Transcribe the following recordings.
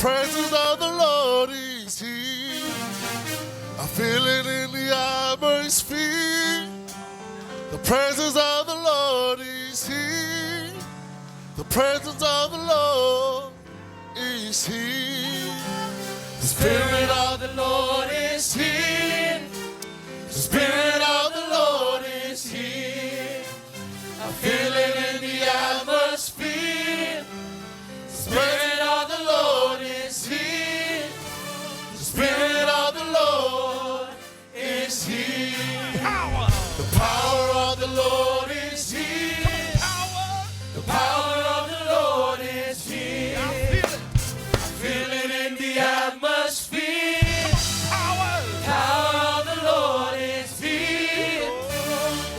presence of the Lord is here. I feel it in the atmosphere. The presence of the Lord is here. The presence of the Lord is here. The Spirit of the Lord is here. The Spirit of the Lord is here. I feel it in the atmosphere. The Spirit of the Lord is here. The Spirit of the Lord is here. Power. The power of the Lord is here. Power. The power of the Lord is here. I feel it. I feel it in the atmosphere. Power. Power of the Lord is here.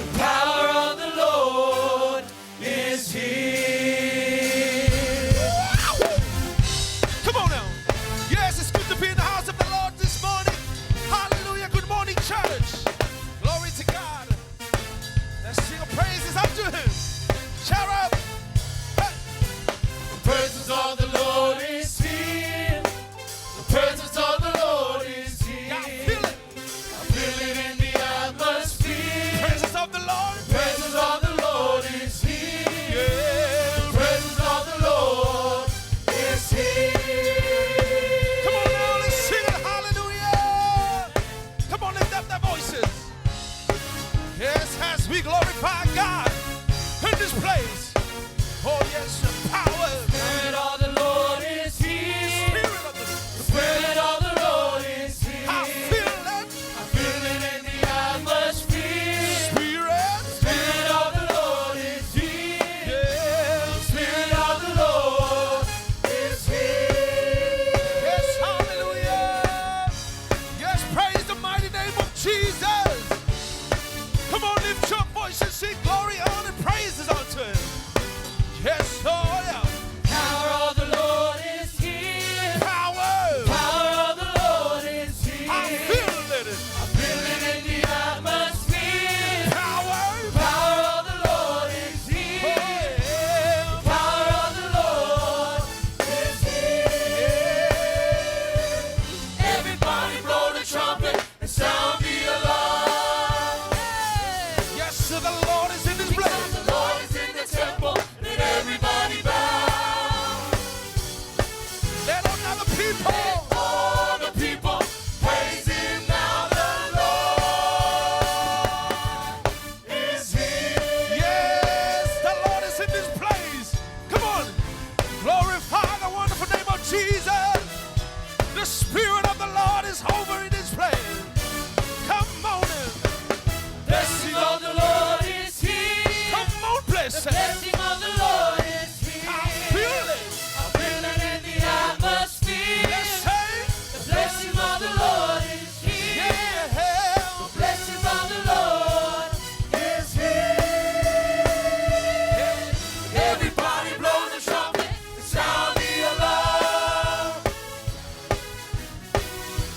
The power of the Lord is here. Come on now. Yes, it's good to be in the house of the Lord this morning. Hallelujah. Good morning, church. Glory to God. Let's sing a praises up to him. Shout out. Hey. The presence of the Lord is here. The presence of the Lord is here. I feel it. I feel it in the atmosphere. Presence of the Lord. The presence of the Lord is here. Yeah. The presence of the Lord is here. Come on now, let's sing it. Hallelujah. Come on, lift up their voices. Yes, as we glorify God in this place. Oh, yes, the power. The Spirit of the Lord is here. Spirit of the The Spirit of the Lord is here. I feel that. I feel it in the atmosphere. Spirit. The Spirit of the Lord is here. Yeah. The Spirit of the Lord is here. Yes, hallelujah. Yes, praise the mighty name of Jesus. Come on, lift your voice and sing glory, honor, and praises unto him. Yes, oh yeah. Power of the Lord is here. Power. Power of the Lord is here. I feel it. I feel it in the atmosphere. Power. Power of the Lord is Oh, here. yeah. Power of the Lord is here. Everybody blow the trumpet and sound the alarm. Yes, so the Lord is in this place. The Lord is in the temple. Let everybody bow. Let all the people. All the people praise him now. The Lord is here. Yes, the Lord is in this place. Come on. Glorify the wonderful name of Jesus. The Spirit of the Lord is over in this place. Come on in. Blessing of the Lord is here. Come on, bless The him. blessing of the Lord is here. I feel it. I feel it in the atmosphere. Let's say, The blessing of the Lord is here. yeah. The blessing of the Lord is here. Everybody blow the trumpet and sound the alarm.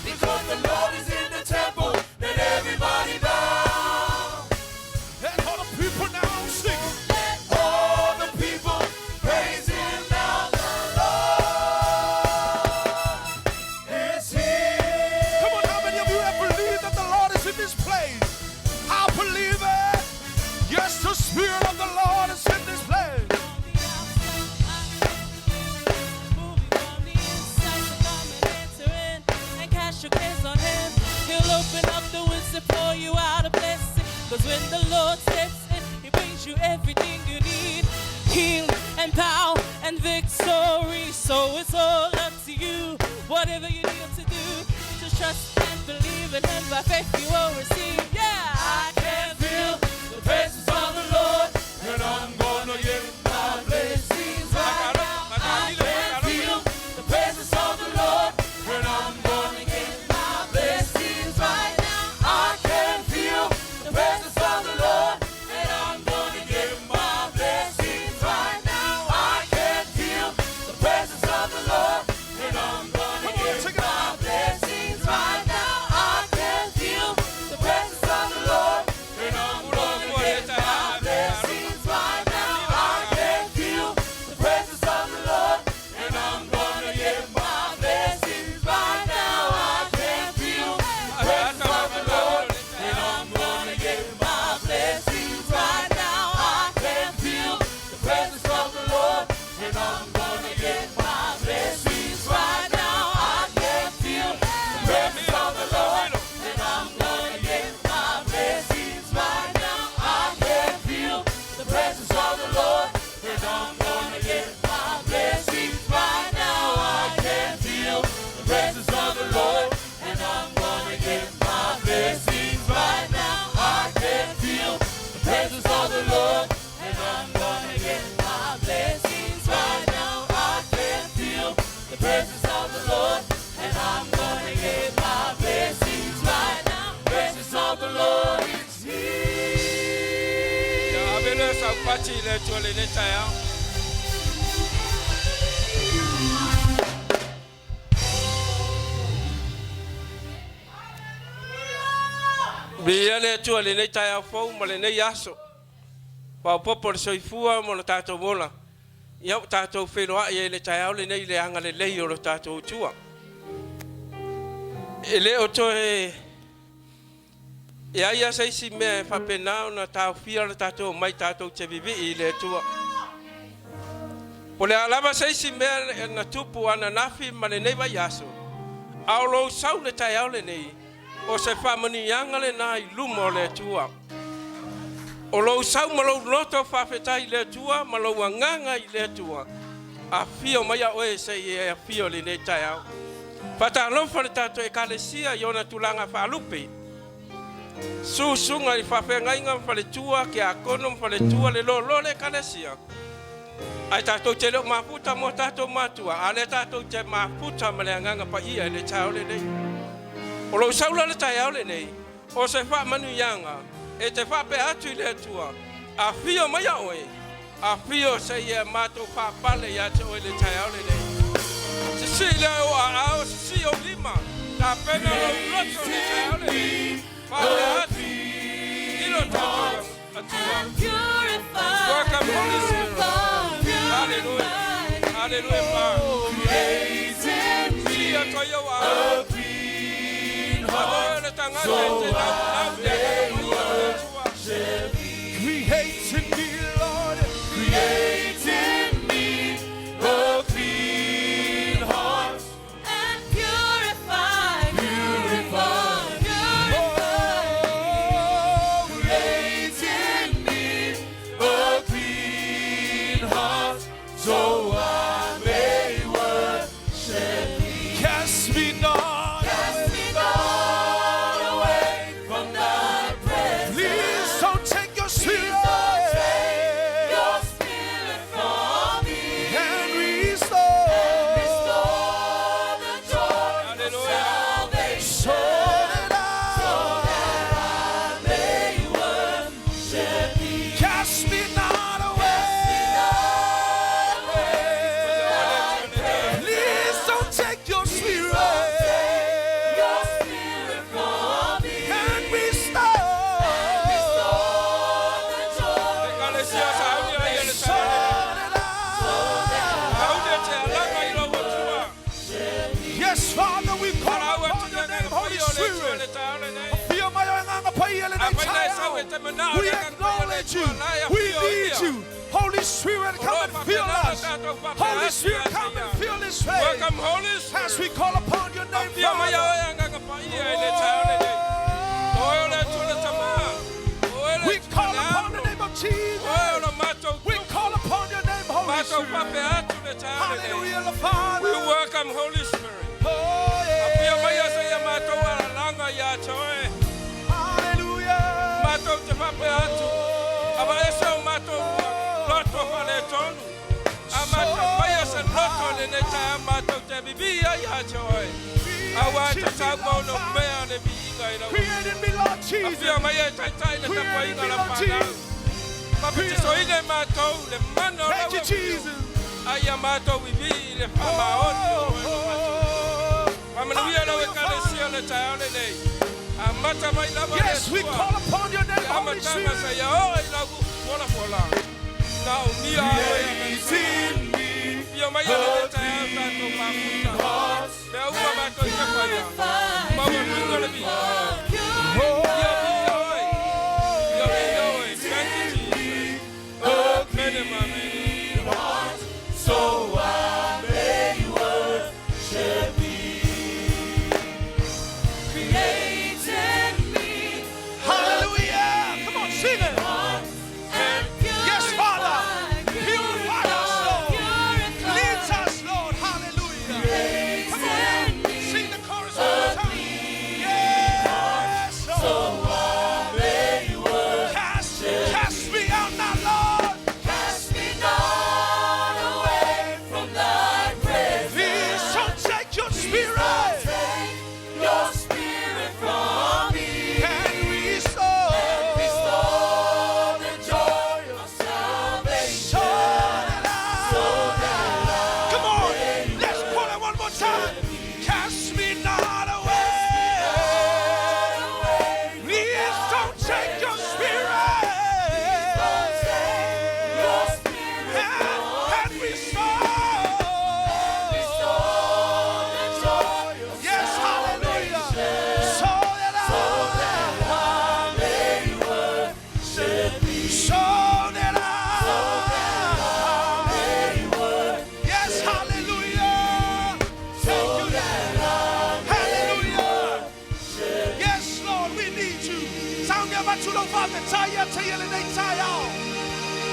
Because the Lord is in the temple, let everybody bow. Let all the people now sing. Let all the people praise him now. The Lord is here. Come on, how many of you have believed that the Lord is in this place? I believe it. Yes, the Spirit of the Lord is in this place. Moving from the inside, so come and enter in and cast your cares on him. He'll open up the windows to pour you out a blessing. Cause when the Lord steps in, he brings you everything you need. Healing and power and victory. So it's all up to you. Whatever you need to do, just trust and believe in him. By faith you will receive. Yeah, I can feel The presence of the Lord, and I'm gonna give my blessings right now. I can feel the presence of the Lord, and I'm gonna give my blessings right now. I can feel the presence of the Lord, and I'm gonna give my blessings right now. I can feel the presence of the Lord, and I'm gonna give my blessings right now. I can feel the presence of the Lord. ati le tuale le tayao. Bia le tuale le tayao fo mo le ne yaso. Pa popo le soifua mo le tato mola. Ia tato whenua ia le tayao le nei le anga le lei o le tato utua. E le o toe ia seisi me whapenao na tau fia le tato mai tato te vivi I le tua. Po le alama seisi me na tupu ana nafi ma le nei wa yaso. Aolo sau le tayao le nei o se whamani anga le nai lumo le tua. O lo sau ma lo loto whawhetai le tua, ma lo wanganga I le tua. A fio mai a oe se I a fio le nei tayao. Pata lofa le tato e kalesia I ona tulanga whalupe. Susunga I whawhengainga whale tua ke a kono whale tua le lo le kalesia. Ai tato te leo mafuta mo tato matua. A le tato te mafuta ma le anganga pa ia le tau le nei. O lo saula le tayao le nei. O se wha manu yanga. E te whape atu I le tua. A fio mai a oe. A fio se ia mato whapale ia te oe le tayao le nei. Se si leo a ao, se si o lima. Ta pena lo loto le tayao le nei. Whape atu. Ilo tato atua. Welcome Holy Spirit. Hallelujah. Hallelujah. Create in me a clean heart, so I may worship Thee. Create in me, Lord, create in me a clean heart, and purify. Oh, create in me a clean heart, so I may worship Thee. Cast me not away from Thy presence. Please don't take your spirit from me, and restore the joy of salvation, so that I may worship Thee. Cast me not away. Please don't take your spirit from me, and restore the joy, so that yes, Father, we call upon your name, Holy Spirit. We acknowledge you. We need you. Holy Spirit, come and fill us. Holy Spirit, come and fill this place. Welcome Holy Spirit. As we call upon your name, Father. We call upon the name of Jesus. We call upon your name, Holy Spirit. Hallelujah, the Father. We welcome Holy Spirit. Oh, yeah. Hallelujah. Create in me, Lord Jesus. Create in me, Lord Jesus. Thank you, Jesus. Yes, we call upon your name, Holy Spirit. Create in me a clean heart, so I may worship Thee. Create in me. Hallelujah. Come on, sing it. Yes, Father. Purify us, Lord. Cleanse us, Lord. Hallelujah. Come on. Sing the chorus one more time.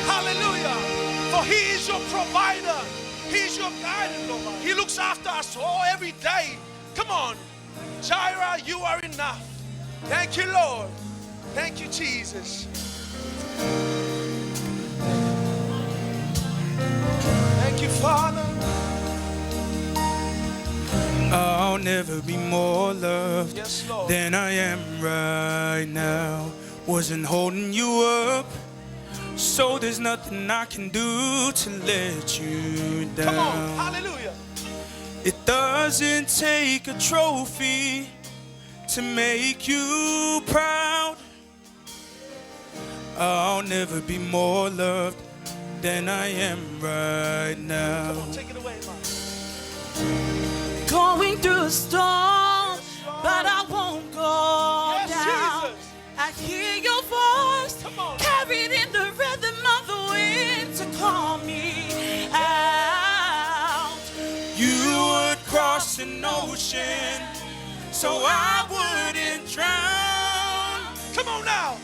Hallelujah. For He is your provider. He is your guide, Lord. He looks after us all every day. Come on. Jireh, you are enough. Thank you, Lord. Thank you, Jesus. Thank you, Father. I'll never be more loved Yes, Lord. than I am right now. Wasn't holding you up, so there's nothing I can do to let you down. Come on. Hallelujah. It doesn't take a trophy to make you proud. I'll never be more loved than I am right now. Come on, take it away, man. Going through a storm, but I won't go Yes, down. Jesus. I hear your voice, Come on. carried in the rhythm of the wind to call me out. You would cross an ocean so I wouldn't drown. Come on now.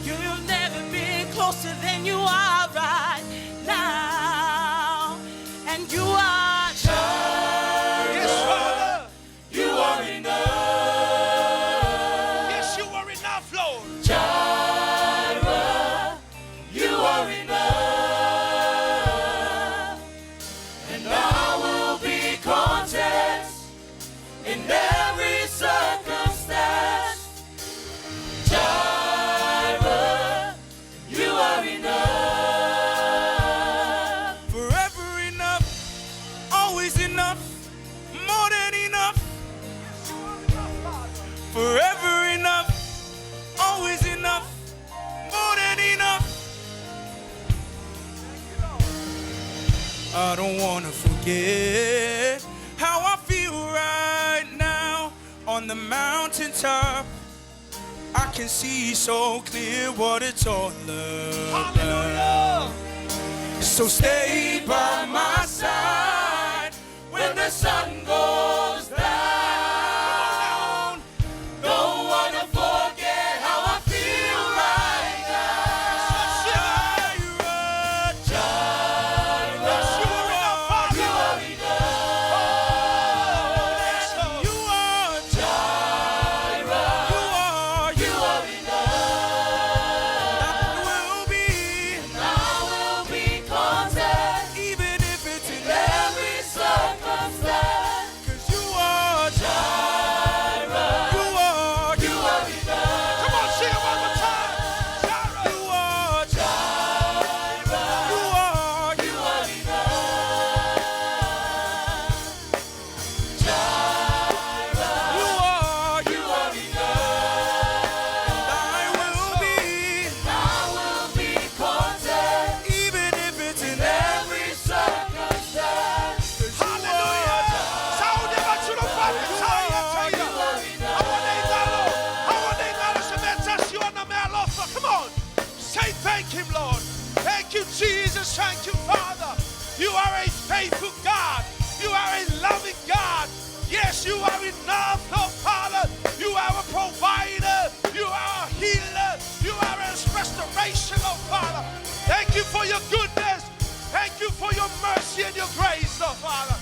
You've never been closer than you are right now. And you are Jireh. Yes, Father. You are enough. Yes, you are enough, Lord. Jireh, you are enough. And I will be content in every circumstance. Jireh, you are enough. Forever enough, always enough, more than enough. Forever enough, always enough, more than enough. I don't wanna forget how I feel right now on the mountaintop. I can see so clear what it's all about. Hallelujah. So stay by my side when the sun goes down. Don't wanna forget how I feel right now. Jireh, Yes, you are enough, Father. you are enough. You are Jireh. You are enough. I will be, Content even if it's in every circumstance. 'cause you are Jireh. You are enough. Come on, sing it one more time. Jireh. You are Jireh. You are You are enough. Jireh, You are you are enough. I will be, Content even if it's in every circumstance. Hallelujah. Saudi batsulo papitaya taya. Awanegalo sementaciona me alofa. Come on. Say thank him, Lord. Thank you, Jesus. Thank you, Father. You are a faithful God. You are a loving God. Yes, you are enough, Lord Father. You are a provider. You are a healer. You are a restoration, Lord Father. Thank you for your goodness. Thank you for your mercy and your grace, Lord Father.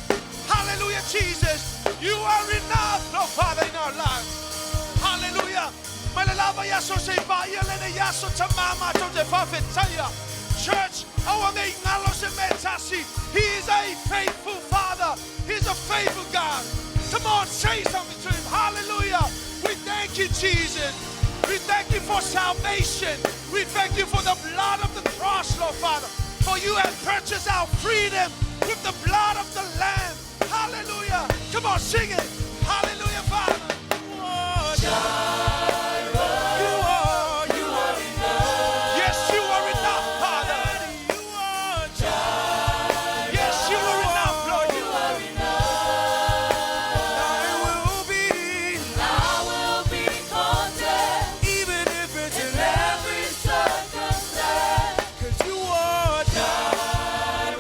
Hallelujah, Jesus. You are enough, Lord Father, in our lives. Hallelujah. Malalava yaso se baya lene yaso tamama to te fafetaya. Church, our main se metasi. He is a faithful Father. He's a faithful God. Come on, say something to him. Hallelujah. We thank you, Jesus. We thank you for salvation. We thank you for the blood of the cross, Lord Father. For you have purchased our freedom with the blood of the Lamb. Hallelujah. Come on, sing it. Hallelujah, Father. Yes, you are enough, Father. Yes, you are enough, Lord. I will be, Content even if it's in every circumstance. 'cause you are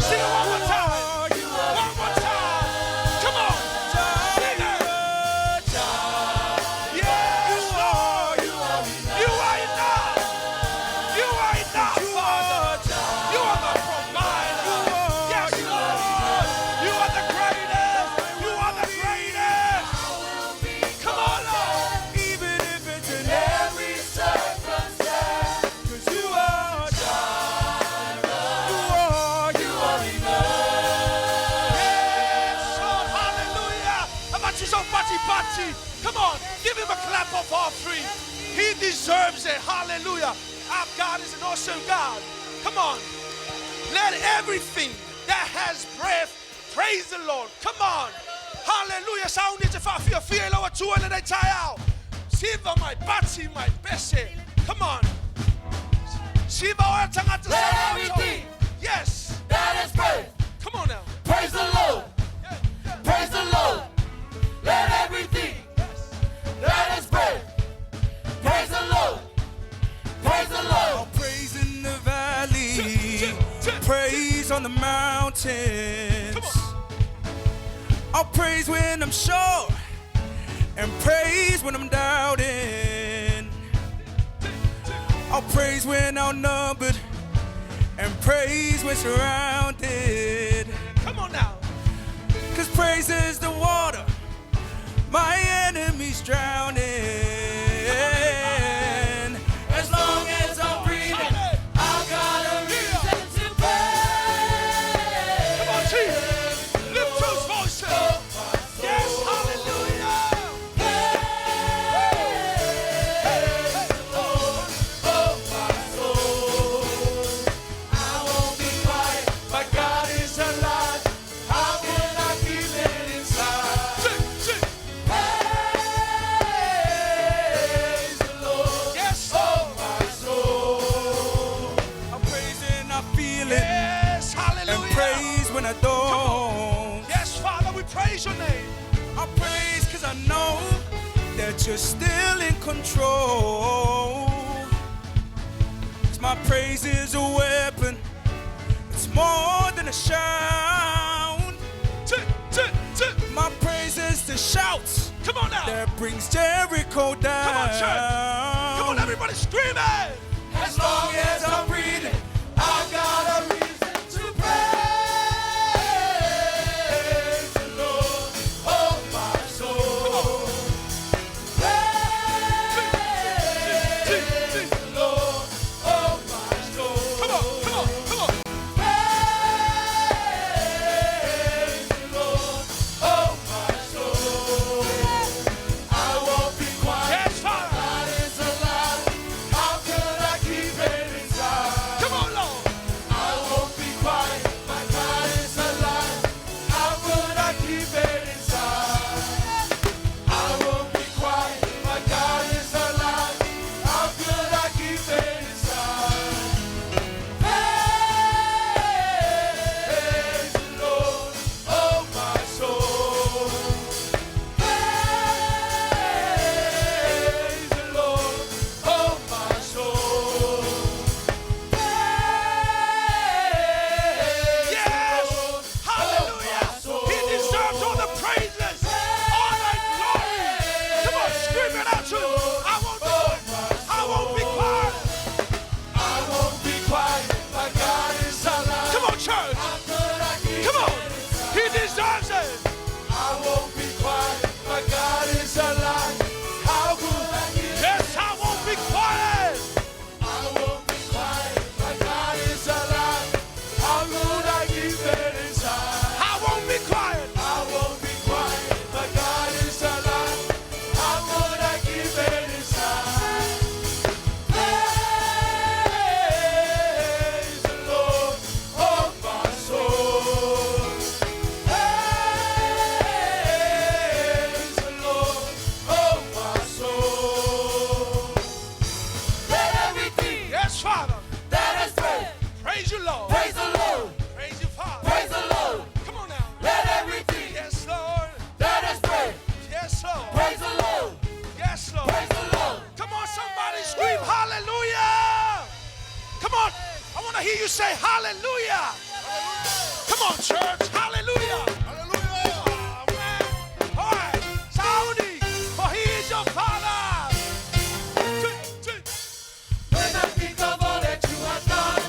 Sing it one more time. One more time. Come on. Sing it. Ropati. Come on, give him a clap of offering. He deserves it. Hallelujah. Our God is an awesome God. Come on. Let everything that has breath praise the Lord. Come on. Hallelujah. Sound it if I feel over two and they tie out. Siva my bati my best. Come on. Siva or tangata. Let everything. Yes. That is breath. Come on now. Praise the Lord. Praise the Lord. Let everything. That is breath. Praise the Lord. Praise the Lord. I'll praise in the valley, praise on the mountains. I'll praise when I'm sure, and praise when I'm doubting. I'll praise when outnumbered, and praise when surrounded. Come on now. 'Cause praise is the water my enemies drowning. As long as I'm breathing, I got a reason to praise. Come on, Chief. Lift those voices. Yes, hallelujah. Praise the Lord, oh my soul. I won't be quiet. My God is alive. How can I keep it inside? Praise the Lord, Yes, oh my soul. I'm praising, I feel it, yes, and hallelujah. praise when I don't. Yes, Father, we praise your name. I praise 'cause I know that you're still in control. 'Cause my praise is a weapon. It's more than a shout. My praise is the shouts Come on now. that brings Jericho down. Come on, church. Come on, everybody scream it. As long as I'm breathing, I got a reason to praise the Lord, oh my soul. Praise the Lord, oh my soul. Come on, come on, come on. Praise the Lord, oh my soul. I won't be quiet. Yes, Father. God is alive. How could I keep it inside? Come on, Lord. I won't be quiet. My God is alive. How could I keep it inside? I won't be quiet. My God is alive. How could I keep it inside? Praise the Lord, oh my soul. Praise the Lord, oh my soul. Yes, hallelujah. He deserves all the praises, all the glory. Come on, scream it out to him. I won't be quiet. I won't be quiet. My God is alive. Come on, church. How could I keep Come on. it inside? He deserves it. I won't be quiet. My God is alive. How could I keep it? Yes, I won't be quiet. I won't be quiet. My God is alive. How could I keep it inside? I won't be quiet. I won't be quiet. My God is alive. How could I keep it inside? Praise the Lord, oh my soul. Praise the Lord, oh my soul. Let everything Yes, Father. that is breath Praise you, Lord. praise the Lord. Praise you, Father. Praise the Lord. Come on now. Let everything Yes, Lord. that is breath Yes, Lord. praise the Lord. Yes, Lord. Praise the Lord. Come on, somebody scream hallelujah. Come on. I want to hear you say hallelujah. Come on, church. Hallelujah. Hallelujah. Oh, man. All right. Saudi, for he is your father. When I think of all that you have done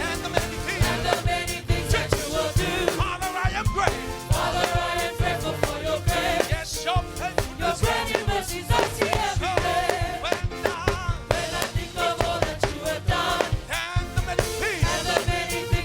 And the many things. and the many things that you will do, Father, I am grateful. Father, I am grateful for your grace. Yes, your Your faithfulness. brand new mercies I see every day. When When I think of all that you have done and the many things. and the many things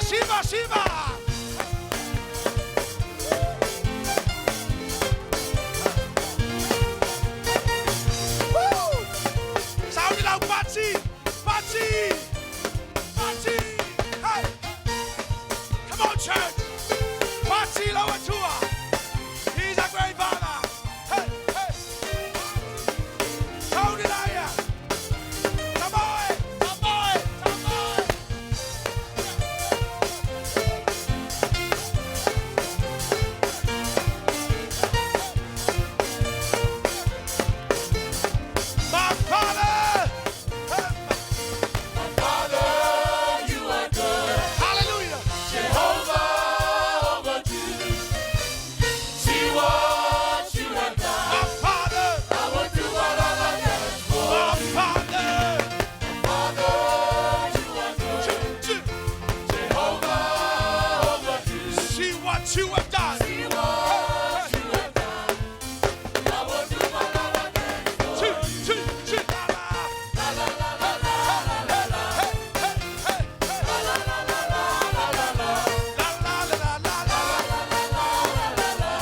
Shiva, Shiva. Woo! Sound it out, Patsy. Patsy. Patsy. Hey. Come on, church. Patsy lower tour. He's a great father. Hey, hey. Sound it out, yeah. Come on, come on, come on. My Father, You are good. hallelujah. Jehovah over you. See what you have done. My Father, I will do what I like for. my Father. Father, you are good. Jehovah over you. See what you have done. See what you have done. I will do what I like for. La la la la la la la. La la la la la la la.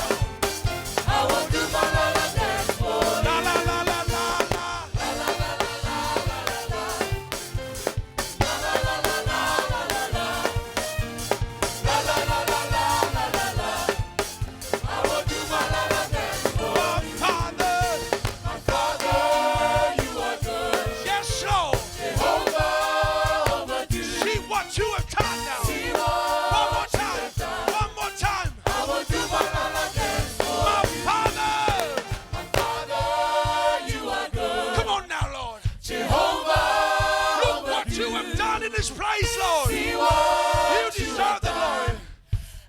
I will do what I like for. La la la la la la. La la la la la la. La la la la la la. La la la la la la. I will do what I like for. My Father, My Father, you are good. yes, Lord. Jehovah over you. See what you have done now. See One more what you time. have done. One more time. I will do what I like for. My Father. My Father, you are good. Come on now, Lord. Jehovah Look over what you have done in this place, Lord. See You what you deserve have the glory. done.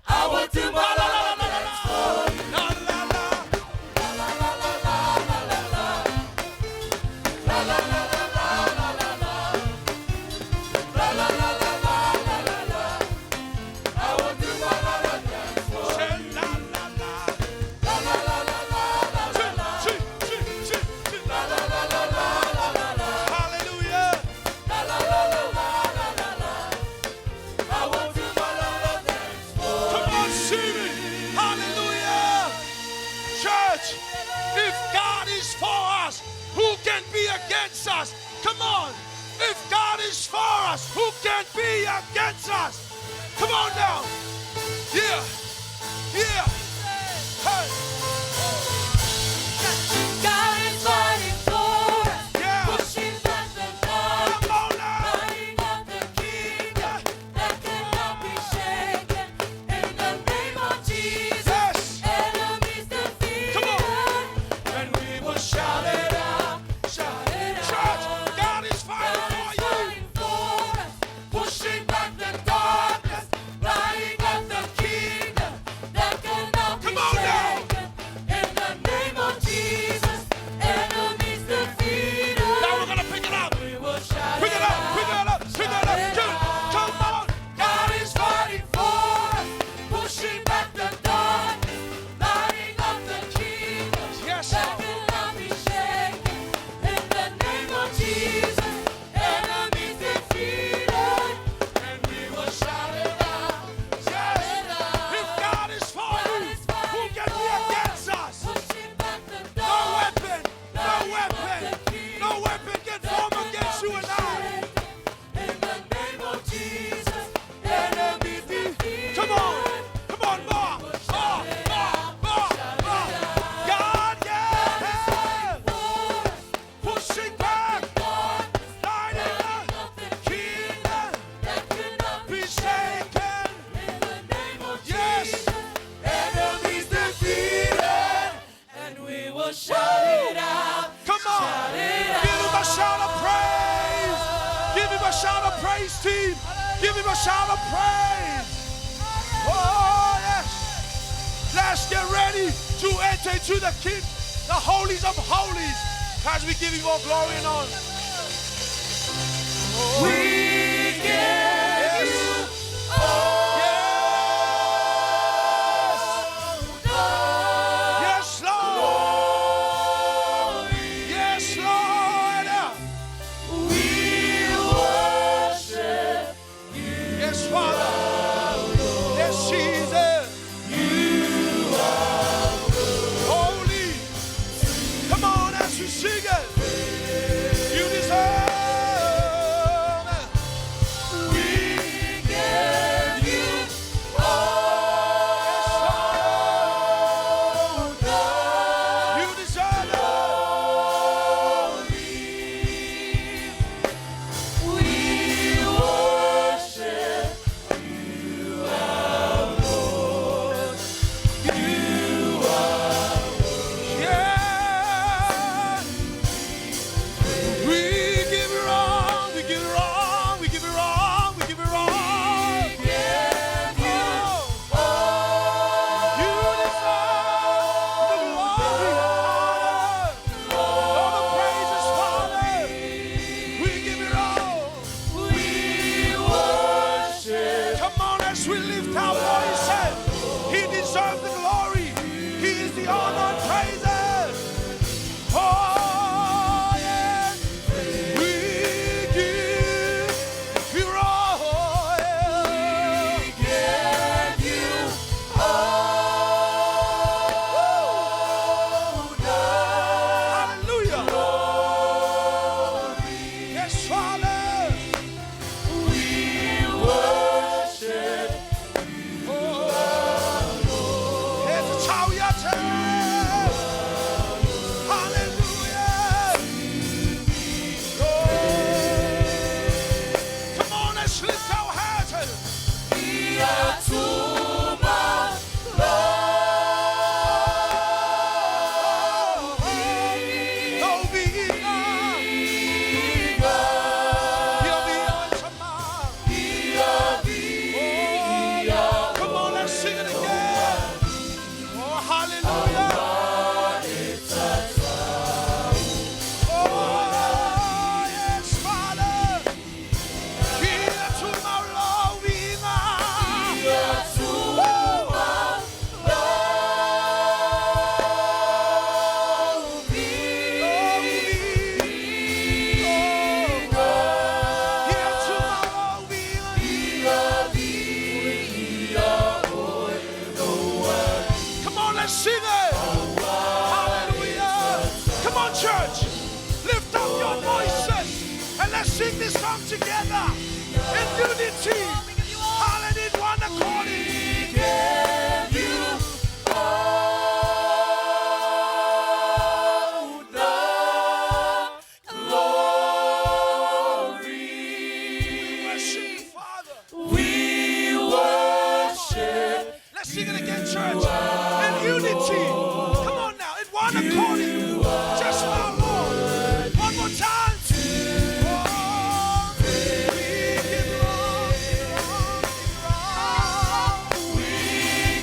I will do La what la I la la like la for. la la la. La la la la la la la. La la la la la la la. La la la la la la la. I will do what I like for. Say la la la. La la la la la la la. La la la la la la la. Hallelujah. La la la la la la la. I will do what I like for. Come on, sing it. Hallelujah. Church, if God is for us, who can be against us? Come on. If God is for us, who can be against us? Come on now. Yeah. Yeah. Hey. God is fighting for us. Yeah. Pushing back the dark. Come on now. Lighting up the kingdom that cannot be shaken. In the name of Jesus, Yes. enemies defeated. Come on. And we will shout it out, shout it Church, out. God is God fighting is for you. fighting for us, pushing back the darkness, lighting up the kingdom that cannot be Come on now. shaken. In the name of Jesus, enemies defeated. Now we're going to pick it up. We will shout Pick it up. Pick it up. Pick it up. Come on. God is fighting for us, pushing back the darkness, lighting up the kingdom Yes, that Lord. cannot be shaken. In the name of Jesus, enemies defeated, and we will shout it out, shout Yes. it out. If God is for you, who can be against us? Pushing back the No darkness, weapon. No weapon. No weapon can form against you and I. in the name of Jesus, enemies defeated. Come on. Come on, more. More. More. More. God, yeah. Pushing back. Lighting up the kingdom. That cannot Be shaken. in the name of Yes. Jesus, enemies defeated, and we will shout it out. Come on. Shout it out. Give him a shout of praise. Give him a shout of praise, team. Give him a shout of praise. Oh, yes. Let's get ready to enter into the King, the holies of holies, as we give him all glory and honor. We give Yes. you all Yes, Lord. Yes, Lord. we worship Yes, Father. As we lift our voices, He deserves the glory. He is the honor and praises. Oh, yes. We give you all. We give you Hallelujah. Yes, Father. We worship you. Here's the Tauanu'u. Hallelujah. Come on, let's lift our hands. Come on, let's sing it again. Oh, hallelujah. Oh, yes, Father. Here tomorrow we Come on, let's sing it. Hallelujah. Come on, church. Lift up your voices and let's sing this song together in unity. Hallelujah, in one accord. We give you all the glory. We worship you, Father. We worship. Let's sing it again, church. In unity. Come on now, in one accord. Just for our Lord. One more time. Oh, we give you all, we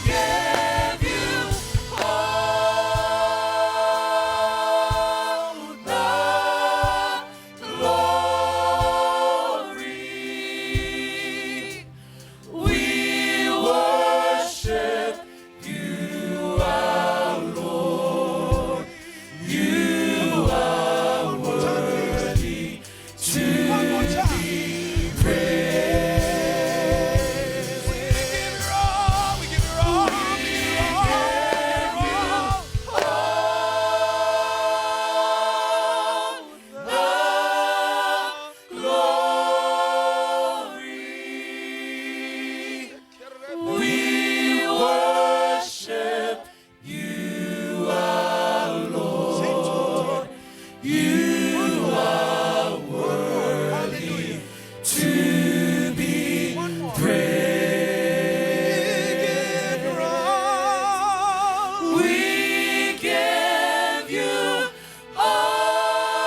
give you all the glory. We worship you, our Lord. You are worthy to be praised. We give you all, we give you all, we give you all the glory. We worship you, our Lord. You are worthy to be praised. We give you glory.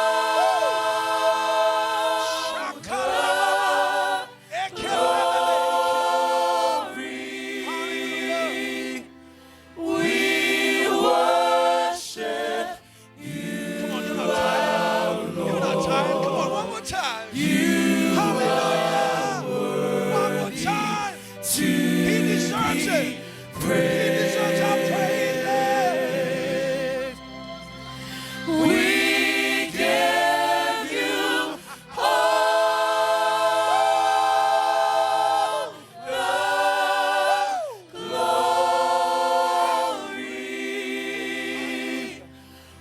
We worship you. Come on, you're not tired. You're not tired. Come on, one more time. Hallelujah. One more time. He deserves it. He deserves our praises. We give you all the glory.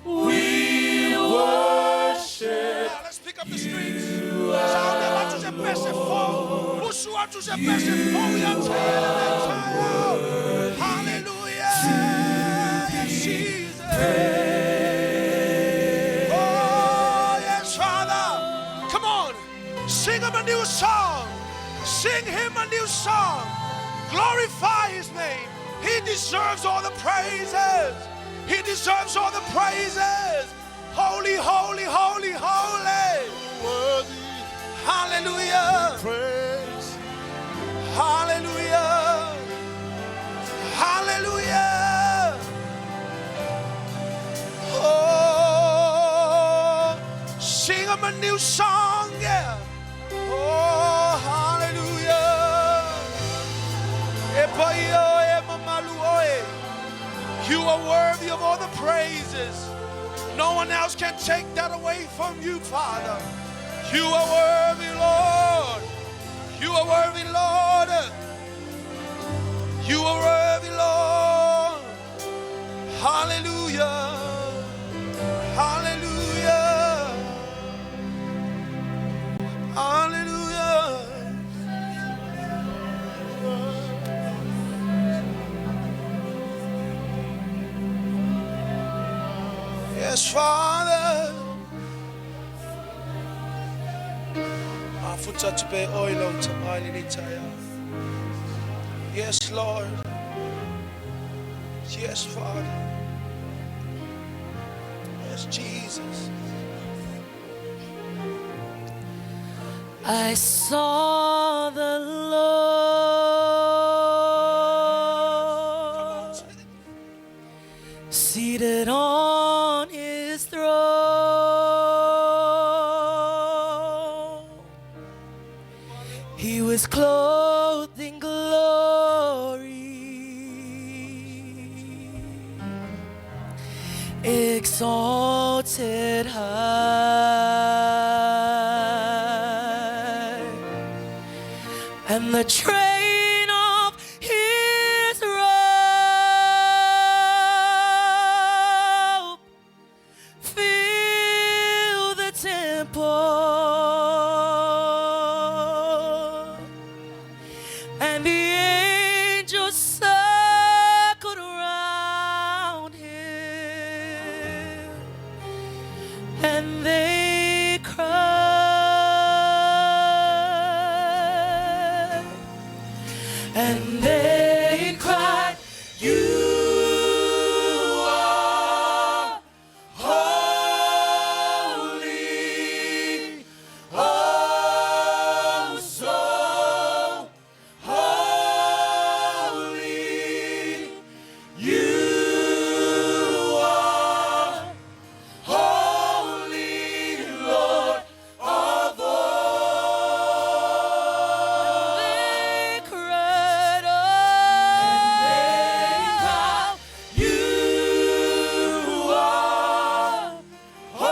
We worship. Now let's pick up the streets. Saúde lá tu pese fogo. O suor tu pese fogo e a Hallelujah. Yes, Jesus. Oh, yes, Father. Come on. Sing him a new song. Sing him a new song. Glorify his name. He deserves all the praises. He deserves all the praises. Holy, holy, holy, holy. Worthy Hallelujah. praise. Hallelujah. Hallelujah. Oh, sing him a new song, yeah. Oh, hallelujah. You are worthy of all the praises. No one else can take that away from you, Father. You are worthy, Lord. You are worthy, Lord. You are worthy, Lord. Hallelujah. Hallelujah. Hallelujah. Yes, Father. Yes, Lord. Yes, Father. Yes, Jesus. I saw the Lord seated on his throne. He was clothed in glory, exalted high, and the train of his robe filled the temple, and the angels circled around him, and they cried, and they cried, you are holy, oh so holy. You are holy, Lord of all. They cried, you are holy,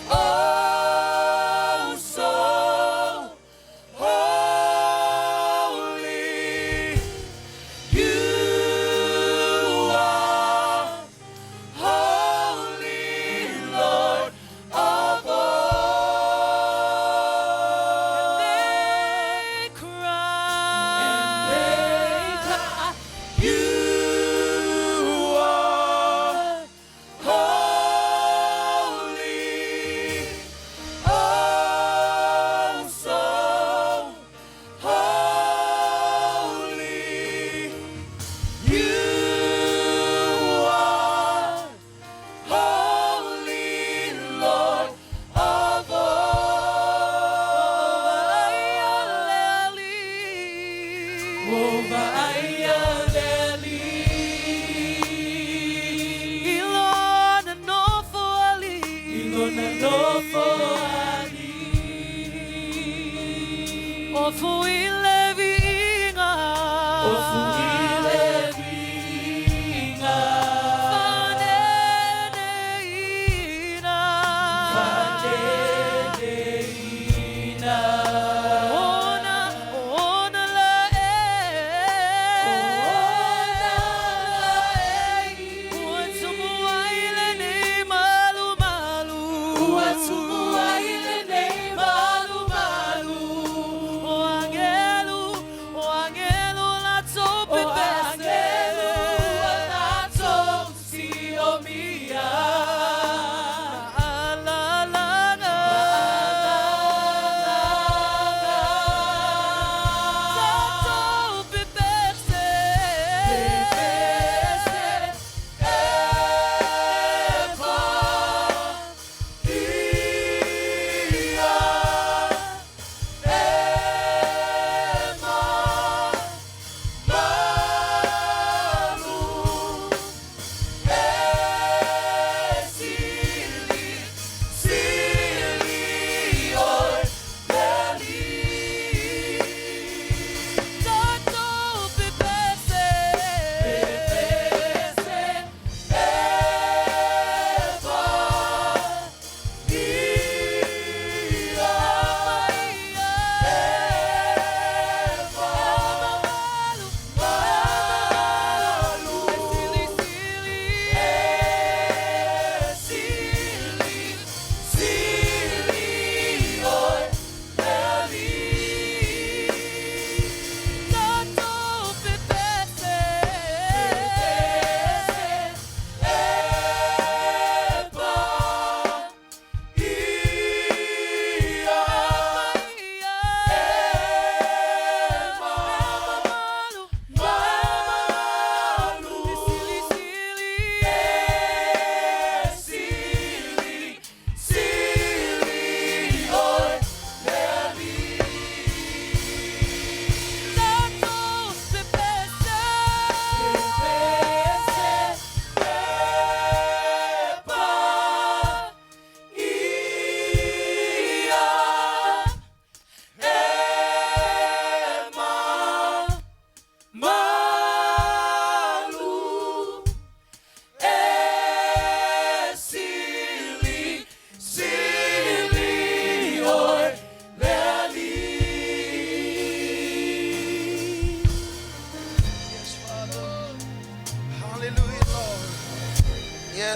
oh so holy. You are holy, Lord of all. And they cried, you are holy, oh so holy. You are holy, Lord of Angelo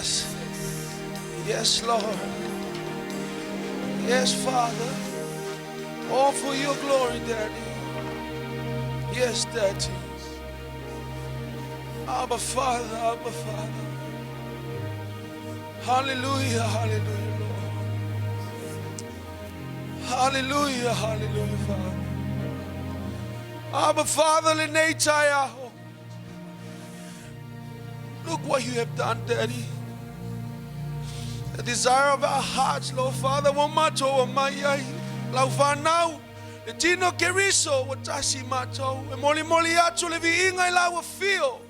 Yes. Yes, Lord. Yes, Father. All for your glory, Daddy. Yes, Daddy. Abba, Father, Abba, Father. Hallelujah, hallelujah, Lord. Hallelujah, hallelujah, Father. Abba, Father, Lenei. Look what you have done, Daddy. The desire of our hearts, Lord Father, Wamato, Wamayai, Laufanau, the Tino Keriso, Watashi Mato, and Molimau, Levi Ingai Lawa feel.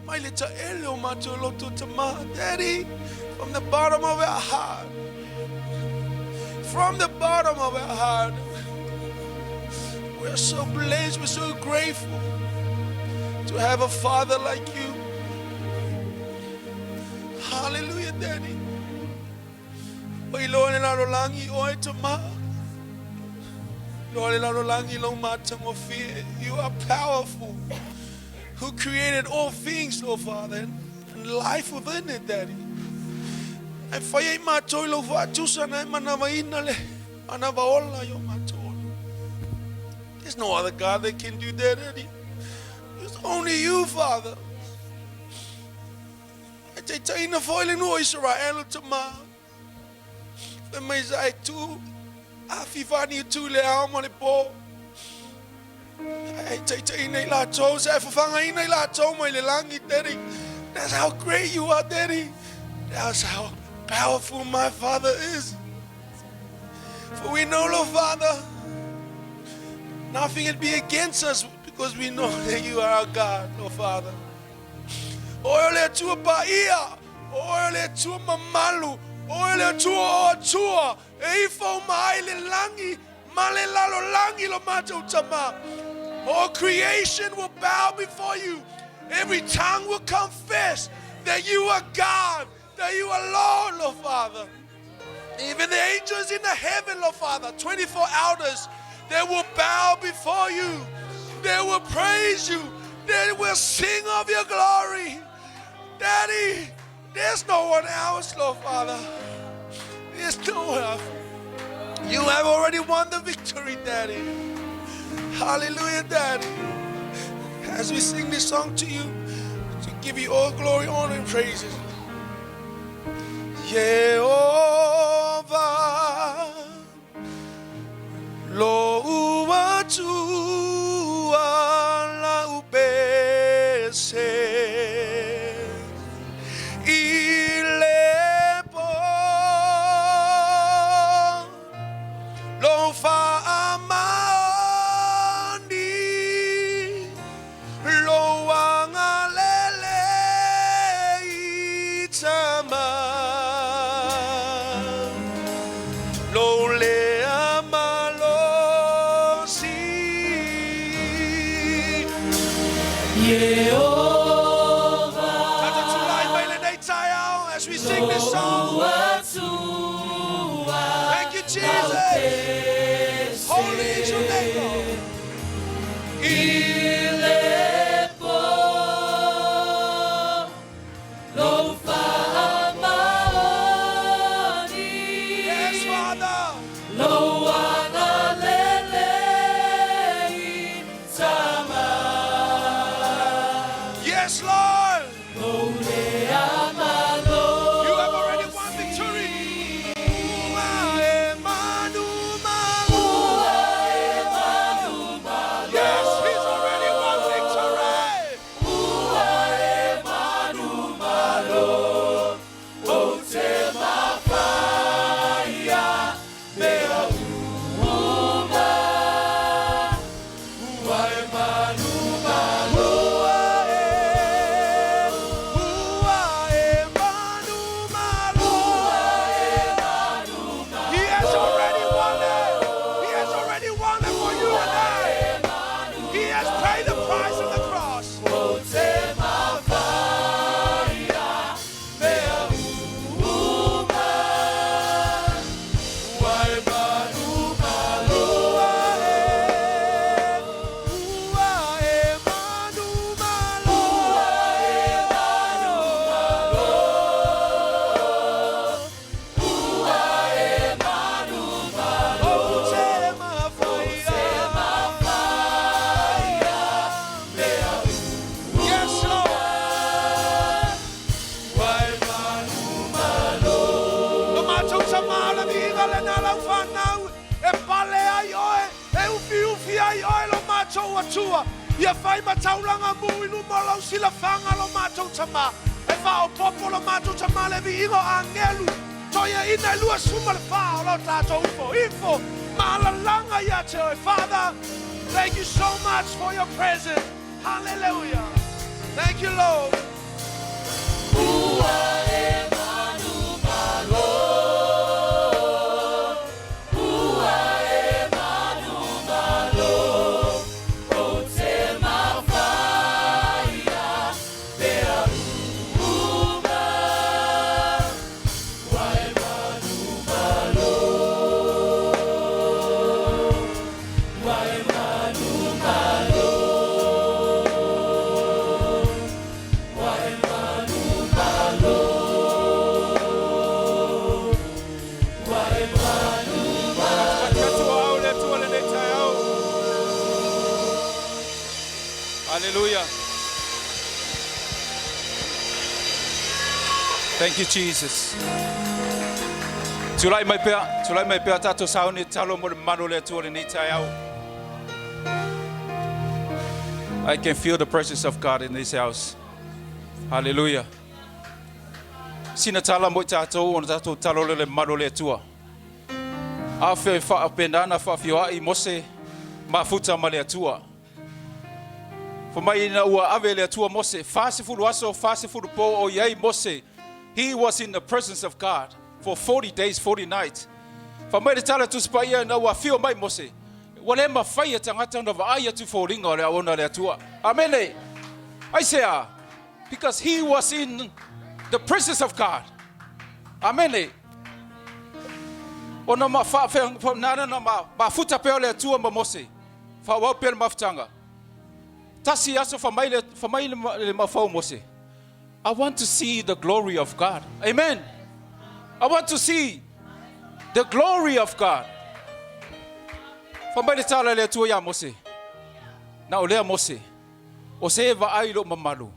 My little Elio Mato Loto Tama, Daddy, from the bottom of our heart, from the bottom of our heart, we're so blessed, we're so grateful to have a Father like you. Hallelujah, Daddy. Oi Lord lalo langi oi tama. Lord lalo langi long matang fear. You are powerful. Who created all things, Lord Father, and life within it, Daddy. And for ye matoi lo vatusa na manavaina le anavaola yo matoi. There's no other God that can do that, Daddy. It's only you, Father. I tell you, foiling no Israel tama. The Meleisea tu, afifani tu le alma le po. I tell you, nei la to, se fanga nei la to mo le langi, Daddy. That's how great you are, Daddy. That's how powerful my Father is. For we know, Lord Father, nothing can be against us because we know that you are our God, Lord Father. Oile tua paia, oile tua mamalu, oile tua tua, eifo maile langi, male lalo langi lo mato tama. All creation will bow before you. Every tongue will confess that you are God, that you are Lord, Lord Father. Even the angels in the heaven, Lord Father, 24 elders, they will bow before you. They will praise you. They will sing of your glory. Daddy, there's no one else, Lord Father. There's no one else. You have already won the victory, Daddy. Hallelujah, Daddy. As we sing this song to you, to give you all glory, honor, and praises. Jehovah, lo uatua la ubese. As we sing this song, thank you, Jesus. Holy is your name, Lord. Yes, Father. Yes, Lord. You have already won victory. Yes, he's already won victory. fi ai oi lo mātou atua. Ia whai mataulanga mu inu molau sila whanga lo mātou tama. E whao popo lo mātou tama le vi ingo a ngelu. Toia ina lua suma le whao lo tātou info. Maalalanga ia te oi. Father, thank you so much for your presence. Hallelujah. Thank you, Lord. Hallelujah. Thank you, Jesus. Tulai mai pea tato sauni talo mo mano le tu ni taiau. I can feel the presence of God in this house. Hallelujah. Sina tala mo tato on tato talo le mano le tua. Afe fa apendana fa fioa I mose mafuta male tua. For my ua avele tua mose fasi fulu aso fasi fulu po o yai mose. He was in the presence of God for 40 days, 40 nights. For my tala tu spaya na ua fio mai mose. Wale ma faya tangata na vaaya tu foringa le aona le tua. Amene. I say because he was in the presence of God. Amene. Ona ma fa nana na ma futa peo le tua ma mose. Fa wa pe mafutanga. Tasi aso fa mai le mafau mose. I want to see the glory of God. Amen. I want to see the glory of God. Fa mai le tala le tua ya mose. Na ole mose. O se va ai lo mamalu.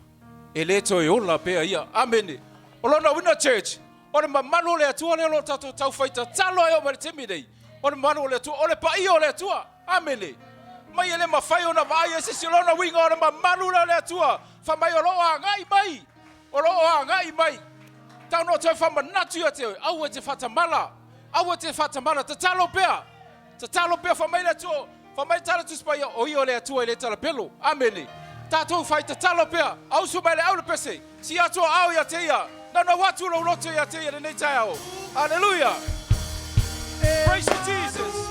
Ele to yola pe ia. Amen. Olona wina church. Ore mamalu le tua le lo tatu tau faita talo yo ma temidei. Ore mamalu le tua ole pa io le tua. Amen. Mai ele mafai ona vai se silona winga ore mamalu le tua. Fa mai olo ngai mai. Olo ngai mai. Tau no te fa manatu ya te. Au te fatamala. Au te fatamala te talo pea. Te talo pea fa mai le tua. Fa mai tala tu spa o io le tua le tala pelo. Amen. Tatou fai te talo pea. Au su mai le au le pese. Si ato au ya te ia. No watu lo loto ya te ia nei taiao. Hallelujah. Praise you, Jesus.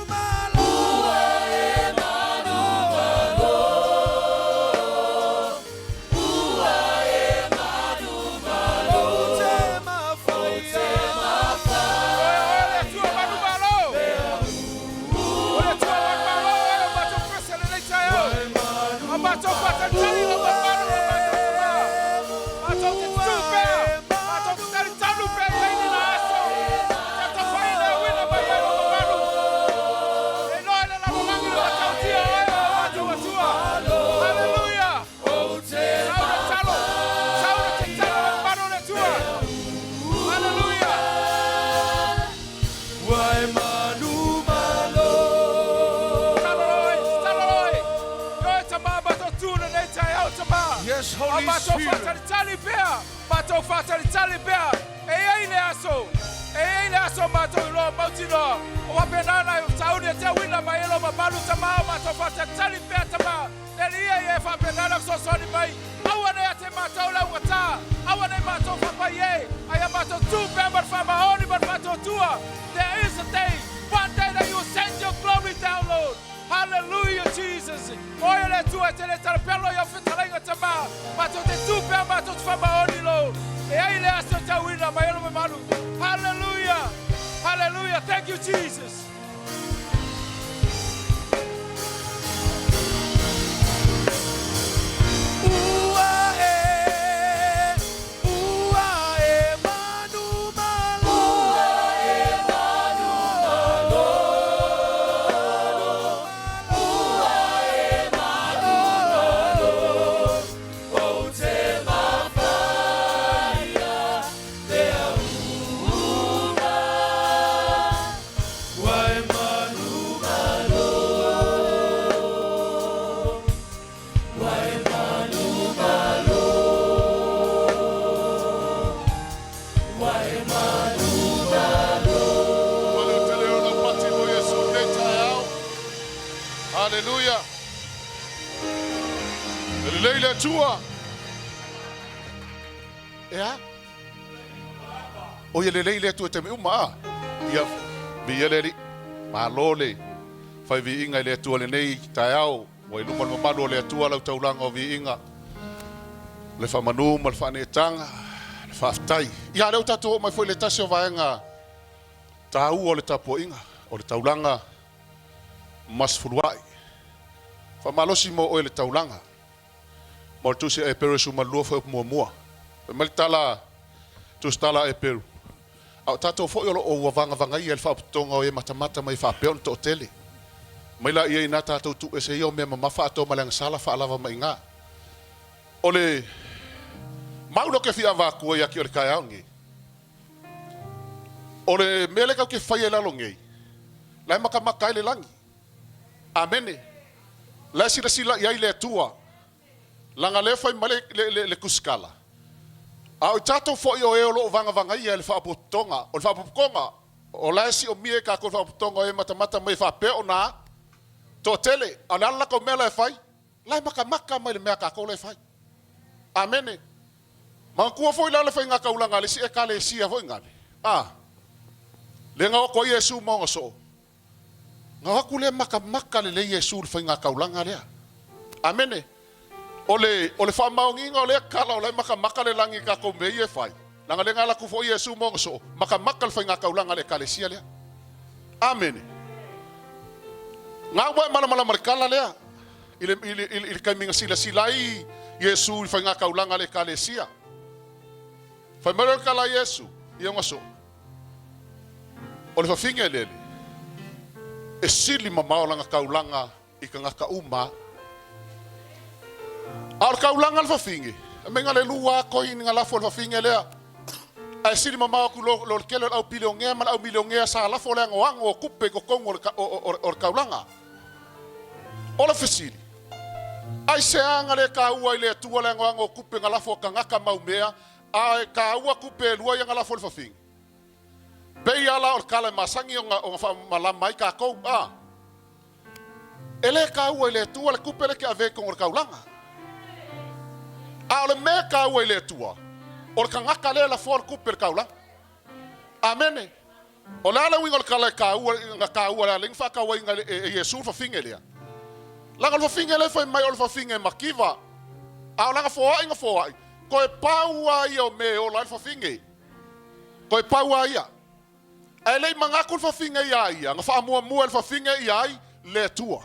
Yes, Holy Spirit. Mato fatali tali bea. Ele aso mato lo mautino. O apenana saudi te wina maelo mabalu tama mato fatali tali bea tama. Elia fa penana so soni mai. Awane ate mato la wata. Awane mato fa ye. Aya mato tu bember fa maoni but mato tua. There is a day, one day that you send your glory down, Lord. Hallelujah, Jesus. Oile tua tele pelo yo fitalenga tama. Mato te tu pe mato fa maoni Lord. E ele aso ta wina maelo me malu. Hallelujah. Hallelujah. Thank you, Jesus. Why Lelei le tua. Ea. O ia lelei le tua te me uma. Ia via leri. Malole. Fai vi inga le tua le nei taiao. Wa ilumal mamalo le tua lau taulanga o vi inga. Le whamanu, ma le whanetanga. Le whaftai. Ia leo tato mai foi le tasi o vaenga. Tau o le tapo inga. O le taulanga. Mas furuai. Whamalosi mo o le taulanga. Mo tusi e peru su malua fai mua. Mali tala. Tusi tala e peru. Au tato fo yolo o wavanga vangai e le whaputonga o e matamata mai whapeon to tele. Mai la ia ina tato tu e se io me mamafa ato malang sala whaalava mai ngā. O le mauno ke fia vaku ia ki o le kai aongi. O le mele kau ke whai e lalongei. Lai makamaka le langi. Amene. Lai sila iai le tua. Langa le whai male le kuskala. Au tato fo io e o lo vanga vanga ia le whaaputonga. O le whaapukonga. O lai si o mie ka ko le whaaputonga e matamata mai whapeo na. To tele. Ana ala ko mela e whai. Lai makamaka mai le mea ka ko le whai. Amene. Mangkua foi la le fai nga kaulanga le si e kale sia foi ngale. Le nga ko Yesu mo so. Nga ku le makamaka le Yesu le fai nga kaulanga le. Amene. Ole fa maunginga ole kala ole makamaka le langi ka ko me ye fai. Langa le nga la ku foi Yesu mo so. Makamaka le fai nga kaulanga le kale sia le. Amene. Nga wa mala markala le. Il kaminga silai Yesu fai nga kaulanga le kale sia. Fai mero kala Yesu, ia ngaso. O le whawhinga lele. E sili mamao langa kaulanga i ka ngaka uma. Al kaulanga le whawhingi. E menga le lua koi ni ngalafo le whawhinga lea. E sili mamao ku lo kele au pilongea man au milongea sa lafo le ngoango o kupe ko kongo o kaulanga. O le whisili. Ai se anga le kaua i le tua le ngoango o kupe ngalafo ka ngaka maumea. Ai ka ua kupe lua yang ala fol fafing. Bei ala or kala masangi o malam mai ka ko ele ka ua le tua le kupe le ke ave ko or kaulanga. A le me ka ua le tua. Or ka ngaka le la fol kupe kaulanga. Amene. O la la wingo kala ka ua la ling fa ka ua inga Yesu fafing ele. La ka fafing ele foi mai or fafing e makiva. A la fo inga fo ko e paua ia o me o lai whawhinge. Ko e paua ia. E lei mangakul whawhinge ia ia. Nga wha mua le whawhinge ia ai le tua.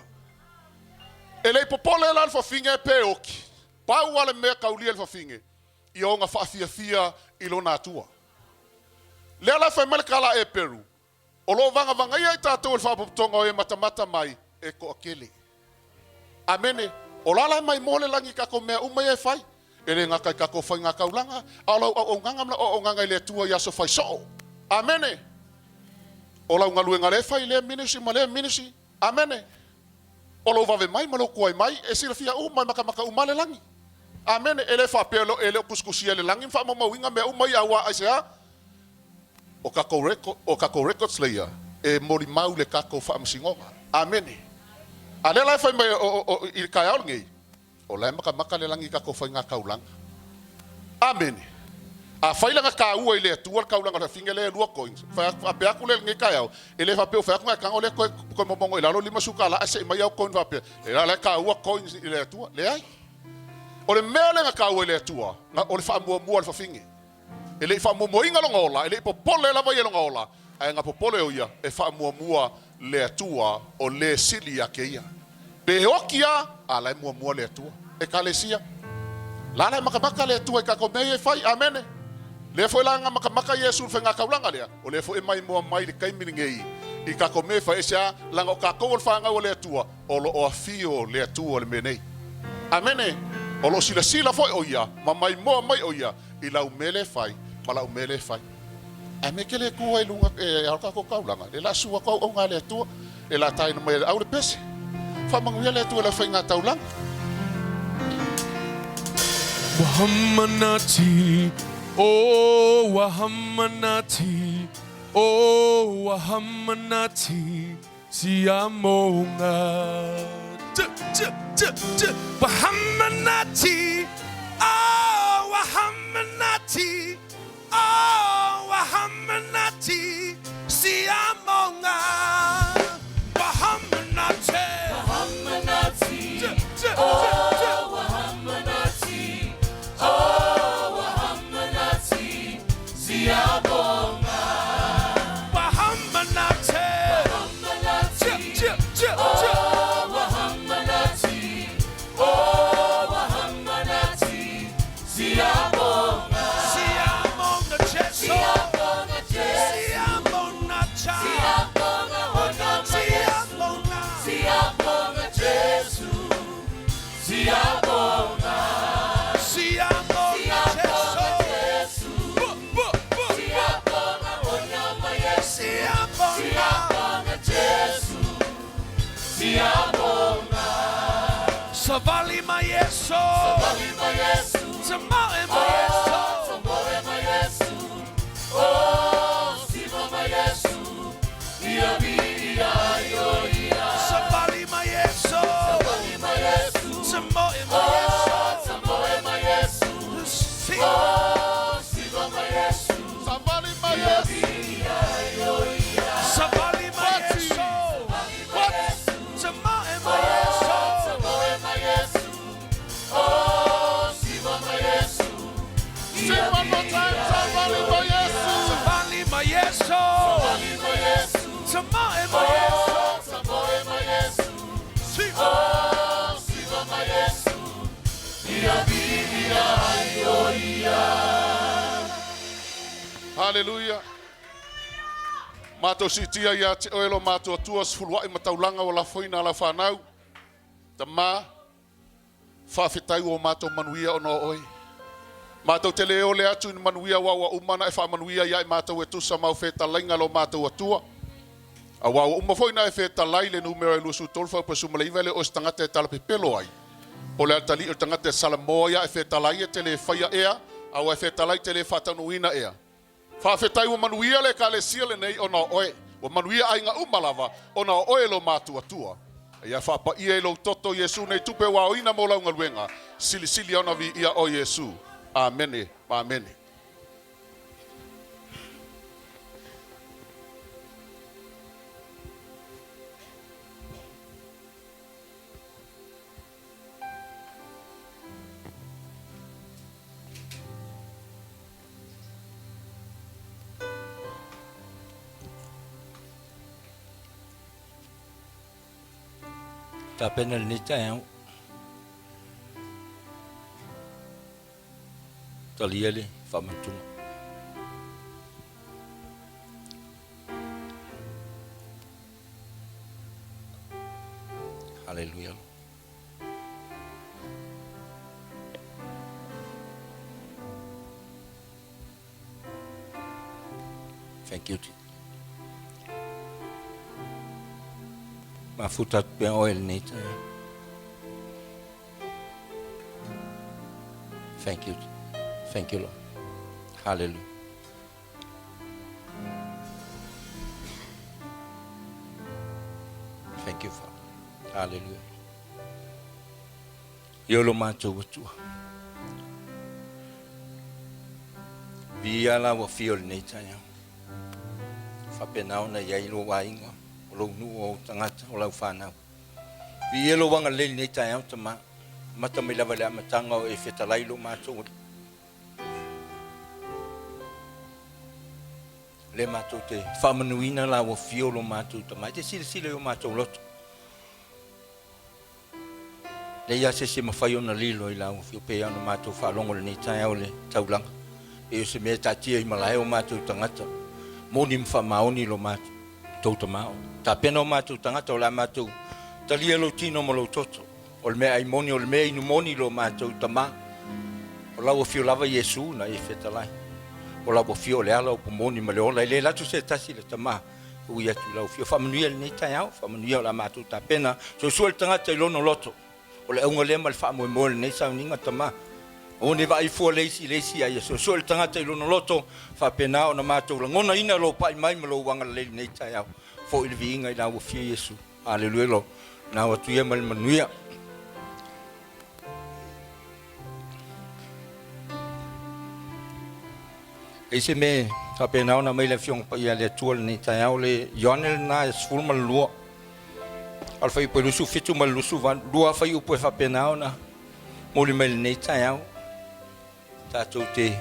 E lei popole la le whawhinge pe oki. Paua le mea kaulia le whawhinge. I o nga whaafia i lo nā tua. Lea la whaimele kala e peru. O lo vanga ia i tātou le whaaputonga o e matamata mai e ko akele. Amene. O lala mai mole langi kako mea umai e whai. Ele ngaka ka ko fai ngaka ulanga ala o nganga mla o nganga le tua ya so fai so amene ola ngalu ngale fai le ministry male ministry amene ola va ve mai malo ko mai e sila fia o mai maka umale langi amene ele fa pelo ele kuskusia le langi fa mo winga me o mai awa asia o ka ko records leia e Molimau le ka ko fa msingonga amene ale la fai mai o il kaya ngi. O lai maka le langi ka ko fai ngā kaulanga. Amene. A fai langa ka ua i le tua kaulanga la finga le lua coins. Fai apea ku le ngai kai au. E le fapeo fai ku ngai kanga le ko momongo i lalo lima suka la ase mai au coin fapea. E la ka ua coins i le tua. Le ai. O le mea le ka ua i le tua. O le fa mua le fafinge. E le fa mua inga longa ola. E le popole la vai longa ola. Ai nga popole o ia. E fa mua le tua o le sili ke ia. Pe okia ala mua le tua. E kalesia. Lala makamaka le tua ka ko me fai amene. Le foi langa makamaka Yesu fe nga kaulanga le. O le foi mai mo mai le kai miningei. I ka ko me fai sia langa ka ko fa nga o le tua. O lo o fio le tua le menei. Amene. O lo sila foi o ia. Ma mai mo mai o ia. I lau mele fai. Ma lau mele fai. A me kele ku ai lunga e ka ko kaulanga. Le la sua ko o nga le tua. E la tai no mai au le pese. Fa manguia le tua le fai nga taulanga. Wahamanati, oh Wahamanati, oh Wahamanati, siamo nga Wahamanati, oh Wahamanati, oh Wahamanati, Siamonga, Wahamanati, Wahamanati, oh Wahamanati, oh Wahamanati, Siamonga, Wahamanati, oh Wahamanati, oh Wahamanati, Siamonga, Siamonga Jesu, Siamonga Jesu, Siamonga Cha, Siamonga Honama Yesu, Siamonga Jesu, Siamonga, Siamonga Jesu, Siamonga Honama Yesu, Siamonga, Siamonga Jesu, Siamonga, Savali Mayeso, Savali Yesu, Samae Mayeso, Samore Yesu, oh Siva Yesu, Ia Bia Yoia, Savali Mayeso, Savali Yesu, Samae oh Mayeso, Samore Yesu, Si- oh Siva Yesu, Somebody my yes. Bia Yoia, Savali Mayeso, Samae Mayeso, Samore Yesu, oh Siva Yesu, Sing one more time. Somebody my yes. Savali Mayeso, Yesu, Samae Mayeso, Samore Yesu, Si- oh Siva Yesu, Ia Bia Yoia. Halleluiah. Mato sitia ya te oelo mato tua sfulwa I mataulanga wala foina la whanau. Tama whawhetai o mato manuia o no oi. Mato te leo le atu ni manuia wawa umana e wha manuia ya I mato e tusa mau wheta lainga lo mato atua. A wawa uma foina e wheta lai le numero e lusu tolfa pa sumaleiwele o stangate e talapipelo ai. O le atali o tangate salamoia e wheta lai e te le whaia ea, au e wheta lai te le whatanuina ea. Whawhetai o manuia le ka le sia le nei o na oe. O manuia ai ngā umalava o na oe lo mātua tua. Ia whapa ia e lo toto Yesu nei tupe wa oina mo launga luenga. Sili sili ona vi ia o Yesu. Amene. Amene. Ta pena ni tayo. Taliele famantung. Halleluiah. Thank you. Mafuta pe oil ni tayo. Thank you. Thank you, Lord. Hallelujah. Thank you, Father. Hallelujah. Yolo macho watua. Viala wa fiol ni tayo. Fapenao na yailo wainga. Lo nu o tangata o lau whanau. Vielo wanga le ni tayo tama. Mata me lava le amatanga o e whetalailo macho. Le macho te whamanuina la o fiolo macho tama. Te sile o macho loto. Le ia se mawhai o na lilo I la o fio pe anu macho whalongo le ni tayo le taulanga. E o se mea tatia I malai o macho tangata. Moni mwhamaoni lo macho. Tauta mao. Ta pena o macho tangata o la macho. Talielu tino mo lo toto. O le mea ai moni o le mea inu moni lo macho tama. O lau o fio lava Yesu na e whetalai. O lau o fio le ala o po moni ma le ola. Le latu se tasi le tama. Ui atu lau fio. Whamanuia le nei tai au. Whamanuia o la macho ta pena. So sua le tangata I lono loto. O le aunga lema le whamoe le nei sauninga tama. O ne vai fua leisi ai Yesu. So le tangata I lono loto. Whapena o na macho la ngona ina lo pai mai ma lo wanga le nei tai au. Fo I le viinga I lau o fio Yesu. Halleluiah lo. na watu ia mal manuia ese me Tapenau na mai le fiong pa ia le tual ni taiau le yonel na sful mal lua al fai pe lusu fitu mal lusu van lua fai upo fa penau na Molimau ni taiau tatou te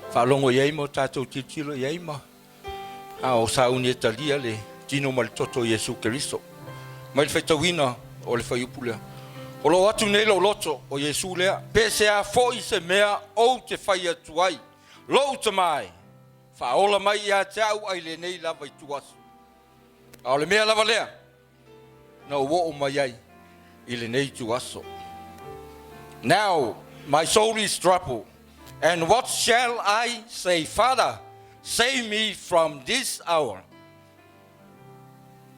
fa longo yai mo tatou titilo yai ma a o sa uni talia le tino mal toto Yesu Kristo mai le fetawina o le fai upo le o lo atu nei lo loto o Yesu le pe se a foi se mea o te fai atuai lo tamai fa ola mai ia tau ai le nei lava i tuasu. A ole mea lava lea. Na wo o mai ai i le nei tuaso. Now my soul is troubled. And what shall I say? Father, save me from this hour.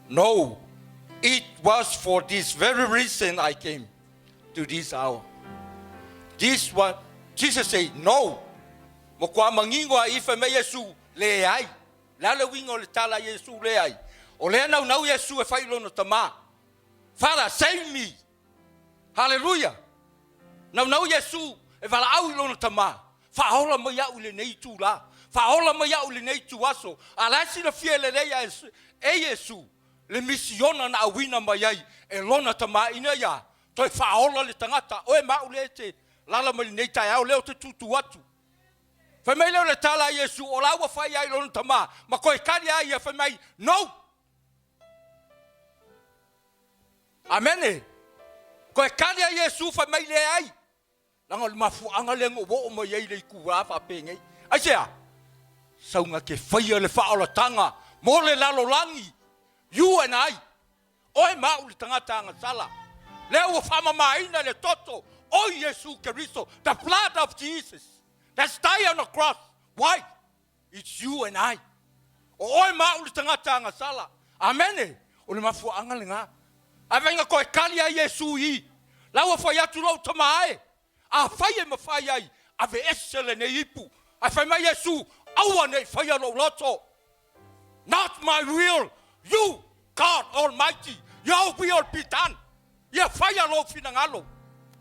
No, it was for this very reason I came to this hour. This what Jesus said, no. Mo kwa mangingo a ifa me Yesu le ai. La le wingo le tala Yesu le ai. O le na na Yesu e fai lono tama. Father, save me. Halleluiah. Na Yesu e vala au lono tama. Fa hola mo ya ule nei tu la. Fa hola mo ya ule nei tu aso. Ala si le fiele le ya e Yesu. Le misiona na awina mai ai e lona tama ina ya. Toi fa hola le tangata o e ma ule te Lala mo nei tai au leo te tutu atu. Fa mai leo le tala Yesu o lawa fai ai lona tama ma koe kari ai ya fa mai no. Amen. Koe kari ai Yesu fa mai le ai. Langa le mafu anga le ngo mo ye le ku ra fa pengai. Ai sea. Saunga ke fai le fa ola tanga mo le lalo langi. You and I. Oi ma uli tanga tanga sala. Leo fa mama ina le toto. Oh, Yesu Kristo, the blood of Jesus that's died on the cross. Why? It's you and I. Oh, ma uli tanga sala. Amen. Uli mafu angalinga. Avenga koe kalia Yesu I. Lawa fa ya tulo tamae. A faye ma fayai. Ave esele ne ipu. A fa ma Yesu. Awa ne faya lo loto. Not my will. You, God Almighty. Your will be done. Ya faya lo finangalo.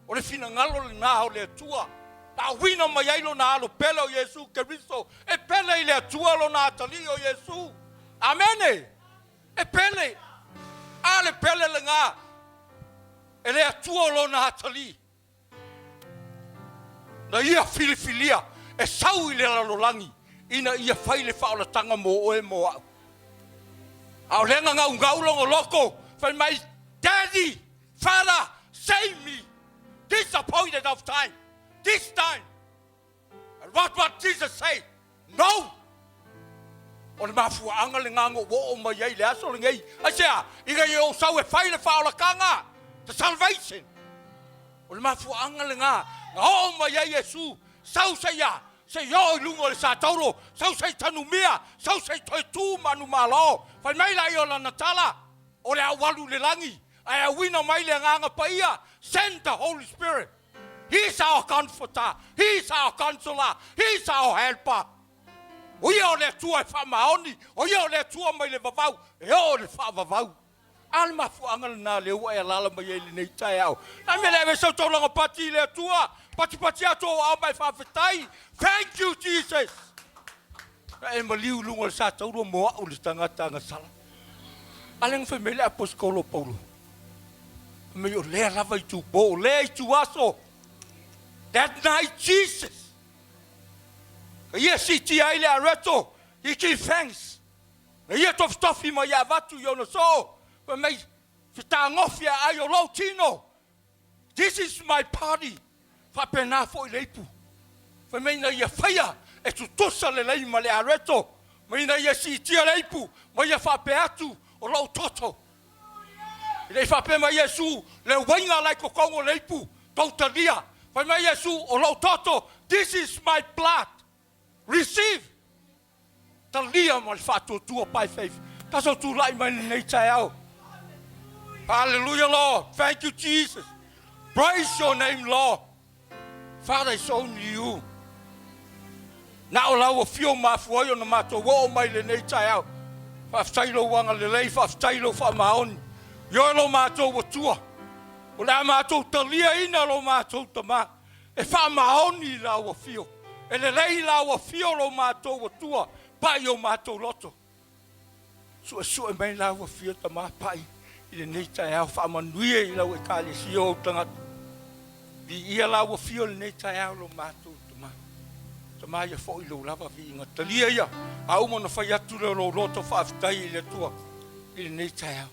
O le finangalo le na o le tua. Ta wina mai ai lo na lo pele o Yesu Kristo. E pele i le tua lo na tali o Yesu. Amen. E pele. A le pele le nga. E le tua lo na tali. Na ia filifilia. E sau i le lalolangi. Ina ia fai le fao la tanga mo o e mo au. Au lenga nga ungau longo loko. Fai mai, Daddy, Father, save me. Disappointed of time. This time. And what Jesus say? No. O le mafu anga le ngango wo o mai ai le aso le ngai. Asea, iga i o sau e fai le fao la kanga. The salvation. O le mafu anga le nga. Nga o mai ai Yesu. Sau se ya. Se yo lungo le sa tauro. Sau se tanu mea. Sau se toi tu manumalo. Fai mai la i o la natala. O le awalu le langi. Ai a wina mai le nganga paia. Send the Holy Spirit. He's our comforter. He's our consoler. He's our helper. O ia o le tua e wha maoni. O ia o le tua mai le vavau. E o le wha vavau. Al mafu angala na le ua e lala mai e le nei tai au. Na me lewe sau tau langa pati le tua. Pati ato o au mai whawhetai. Thank you, Jesus. Na e maliu lunga le sa taurua moa o le tangata sala. Aleng whemele aposkolo Paulo. Me o le lava I tu bo, le I tu aso. That night Jesus. Yes, iti ai le areto. He give thanks. Ia tof tofi ma ia vatu yo no so. But me fita ngofia ai o lo tino. This is my party. Fa pena fo leipu. Fa me na ia faya e tu tosa le Leauma le areto. Me na ia si tia leipu. Ma ia fa pe atu o lo toto. Le fa pe ma Yesu le wainga lai ko kongo leipu totalia fa ma Yesu o lo toto. This is my blood. Receive. Talia mal fa tu by faith. Taso tu lai mai nei tai au. Hallelujah, Lord. Thank you, Jesus. Praise your name, Lord. Father, it's only you. Now la o fio ma fuoio na mato wo mai le nei tai au. Fa tailo wanga le lei fa tailo fa maoni. Yo lo mātou wa tua. O la mātou talia ina lo mātou tama. E wha maoni la wa fio. E le lei la wa fio lo mātou wa tua. Pai o mātou loto. Sua mai la wa fio tama pai. I le nei tai au wha manuia i lau e kāle si o tangata. I ia la wa fio le nei tai au lo mātou tama. Tama ia fo i lo lava vi inga talia ia. Au mana whai atu le lo loto whaafitai i le tua. I le nei tai au.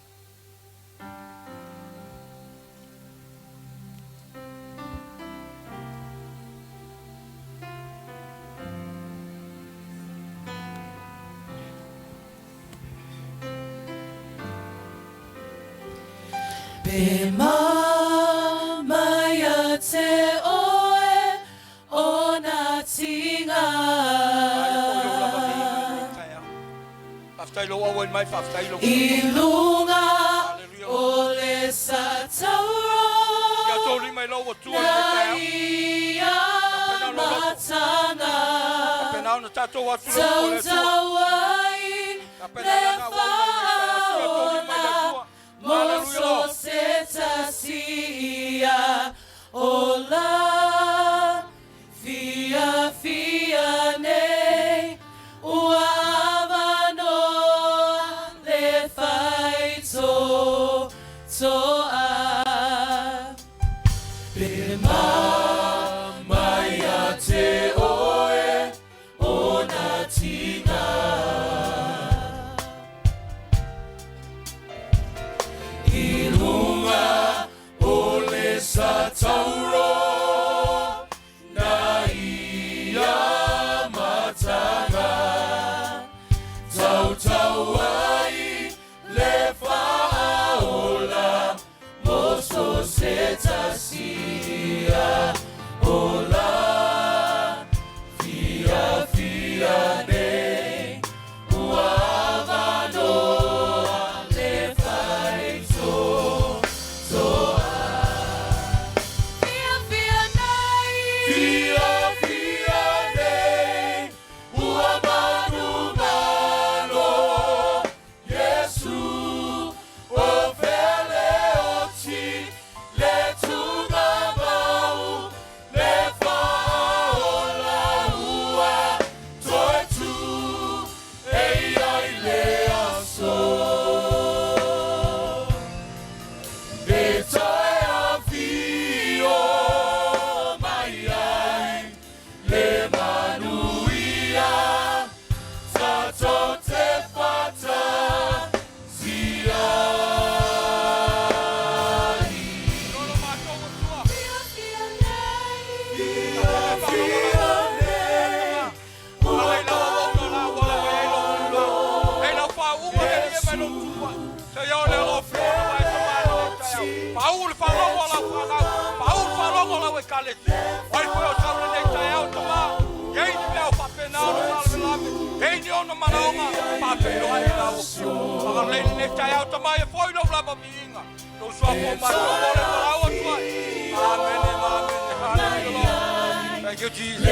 Be maya te oe o na tinga. I lunga o le satauro na ia matanga. Tautauai le whaona Moso seta sia ola fia fia nei ua avano le faito toa be maya te oe o na tinga. Tauro na ia matanga Tautauai le whaola Moso seta sia ola fia fia nei ua avano le faito toa. Thank you, Jesus.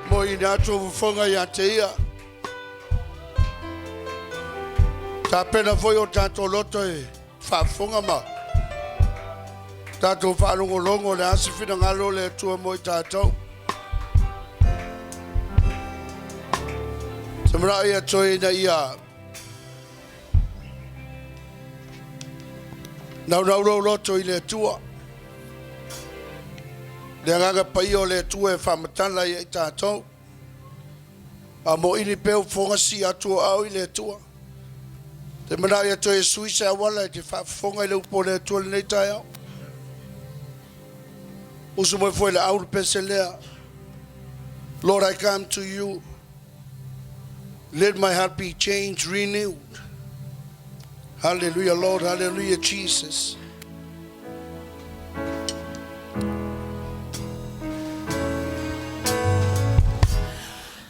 Mo ina tu fonga ya teia. Ta pena foi o tanto loto e fa fonga ma. Ta tu fa longo le asi fina ngalo le tu mo tato. Semra ia toi na ia. Nau roto I le tua. Le nganga pai o le tua e whamatana I tātou. A mo ini peo whonga si atua au I le tua. Te mana ia to e suisa awala te whafonga I le upo le tua le nei tai au. Usu mo foi le au pese lea. Lord, I come to you. Let my heart be changed, renewed. Hallelujah, Lord. Hallelujah, Jesus.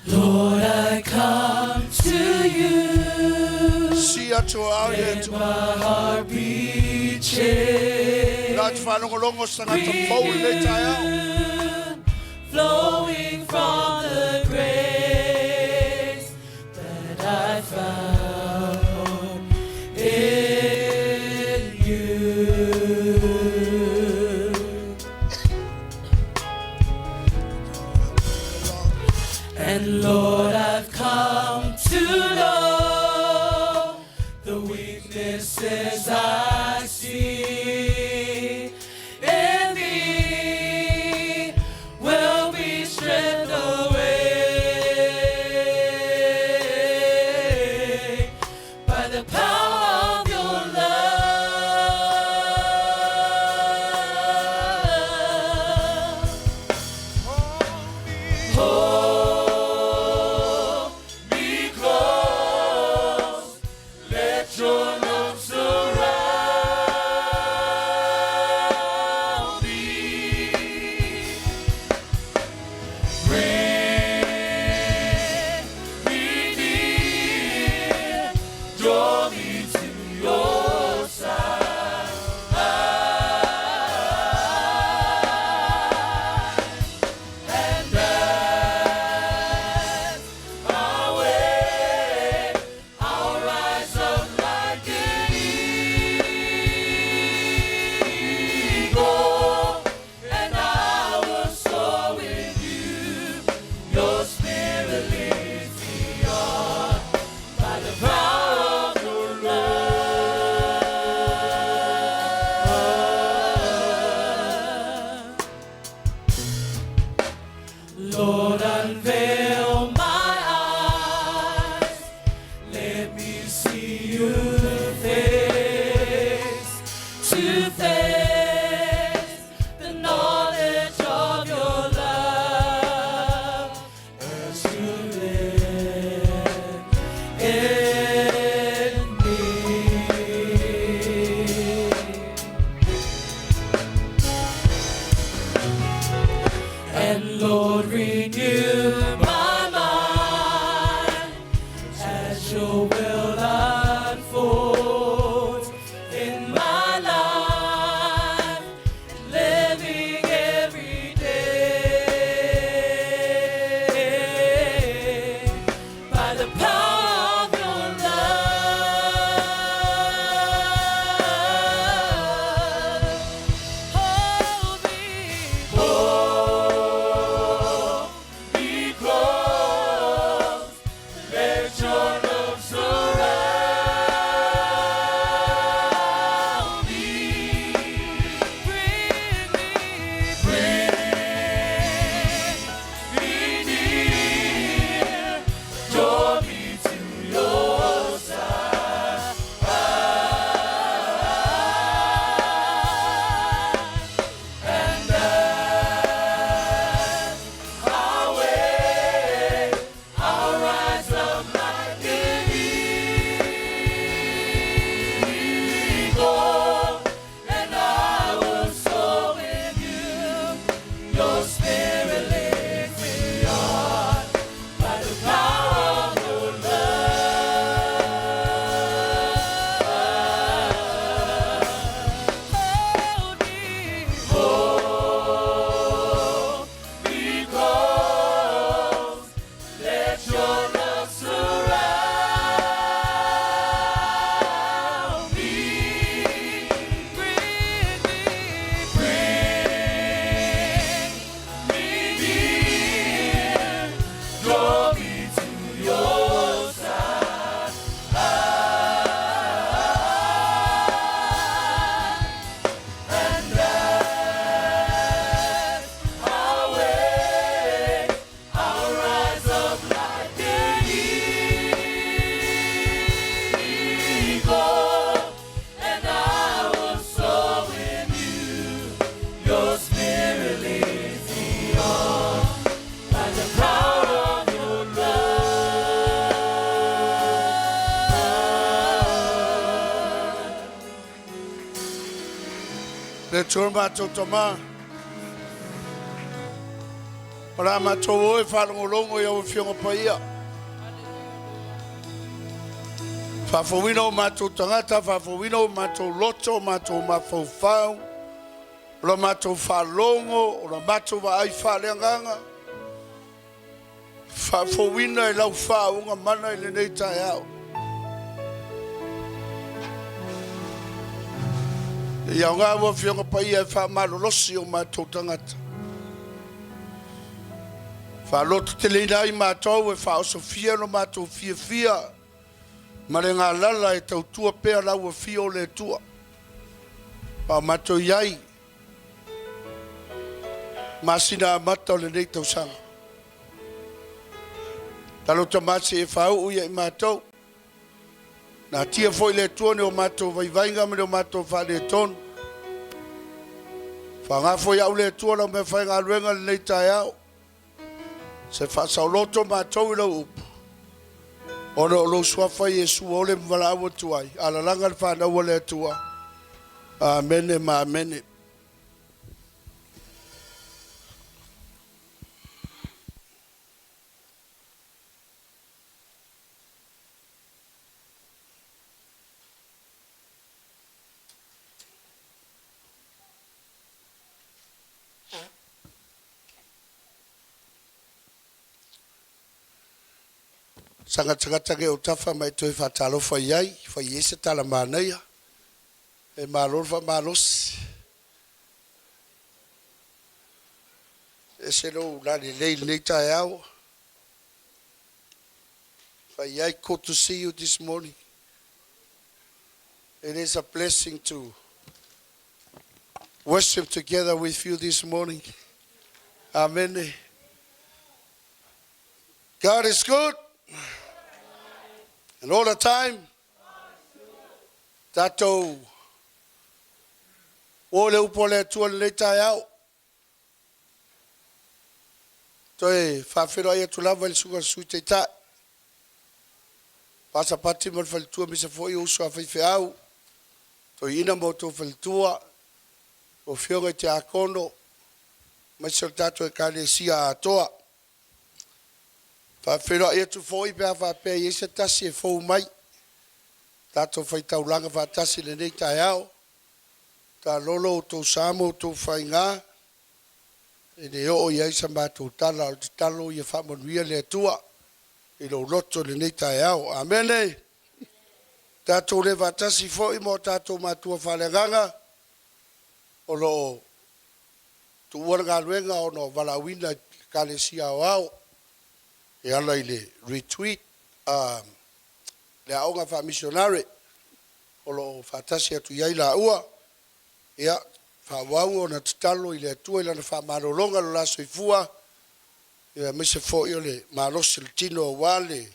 Lord, I come to you. See ya to our Let my heart be changed. Flowing from the grace that I found in you. And Lord, I've come to know the weaknesses I see in thee will be stripped away by the power of your love. Hold me close, let your love surround me. Bring me near, draw me to your side. And as I wait, I'll rise up like an eagle, and I will soar with you. Your spirit leads me on by the power of your love. Lord, unveil my eyes. Let me see you face to face. The knowledge of your love as you live in me. And Lord, renew my mind as your will unfolds in my life, living every day by the power of your love. Hold me close, let your love surround me. Bring me near, draw me to your side. And as I wait, I'll rise up like an eagle, and I will soar with you. Your spirit leads me on by the power of your love. Hold me close, let your love surround me. Bring me Matur matur tama. Para matur e whalongolongo ia o whionga paia. Whawhawino matur tangata, whawhawino matur loto, matur mawhawhau. Ora matur whalongo, ora matur wa ai whaleanganga. Whawhawina e lau whaunga mana i le nei tai au. Ia ngā ua whionga paia e whamalolosi o matur tangata. Whaloto te leina i mātou e whaosofia no mātou fia. Ma re ngā lala e tautua pēr lau a fia o le tua. Pa mātou iai. Masina amata o le nei tausanga. Talo tamasi e whau uia i mātou. Nā tia foi le tua ne o mātou vaivainga me o mātou whale tonu. Whangā foi au le tua lau me whai ngā ruenga le nei tai au. Se whasauloto mātou i lau upu. Ono o lo suafa Yesu o le mwala awa tuai. Ala langa le whanau o le tua. Amene ma amene. Sanga ke o tafa mai toi whatalo whaiai, whaiese tala māneia, e mālor wha mālosi. E se no nani nei tai au. Whaiai, good to see you this morning. It is a blessing to worship together with you this morning. Amen. God is good. And all the time, tato o le upo le tua le tai au. Toi whawhero ai atu lava le sunga sui te tai. Pasa pati mo le whalitua misa fo i uso a Fe'etau. Toi ina mo tō whalitua. O whionga te akono. Maisa tato e Meleisea a toa. Whawhero ai atu fo i pēr whapea i esa tasi e fōu mai. Tato whaitau langa whatasi le nei tai au. Ta lolo o tō samo o tō whainga. E ne o i aisa mātou tala o te talo i a whamanuia le atua. I lo loto le nei tai au. Amene. Tato le whatasi fo i mo tato mātua whalenganga. O lo tu uanga luenga o no walawina Meleisea o au. E ala i le retweet le aonga wha missionary o lo whatasi atu iai la ua ea wha wau o na tatalo i le atua i lana wha marolonga lo laso i fua ea mese fo i o le marosi le tino o wale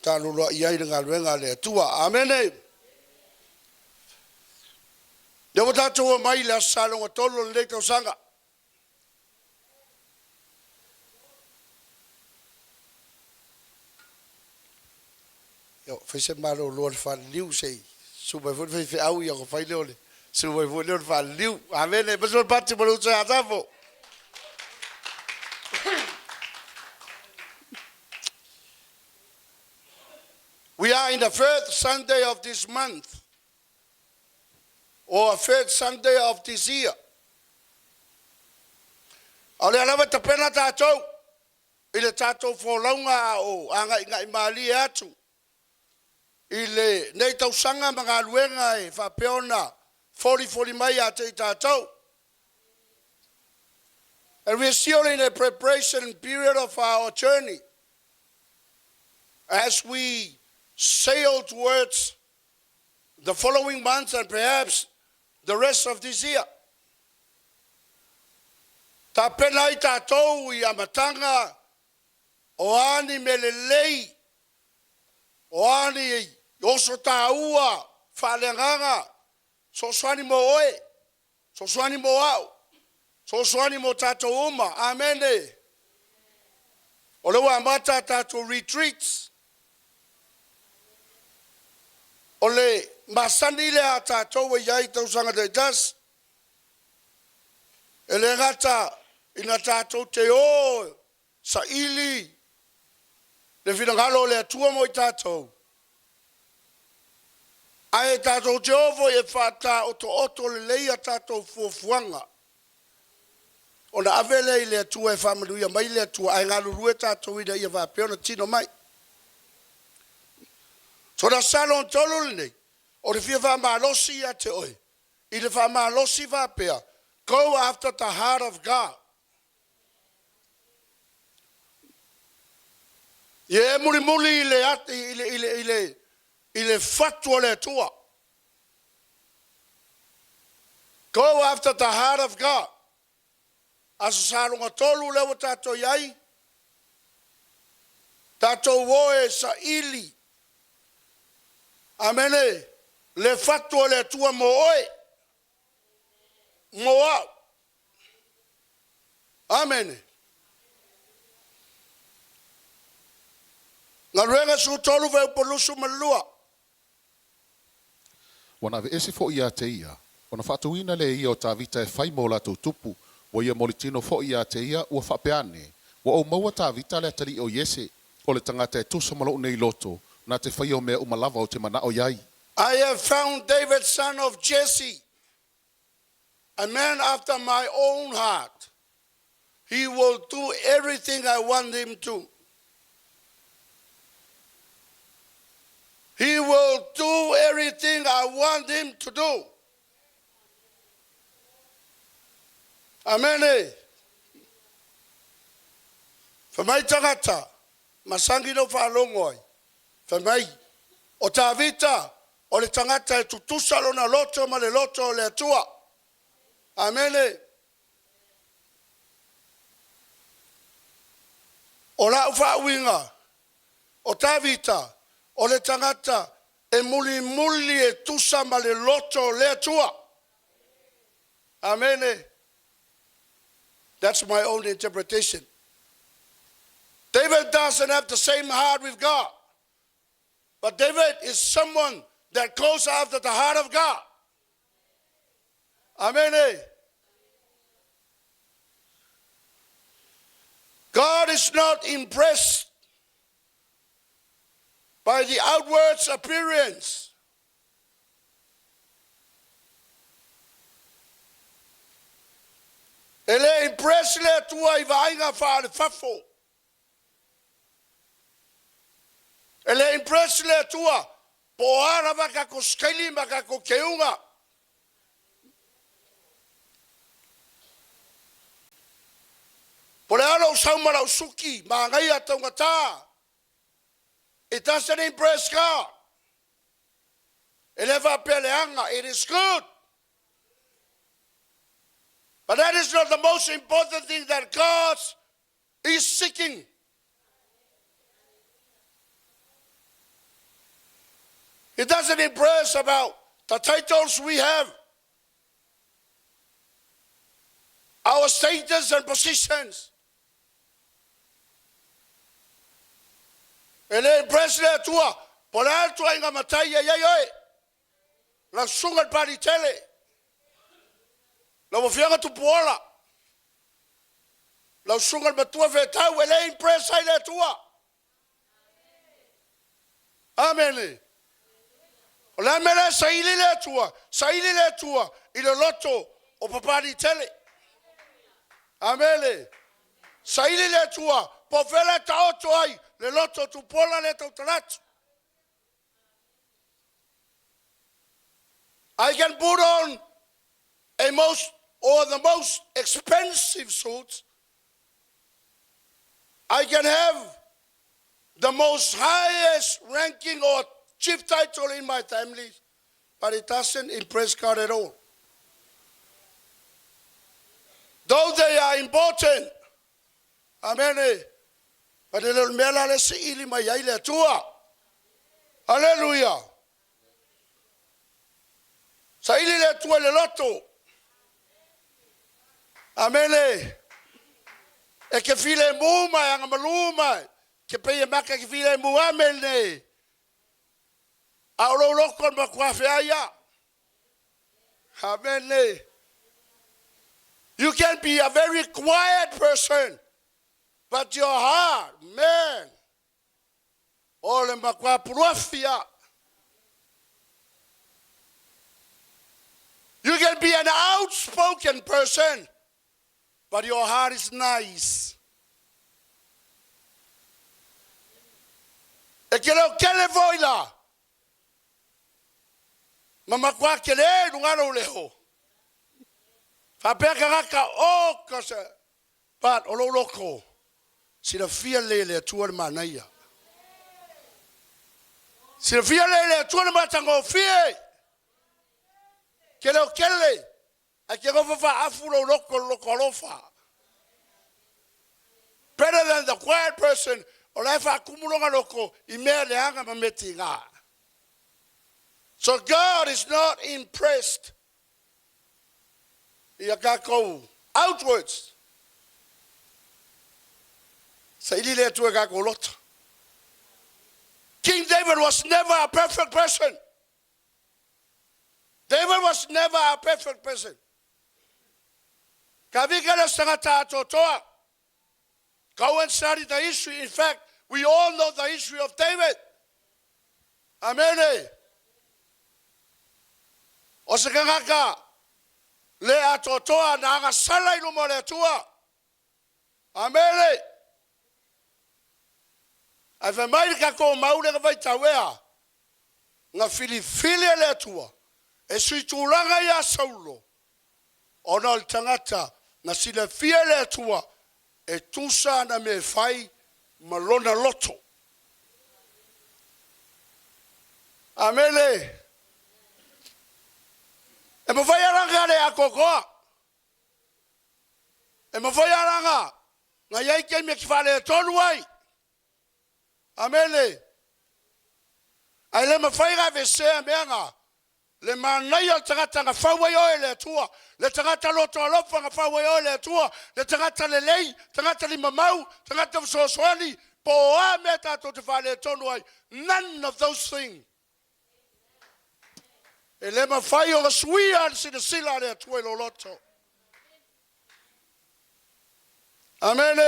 talo loa iai na ngaluenga le atua. Amene. Lewa tato o mai le asalonga tolo le leitau sanga. Fese malo lor fa liu sei super fut fe au ia ko fai le super fut lor fa liu amene beso pati mo usa atafo. We are in the first Sunday of this month or first Sunday of this year. Ale alava te pena tātou ile tātou folaunga o anga inga imali atu. Ile nei tausanga mga luenga e whapeona 40 mai a te tātou. And we are still in a preparation period of our journey as we sail towards the following months and perhaps the rest of this year. Ta pena i tātou I amatanga o ani melelei, o ani oso Taua, whalenganga, so swani mo oe, so swani mo au, so swani mo tātou uma, amene. O lewa amata tātou retreats. O le masani le a tātou e iai tausanga te tas, E le ngata ina tātou te o sa ili. Le finangalo le atua mo I tātou. Ai tātou te ovo e whata oto le leia tātou fuafuanga. O na avele I le atua e whamaluia mai le atua ai ngā lurue tātou ina ia whapeo na tino mai. So na salon tolu le nei. O le fia whamalosi a te oi. I le whamalosi whapea. Go after the heart of God. Ye muli ile ate ile fatwa le tua. Go after the heart of God. Aso salunga tolu lewa tato yai. Tato woe sa ili. Amene. Le fatwa le tua mo oe. Moa. Amen. Nga renga su tolu ve polusu malua. Wana ve esi fo ia te ia. Ona whatuina le ia o tā vita e whai mo lato tupu. Wa ia molitino fo ia te ia ua whapeane. Wa o maua tā vita le atari o Yese. O le tangata e tusa malo nei loto. Na te whai o mea umalava o te mana o iai. I have found David, son of Jesse, a man after my own heart. He will do everything I want him to. He will do everything I want him to do. Amen. Famai tangata, masangi no whalongoi. Famai, o tā vita, o le tangata e tutusa lo na loto ma le loto o le atua. Amen. O la ufa winga, o tā vita, o le tangata e muli e tusa ma le loto o le atua. Amen. That's my own interpretation. David doesn't have the same heart with God. But David is someone that goes after the heart of God. Amen. God is not impressed by the outward appearance. Ele impress le tua I vainga fa le fafo. Ele impress le tua po ara vaka ko skeli maka ko keunga. Po le alo saumara usuki ma ngai atonga ta. It doesn't impress God. Ele va peleanga. It is good. But that is not the most important thing that God is seeking. It doesn't impress about the titles we have, our status and positions. Ele impress le tua, por alto inga mataya yai. La sunga paritele. La wafianga tu pola. La sunga matua Fe'etau ele impress ai le tua. Amen. La Meleisea ili le tua, sa ili le tua, ile loto o Papali'itele. Amen. Sa ili le tua, po vela ta oto ai, le loto tu pola le tau talatu. I can put on the most expensive suits. I can have the most highest ranking or chief title in my family, but it doesn't impress God at all. Though they are important, amen, but the little mela se ili mai ai le tua. Halleluiah. Sa ili le tua le loto. Amen. E ke file muma anga maluma, ke pe maka ke file mu amen. Aulo lokon makwafe aya. Amen. You can be a very quiet person, but your heart, man, ole makwa profia. You can be an outspoken person, but your heart is nice. E kele voila. Mama kwa kele nungaro leho. Fapeka raka o kase. But ololoko. Sila fia lele tuwa manaya. Sila fia lele tuwa matango fie. Kele. Akego fa afulo loko lofa. Better than the quiet person. Olefa kumulonga loko imele anga mametinga. So God is not impressed. Yakako outwards. Sailile tu ekako lot. King David was never a perfect person. David was never a perfect person. Kavika sangata totoa. Go and study the history. In fact, we all know the history of David. Amen. Osakanga le atotoa na anga sala ilumo le tua. Amen. Ave mai kako maule vai tawea. Nga fili le tua. E sui tulanga ya Saulo. Ona tangata na sile fie le tua. E tusa na me fai malona loto. Amele. E mo fai aranga le akokoa. E mo fai aranga. Nga yai ke me kifale tonuai. Amele. Ai le mo fai ga vese amenga. Le manaya tangata nga fawayo le tua. Le tangata loto alofa nga fawayo le tua. Le tangata le lei, tangata li mamau, tangata soswani. Poa meta to te fale tonuai. None of those things. Ele ma fayo ga suia si de sila le tua lo loto. Amen.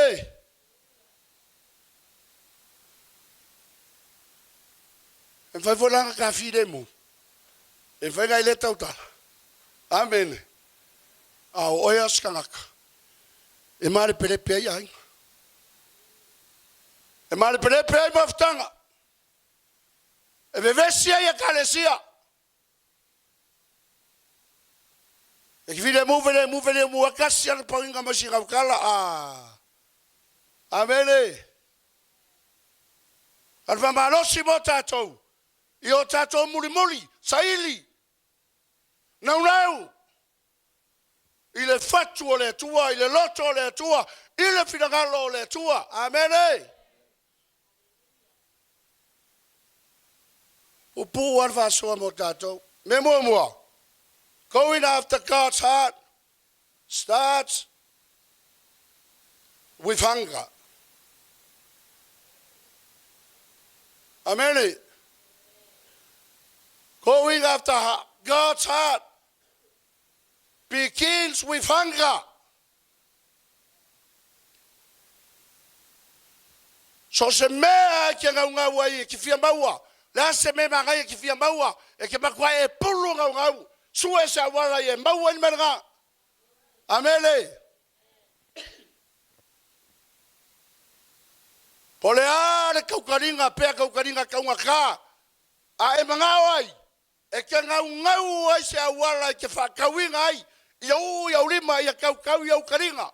E fai volanga ka fide mo. E whainga I le tautala. Amen. Ao oia skangaka. E mare pelepe ai ai. E mare pelepe ai maftanga. E vevesia ia kalesia. E kivile muvele muakasi ala paringa masira ukala. Amen. Alva malosi mo tatou. Io tatou mulimuli. Saili. Não. Il est fatuo le tua, il est loto le tua, il est finagalo le tua. Amen. Upu alfa soa motato. Memoa. Going after God's heart starts with hunger. Amen. Going after God's heart begins with hunger. So se mea ke ngau wai ki fia maua. La se me mangai ki fia maua e ke makwa e pulu ngau. Sue sa wala e maua ni manga. Amele. Pole a kaukaringa pe kaukaringa kaunga ka. A e manga wai. E ke ngau ai se awala ke whakawinga ai. Iau lima ia kau iau karinga.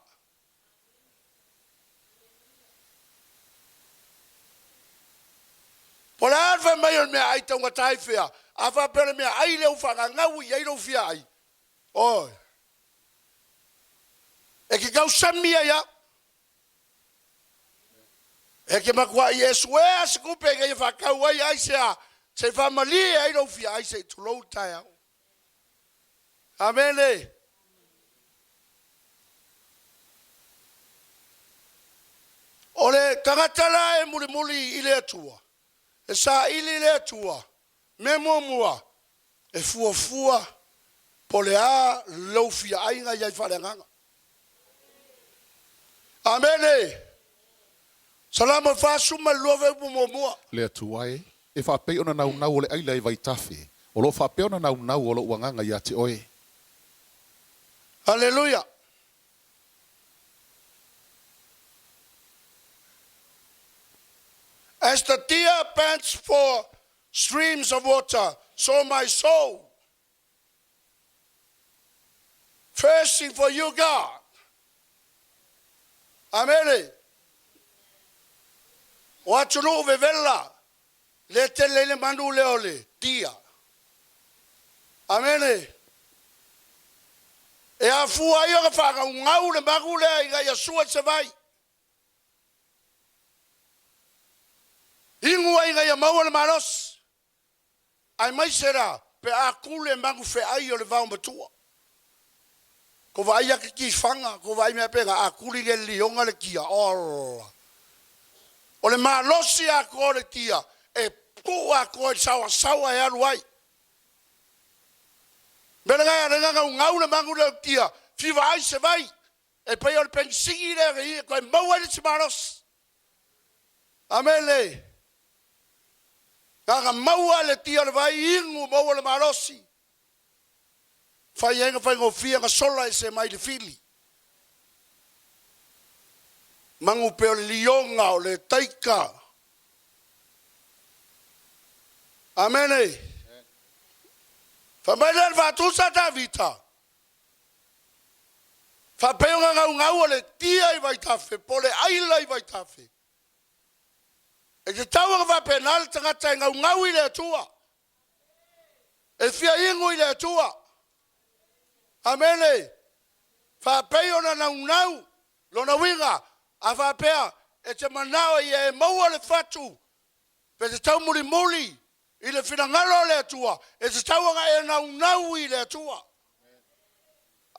Pola alfa mai o mea ai taunga taifea. Afa pere mea ai leo whanga ngau i ai rau fia ai. Oi. E ke kau samia ia. E ke makua i eswea sikupe ke i whakau ai ai sea. Se family ai rau fia ai se tulou tai au. Amene. Ole tangatala e muli ile atua. E sa ili le atua. Memo mua. E fua. Pole a loufia ainga iai whalenganga. Amen. Salama fasuma love mo. Le atuai. E whapei ona nau nau o le aila e vai tafe. O lo whapei ona nau nau o lo uanganga ia te oe. Halleluiah. As the deer pants for streams of water, so my soul thirsting for you, God. Amen. Watunu vevela le tele le manu le ole dia. Amen. E a fua ia ka whaka ngau le magu le i ga sua se vai. Ingu ai ga mau le maros. Ai mai sera pe a kule magu fe ai o le vau matua. Ko vai ia ki fanga, ko vai me pega a kuli le lionga le kia. O le malosi a ko le kia e pu a ko sawa sawa e aluai. Belenga renga ngau le mangu le kia, fi vai se vai. E pe o le pensingi le ko mau le malos. Amele. Kaga mau le tia le vai ingu mau le malosi. Fai ngo fia nga sola e se mai le fili. Mangu pe o le lionga o le taika. Amene. Fa mai le vatusa ta vita. Fa pe nga ngau le tia i vai tafe, po le aila i vai tafe. E te taua va penal tangata ngau i le tua. E fia ingu i le tua. Amene. Fa pe ona nau lona winga a fa pe e te manao i e maua le fatu. Pe te tau muli i le finangalo le tua. E te tau nga e nau i le tua.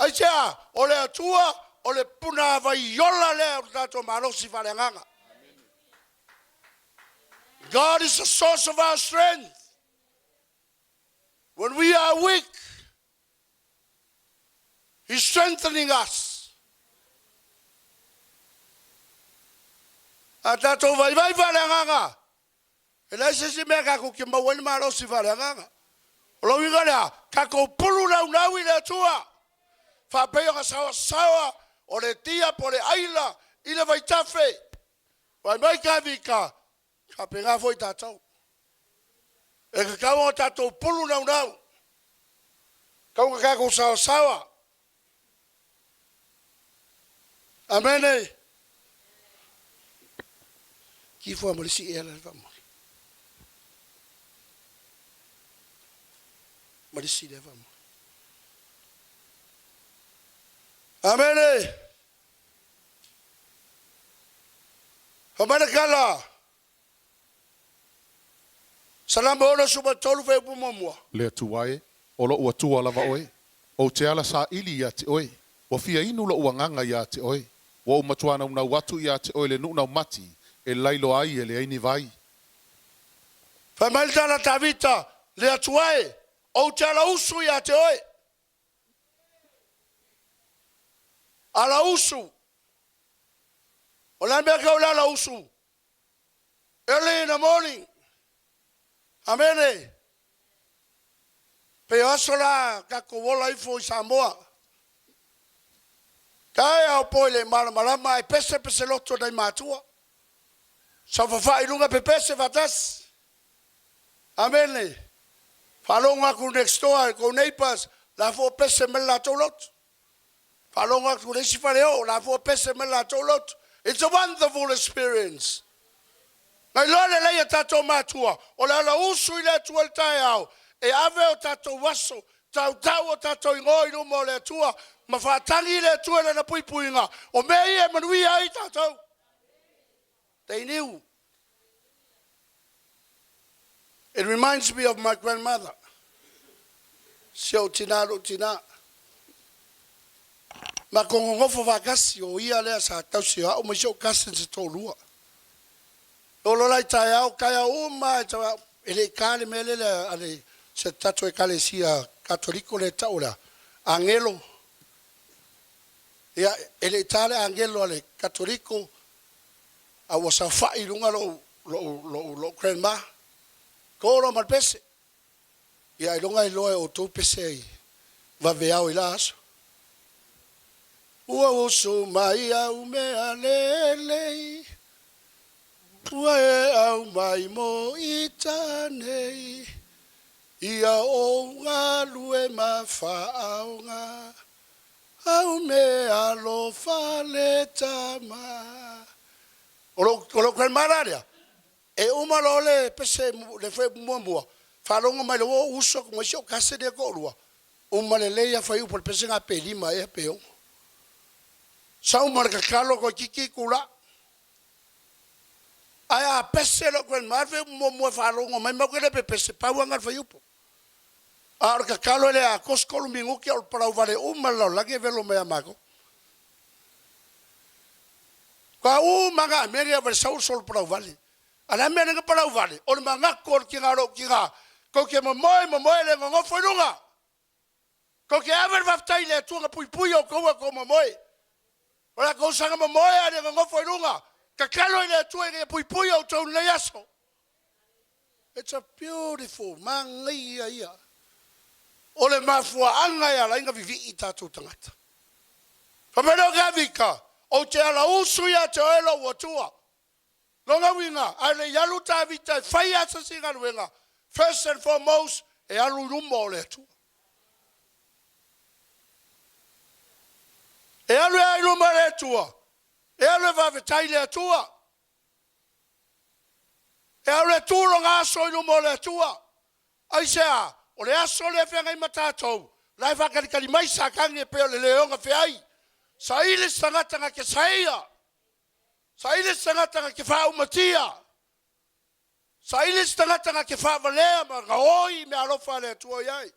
Ai tea, o le tua, o le puna vai yola le o tato marosi vale nganga. God is the source of our strength. When we are weak, He's strengthening us. Atato vai vale nganga. Ela se meka ku ke mawani marosi vale nganga. Lo winga ka ko pulu na wi le tua. Fa pe yo sawa o le tia por le aila i le vai tafe. Vai mai ka vika. Ka pega foi tatou. E ka kawa tatou pulu na. Ka ko sawa. Amen. Ki fo Meleisea la va mo. Meleisea va mo. Amen. Hamanakala. Salam ona suba tolu fe bumomwa. Le atuai. O lo ua tua lava oe. O te ala sa ili ia te oe. Wa fia inu lo uanganga ia te oe. Wa umatuana una watu ia te oe le nuna mati. E lailo ai e le aini vai. Famalta la tavita. Le atuai. O te ala usu ia te oe. Ala usu. Ola mea kaula ala usu. Early in the morning. Amene. Pe asola kako wola ifo i Samoa. Kai au poile malama e pese loto dai matua. Sa fa ilunga pe pese vatas. Amene. Falonga ku next door ku neighbors la fo pese mela tolot. Falonga ku nesi faleo la fo pese mela tolot. It's a wonderful experience. Ngai lole le tato matua. O la usu ile tua tai au. E ave o tato waso. Tau o tato ingoi no mo le tua. Ma fatangi le tua le na puipuinga. O mei e manui ai tato. They knew. It reminds me of my grandmother. Siaosi tina. Ma kongo ngofo vakasi o ia lea sa tausi o ma sio kasi se tolua. O lo lai tai au kaya uma ele kale mele ale se tato e kalesia katoliko le taula angelo. Ia ele tale angelo ale katoliko a wasa fai lunga lo grandma ko ro mal pese ia lunga lo o tu pese va veao ilas o so mai au me alele ua au mai mo itane ia o nga lue ma fa au nga au me alo fale tama olo kwen mararia e uma lo le pese le fe mua fa longo mai lo uso como sio kase de korua uma le leia fa por pese nga pelima e peo sa uma ka kalo ko kiki kula aya pese lo kwen marve mua fa longo mai ma ko le pese pa wanga fa yupo ar ka kalo le a koskolu mingu ki al para vale uma lo la ke velo me amago ka manga meria ver saul sol para vale ala mena ka para vale on manga kor ki ngaro ki ga ko ke mo le ngo fonunga ko ke aver vaftai le tu nga pui o ko mo moi ora ko sanga mo moi ale ngo fonunga ka kalo le tu e pui o to le yaso. It's a beautiful mangia ia ole mafua anga ya la inga vivi itatu tangata. Pamelo gavika o te ala usu ya te oelo wotua. Longa winga ale yalu ta vita faya sa singa winga. First and foremost e alu rumbo le tu. E alu e rumbo le tua. E alu va vitai le tua. E alu tu longa so rumbo le tua. Aisea o le aso le whenga i matatou. Lai whakalikali mai sa kange peo le leonga whiai. Sa ile sangatanga ke saia. Sa ile sangatanga ke whaumatia. Sa ile sangatanga ke whavalea ma ngaoi me alofa le atua iai.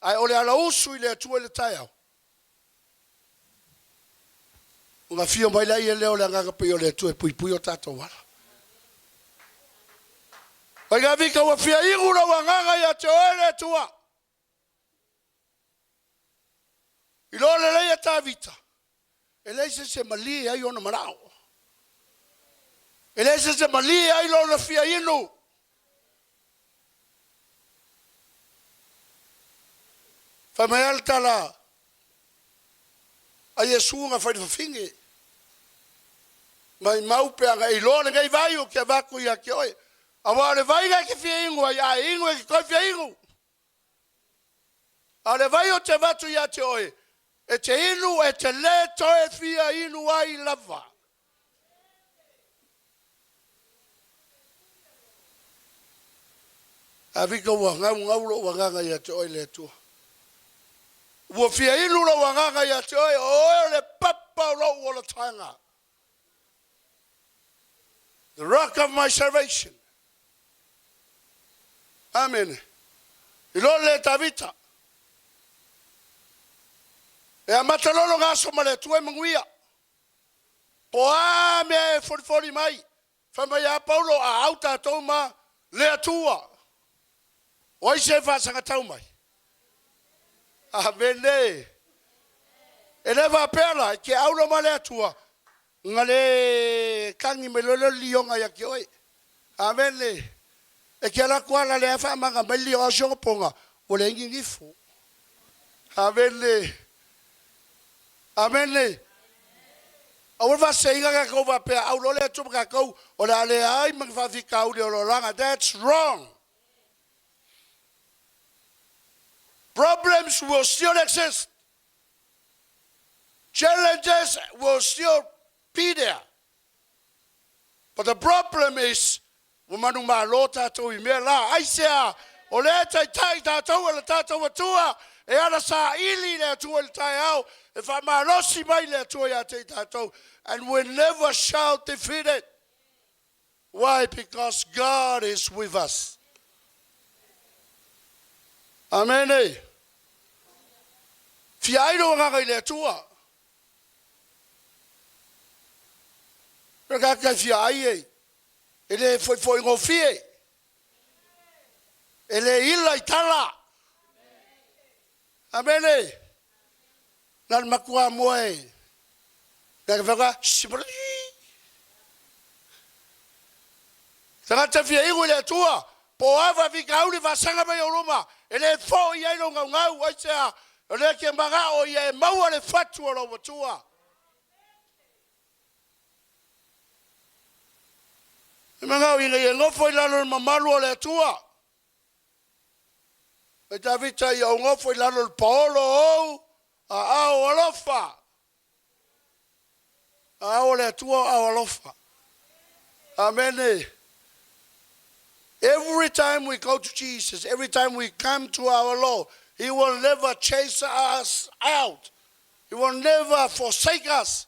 Ai ole ala usu i le atua le taiao. Unga fio mai lai e leo le nganga peo le atua pui o tatou wala. Pai vika wa fia iru na wanganga ya te oele tua. Ilo le leia ta vita. Eleise se mali ai ona marao. Eleise se mali ai lo na fia inu. Famael tala. A Yesu nga fai fafinge. Mai mau pe anga ilo na ngai vai o ke vaku ya ke oi. Awale vai ga ke fia ingu ya ingu ke ko fia ingu. Ale vai o te vatu ya te oi. E te inu e te le toe fia inu ai lava. Avika wa ngaulo wa nganga ya te oi le tu. Wo fia inu lo wa nganga ya te oi o le papa lo wo tanga. The rock of my salvation. Amen. Ilo le tavita. E a matalolo ngaso male tu e manguia. Po a me fori mai. Fama ya Paulo a auta toma le atua. Oi se fa sanga tau mai. Amen. E leva pela ke aulo male atua. Ngale kangi melolo lionga ya ke oi. Amen. E ke la kuala le fa manga meli o jo ponga. O le ngi fu. Amen. Amen. Awal va seinga ka ko va pe au lo le tu ka ko o la le ai mang fa fi ka u le lo langa. That's wrong. Problems will still exist. Challenges will still be there. But the problem is manumalo tatou I mea la aisea o le tai tatou le tatou atua e ala sa ili le atua le tai au e whamalosi mai le atua ia te tatou and we never shall defeat it. Why? Because God is with us. Amen. Fiairo nganga le atua. Raka fiai ele foi ngofie. Ele ila itala. Amen. Nan makua moe. Nā whaka, sipari. Tangata fia ingo le tua. Po ava vi kauli va sanga mai o Roma. Ele fo i ai longa ngau ai sea. Ele ke maga o ia maua le fatu o lo tua. E maga o ia ngofo i lalo mamalu o le tua. E Davita i o ngofo i lalo paolo o a ao alofa. A ao le tua ao alofa. Amen. Every time we go to Jesus, every time we come to our Lord, He will never chase us out. He will never forsake us.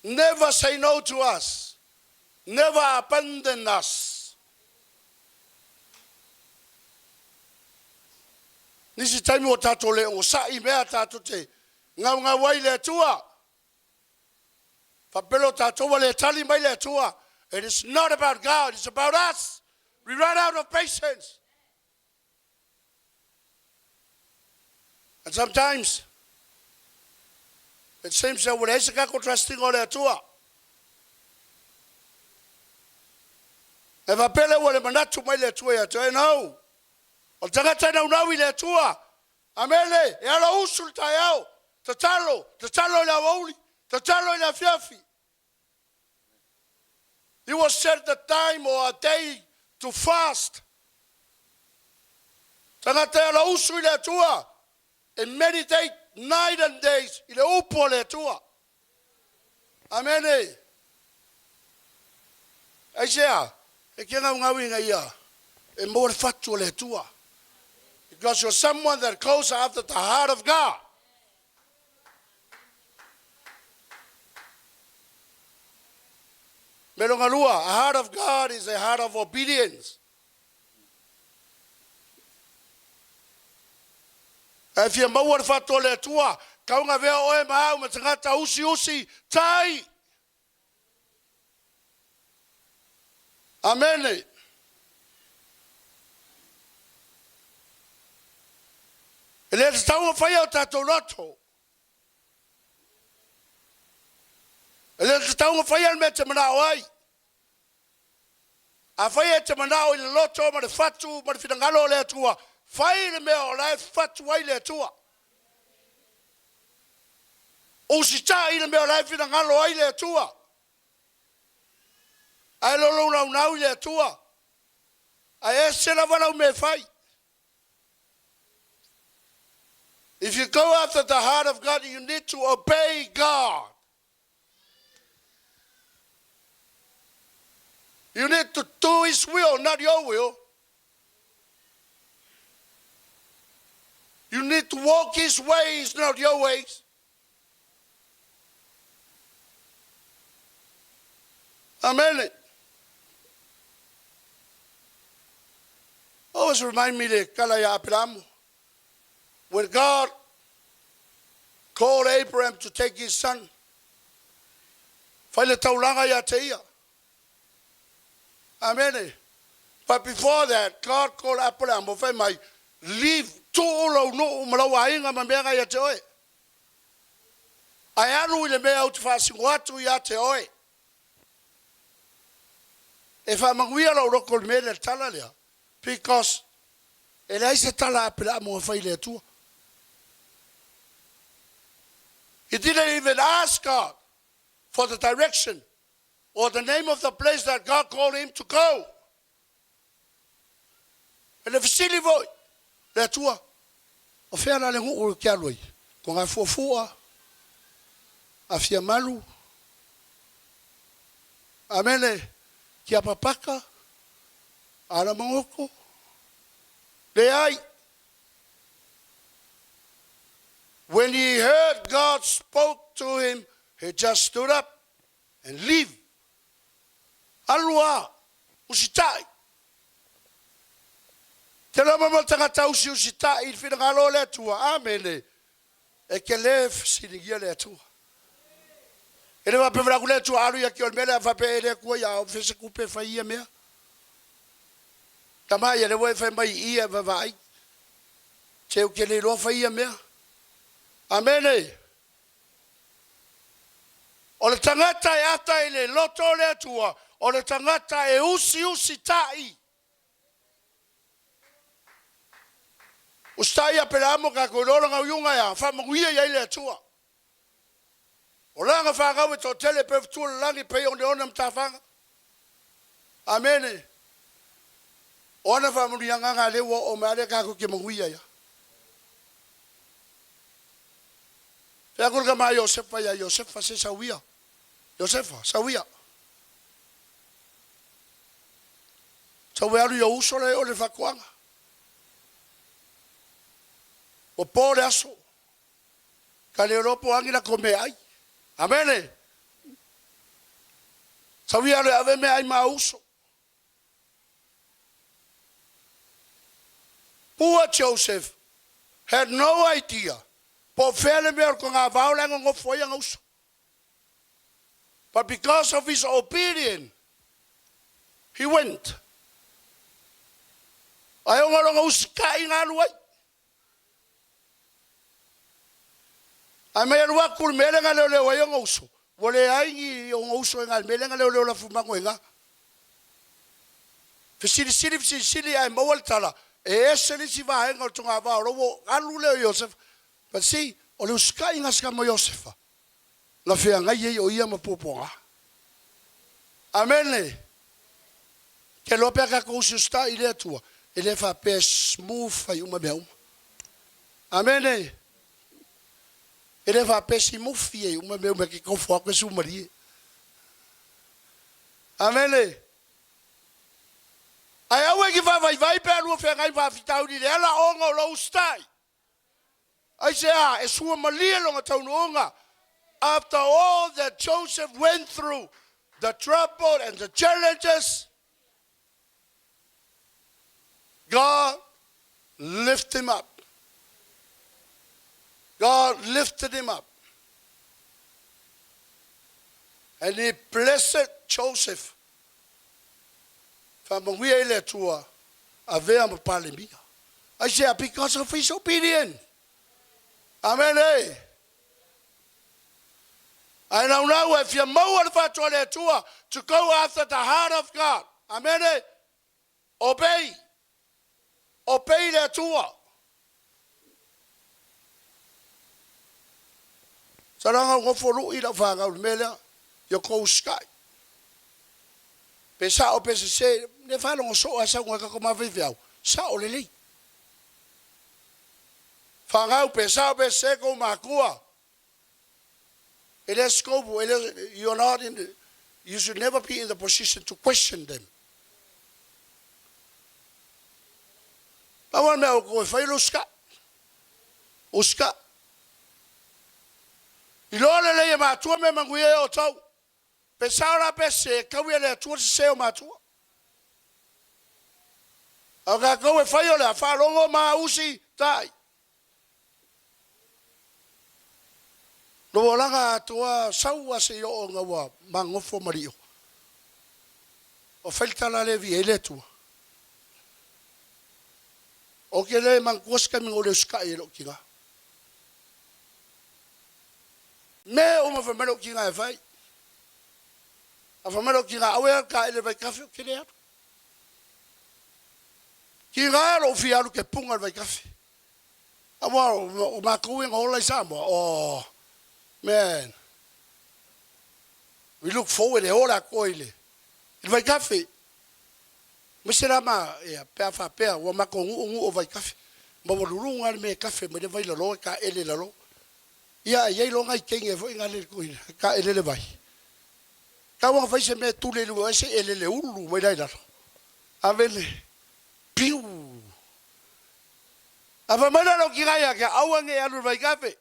Never say no to us. Never abandon us. Nisi taimi o tato le o sa I mea tato te. Ngā wai le tua. Whapelo tato wa le tali mai le tua. It is not about God, it's about us. We run out of patience. And sometimes, it seems that we're trusting on their tour. If I pele wale manatu mai le tua ya toi no. O tangata na unawi le tua. Amele, e ala usul tayao. Tatalo ila wauli. Tatalo ila fiafi. He will set the time or a day to fast. Tangata ala usu ile tua. And meditate night and days. Ile upo le tua. Amen. Aisea. E kia ngau ngau inga ia. E more fatu le tua. Because you're someone that goes after the heart of God. Melongalua, a heart of God is a heart of obedience. If you mawar fato le tua, kaunga vea oe maa umatangata usi tai. Amen. Ele tau fai o tato loto. Ele tau fai al mete manao ai. A fai te manao I loto ma le fatu ma le finangalo le tua. Fai le mea o lai fatu ai le tua. O si ta I le mea o lai finangalo ai le tua. Ai lolo nau le tua. Ai se la vala me fai. If you go after the heart of God, you need to obey God. You need to do His will, not your will. You need to walk His ways, not your ways. Amen. Always remind me de Kalaya Apilamu. When God called Abraham to take his son, Fe'etau Papali'itele Peo. Amen. But before that, God called Abraham, leave Tauanu'u malawainga mamega ya te oe. Ai anu ile mea utufasinguatu ya te oe. E whamanguia lau roko le mele tala lea. Because ele aise tala apela mo whai le tua. He didn't even ask God for the direction or the name of the place that God called him to go. And if silly boy, le tua, o fea na le ngu kia loi, ko ngai fuafua, a fia malu, amene, kia papaka, ala mangoko, le ai. When he heard God spoke to him, he just stood up and leave. Alua, usitai. Te la mama tangata usitai, il fina ngalo le tua, amene. E ke le sinigia le tua. E le wape vla kule tua alu ya ki olmele a vape ele kua ya o fese kupe fa ia mea. Tamai ele wai fa mai ia vavai. Te u ke le lo fa ia mea. Amene. O le tangata e ata i le loto le atua. O le tangata e usi tai. Ustai a pelamo ka korolo nga uyunga ya. Whamaguia ya ile atua. O langa whakawe to tele pef tua langi pe onde ona mtawhanga. Amene. Ona whamurianga ngā lewa o meare kako ke manguia ya. Pea kulka maa Yosefa ya Yosefa se sawia. Yosefa, sawia. Sawia alu ya uso le o le whakuanga. O pōre aso. Ka le Europo angina ko me ai. Amene. Sawia alu ave me ai maa uso. Poor Joseph had no idea. But because of his obedience, he went. But see, o le uskai nga ska mo Josefa. La fea nga ye o ia ma poponga. Amen. Ke lo peka ko usta ile tua. Ele fa pe smooth fa uma meu. Amen. Ele fa pe smooth fie uma meu me ke ko fo ko su mari. Amen. Ai awe ki vai pe lu fe ngai va fitau ni ela ongo lo ustai. I say, after all that Joseph went through, the trouble and the challenges, God lifted him up. God lifted him up. And he blessed Joseph. I say, because of his obedience. Amen. I don't know if you're more to go after the heart of God. Amen. Obey. Obey the tour. So long as you eat of our mela, you go sky. Pesa o pesa say, never long so as I want to come with you. Sao lily. Fangau pesau peseko makua. It is scope. You're not in. You should never be in the position to question them. I want to go if I uska. Ilole le matua me manguye o tau. Pesau la pese kawe le tua se o matua. Aga go if I le fa longo ma usi tai. Lo langa tua saua se o ngawa mangofo mario. O felta la levi ele tua. O ke le mangkoska mi ole ska elo kinga. Me o ma famelo kinga e fai. A famelo kinga awe ka ele vai kafe ke le atu. Kinga lo fialu ke punga vai kafe. Awa o ma kuing o lai samo o man, we look forward to all that coile. It vai cafe. Misera ma pea fa pea wa ma ko ngu o vai cafe. Ma wo lunga me cafe me vai lo ka ele lo. Ia ye lo ngai kenge fo ngale ko ka ele le vai. Ka wa fa se me tu le lo se ele le ulu me dai la. Avele piu. Ava mana lo kiraya ka awange alu vai cafe.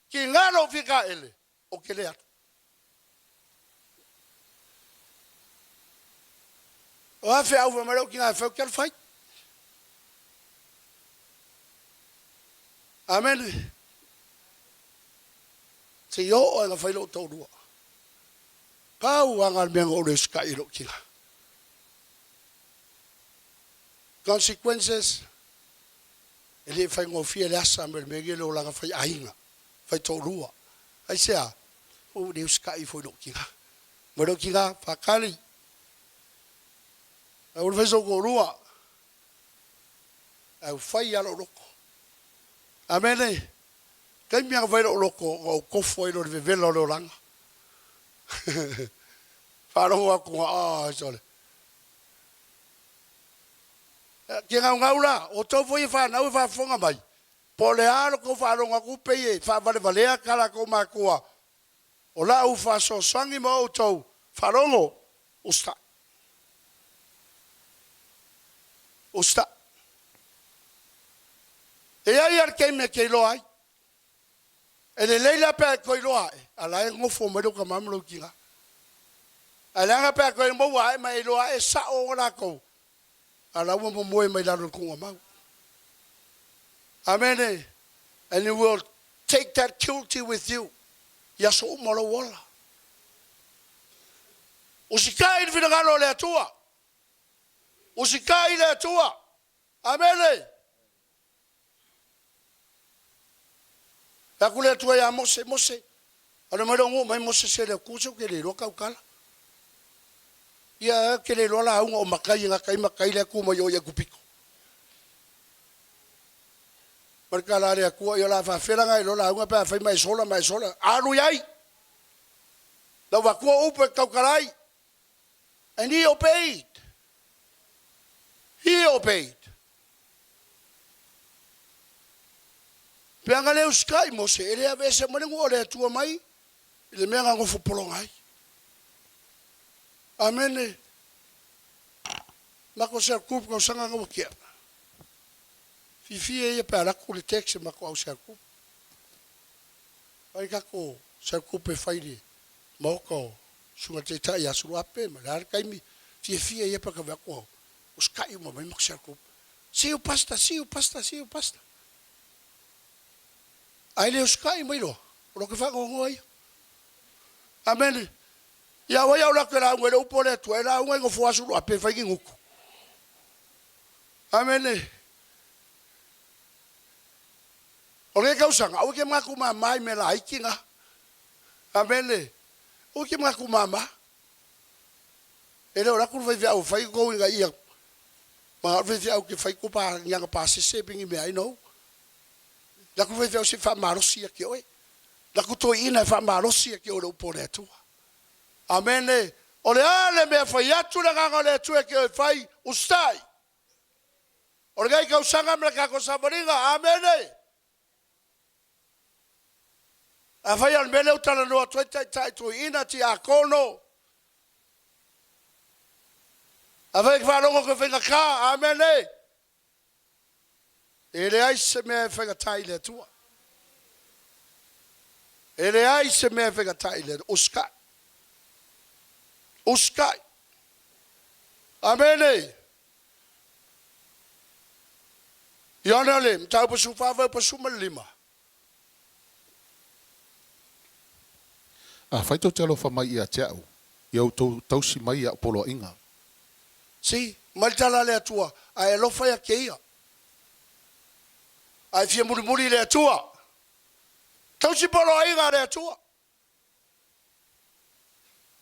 Ki ngalo fika ele o kele atu. O afe au va maro ki nga fe kel fai. Amen. Se yo o nga fai lo tau dua. Pau angal me ngole ska ilo ki. Consequences ele fai ngo fie la samel me gelo la fai ainga. Fe'etau rua. Ai sea. O Deus kai foi do kinga. Mo do kinga fakali. O feso ko rua. Au fai alo loko. Amen. Kai mia vai loko o kofo i lo vevela lo langa. Faro aku sole. Kinga ngaula o to foi fa na fa fonga mai. Pole alo ko faro ngaku pe fa vale vale kala ko makua. O la u fa so sangi mo to farongo usta. Usta. E ai ar ke me ke lo ai. Ele leila pe ko lo ai. Ala ngo fo me do ka mamlo kinga. Ala nga pe ko mo ai mai lo ai sa o la ko. Ala wo mo mo mai la ko ma. Amen. And you will take that guilty with you. Yaso molo wala. Usikai ni vinagalo le tua. Usikai le tua. Amen. La kule tua ya Mose. Ana mo mai Mose se le kuso ke le roka ukala. Ya ke le lola un o makai makai le ku mo yo ya kupiko. Markala le ku yo la fa fela ngai lola un pa fa mai sola. Alu yai. La va ku upe kaukalai. And he obeyed. Peanga le uskai Mose, ele ave se mo ngo le tua mai. Le menga ngo fupolongai. Amen. Mako ser kup ko sanga ngo kia. Fifi e pa la ku le text mako au ser kup. Ai ka ko ser kup e faidi. Moko sunga te tai ya suru ape ma la kai mi fifi e pa ka va ko. Uskai mo mai mako ser kup. See you pasta. Ai le uskai mai lo. Lo ke fa ngo ai. Amen. Ya wa ya la ke la ngwe upo le tu la ngwe ngo fo asu ape fa ki nguku. Amen. Ore ka usanga o ke maku mai me la ikinga. Amen. O ke maku mama. Ele ora ku vai via o fai go nga ia. Ma vai via o ke fai ku pa nga pa se pingi me I know. La ku vai via o se fa marosi ki oi. La ku to ina fa marosi ki o upo le tu. Amen. Ole ale me fai atu la nga le tu ke fai ustai. Ole ga ka usanga me ka ko saboringa. Amen. Afai al mele utala no tai tu ina ti akono. Afai fa longo ke fenga ka. Amen. Ele ai se me fenga tai le tua. Ele ai se me fenga tai le uskai. Amen. Yonale mtau pasu fa pasu malima. Fai tau te alofa mai ia te au. Iau tausi mai ia polo inga. Si, maltala le atua. Ai alofa ia keia. Ai fia muri le atua. Tausi polo inga le atua.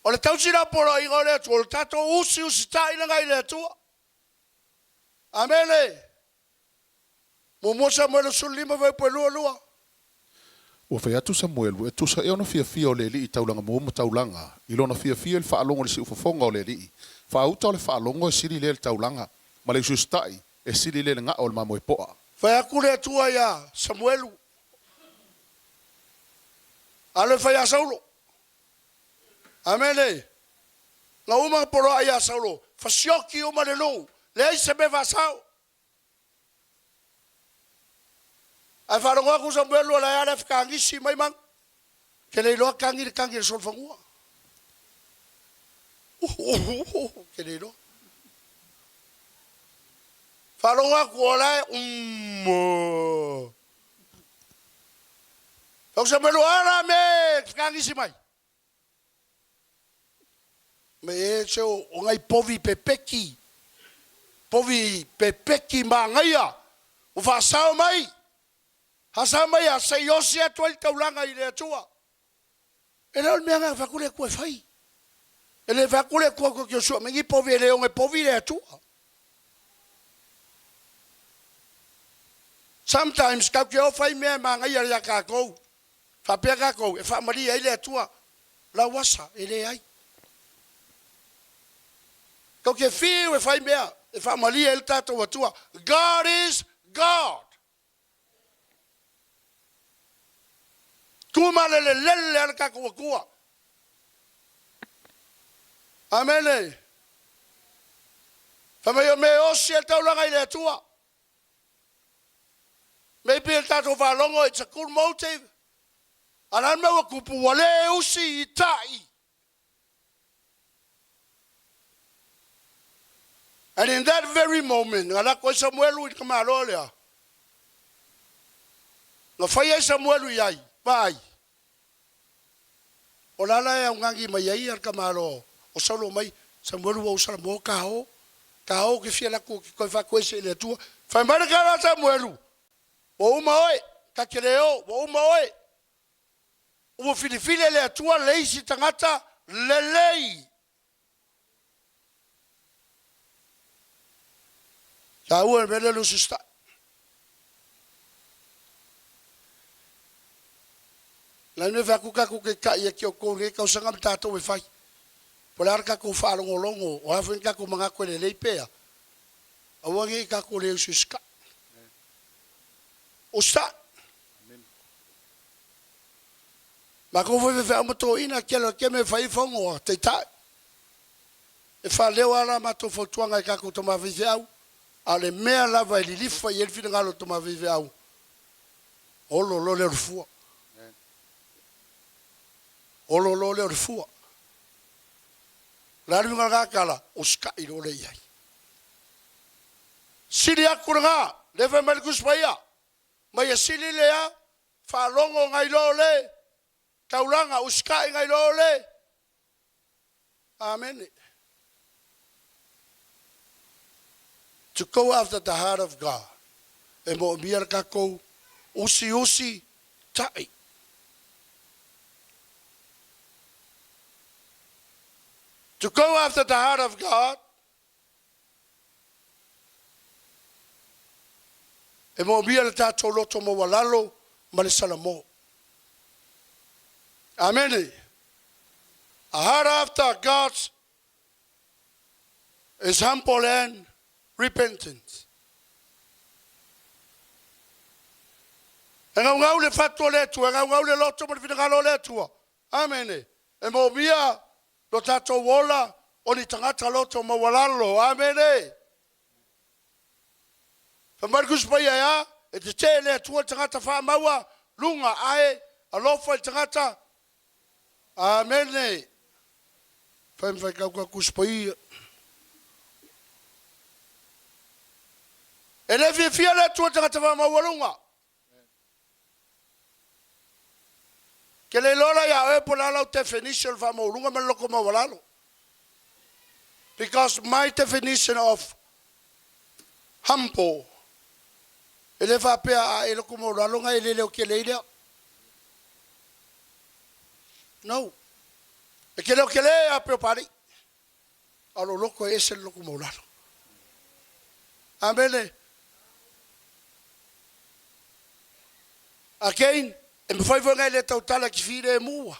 O le tausi na polo inga le atua. O le tato usi ta ina ngai le atua. Amele. Mumosa mwelo sulima vai po lua. Ua fai atu Samuelu, e tusa e ona fia o le li I taulanga mo taulanga. I lona fia le whaalongo le si ufafonga o le li. Whaauta o le whaalongo e siri le taulanga. Ma le usustai e siri le nga o le mamo e poa. Fai aku le atua ia Samuelu. Ale fai a Saulo. Amene. Nga uma poro a ia Saulo. Fasioki uma le lou. Le ai se me vasau. Ai wharonga ku Samuelu ala ia le whakangisi mai mang. Ke le iloa kangi le solfangua. Ke le iloa. Wharonga ku ola Tau Samuelu ala me whakangisi mai. Me e se o ngai povi pepeki ma ngaia. O whasao mai. Hasama ya Siaosi atual taulanga i le atua. E leo meanga fakule kua fai. E le fakule kua ko kiosua. Mengi povi e leo nge povi le atua. Sometimes kau kia o fai mea maa ngai aria kākou. Whapea kākou. E whamaria i le atua. La wasa e le ai. Kau kia whiu e whai mea. E whamaria e le tātou atua. God is God. Kuma le lele ala kākou kua. Amene. Whamai o me osi e taulanga i le atua. Maybe el tato valongo, it's a cool motive. Anan me wakupu wale usi itai. And in that very moment, ala ko Samuelu i kamalolea. Na faya Samuelu yai, bai. O lala ya ngangi mai ai al kamalo. O solo mai Samuelu wa usala mo kao. Kao ke fiela ko ko fa ko se le tu. Fa mara ka Samuelu. O maoi, ka kereo, o maoi. O filifile le atua leisi tangata lelei. Ya ua vele lu susta. La ne va kuka kuke ka ia ki o kore ka usanga mtato we fai. Polar ka ko fa longo longo, o afin ka ko manga ko le pea. Awa ngi ka ko le suska. Osta. Ma ko foi fe amato ina kelo ke me fai fongo te ta. E fa leo ala mato fotuanga ka ko toma viveu. Ale mea lava ili lifa i elfi ngalo toma viveu. Olo lo le rufua. Olo lo le rufua. La ringa ga kala oska i lo le ai. Sili akuranga le fa mal kuspaya. Mai sili lea fa longo ngai lo le. Taulanga uska ngai lo le. Amen. To go after the heart of God. E mo biar kako usi tai. To go after the heart of God. E mo biar ta toloto mo walalo malisalamo. Amen. A heart after God is humble and repentance. Ngau le fatu le tu, ngau le loto mo finagalo le tu. Amen. E mo bia lo tato wola oni tangata loto mo walalo. Amen. Fa Markus pa ya e te le tu tangata fa maua lunga ai alofa tangata. Amen. Fa ka kuspai. Ele vivia le tua tangata va mawalunga. Que le lola ya e pola la definition va mawalunga me loko mawalalo. Because my definition of humble ele va pe a ele ko mawalunga ele le o ke le ile. No. E ke le o ke le a pe pari. Alo loko ese loko mawalalo. Amen. Again, e me fai vonga le tautala ki fire e mua.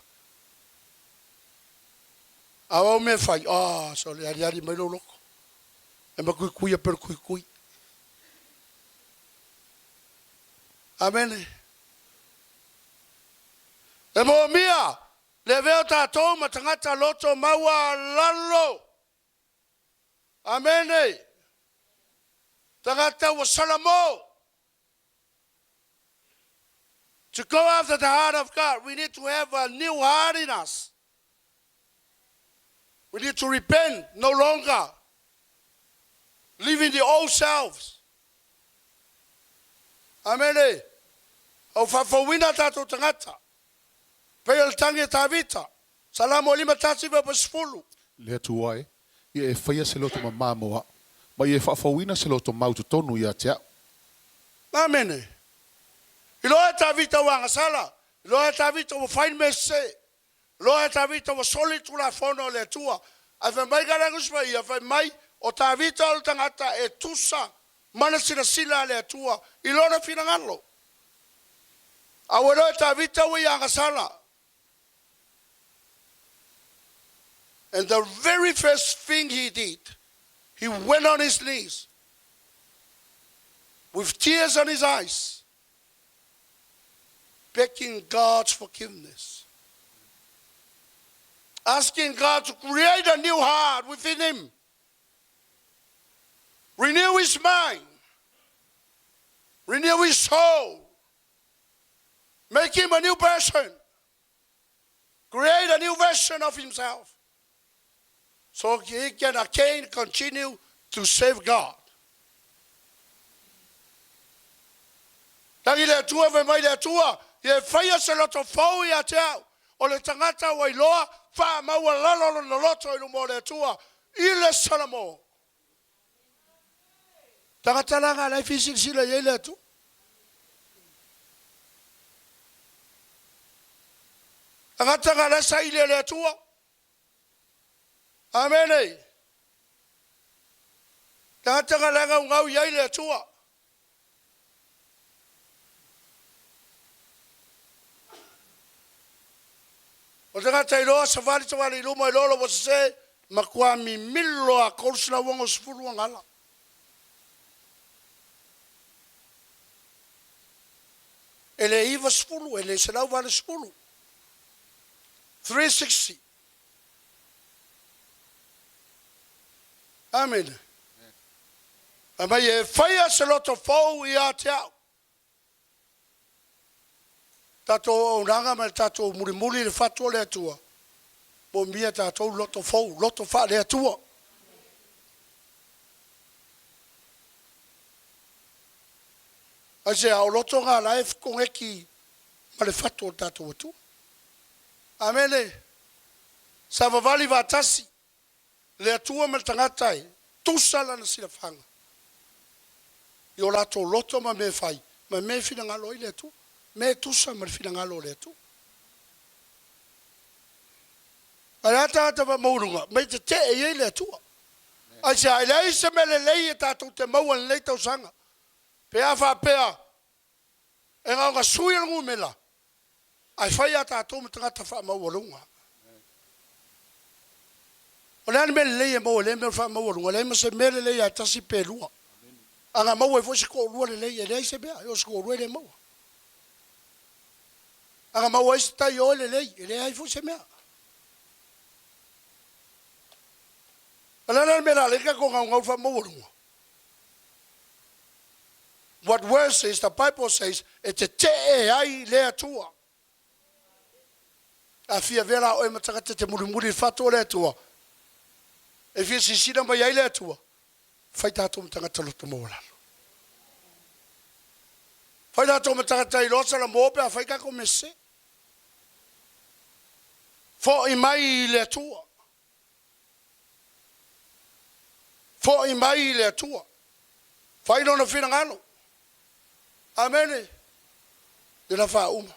Awa me fai, so le ariari mai lo loko. E ma kui per kui. Amen. E mo mia, le veo tatou ma tangata loto maua lalo. Amen. Tangata wa salamo. To go after the heart of God, we need to have a new heart in us. We need to repent no longer. Living the old selves. Amen. O fafawina tato tangata. Pea tangi tavita. Salamu lima tasi va pasfulu. Le tuai, ia e whaia se loto ma māmoa, ma ia e whaafawina se loto mautu tonu ia tea. Amen. Iloa tavita wanga sala. Iloa tavita wa fine messe. Iloa tavita wa soli tula fono le tua. Afa mai garangusma ia fa mai o tavita o tangata e tusa mana sila le tua. Ilona finangalo. Awelo tavita wa yanga sala. And the very first thing he did, he went on his knees with tears on his eyes, begging God's forgiveness, asking God to create a new heart within him, renew his mind, renew his soul, make him a new person, create a new version of himself, so he can again continue to serve God. Tangi le tua ve mai le tua, ye faia se loto fau ia tau, o le tangata wa iloa, fa maua lalo lo loto ilu mo le tua, ile salamo. Tangata langa lai fisi sila ye le tu. Tangata ngala sa ile le tua. Amen. Tangata ngala ngau ye le tua. O te ngata iloa sa wali ta wali Leauma ilolo wa se makua mi milo a korsula wango sifuru wangala. Ele iwa sifuru, ele se lau wale sifuru. 360. Amen. Ama ye faya se loto fau i a te au. Tato unanga me tato mulimuli le fatua le atua. Mo mia tato loto fau, loto fa le atua. Ase au loto ngā laif kong eki ma le fatua tato atua. Amene. Sa vavali vatasi le atua me tangatai. Tusala na sila fanga. Yo lato loto ma me fai. Ma me fina ngalo i le atua. Me tusa marfina ngalo le tu. Alata ata va mourunga, me te e le tu. Asa ai se mele lei ta tu te mau le tau sanga. Pe afa pea. E nga sui ngu mela. Ai fai ata tu me tanga fa mau lunga. Ola me lei mo le me fa mau lunga, le me se mele lei ata si pelua. Anga mau e fo se ko lua le lei, le se bea, yo se ko lua le mau. Anga mau ese tai o le lei, ele ai fu se mea. Alana me la le ka ko ngau fa mo lunga. What worse is the Bible says it's a te ai le atua. A fia vera o e mataka te murimuri fato le atua. E fia sisina mai ai le atua. Fai tato mtanga talo te mo lalo. Fai tato mtanga tai losa la mo pe a fai ka ko mese. Fo i mai le atua. Fo i mai le atua. Fai no fina ngalo. Amen. Dela fa uma.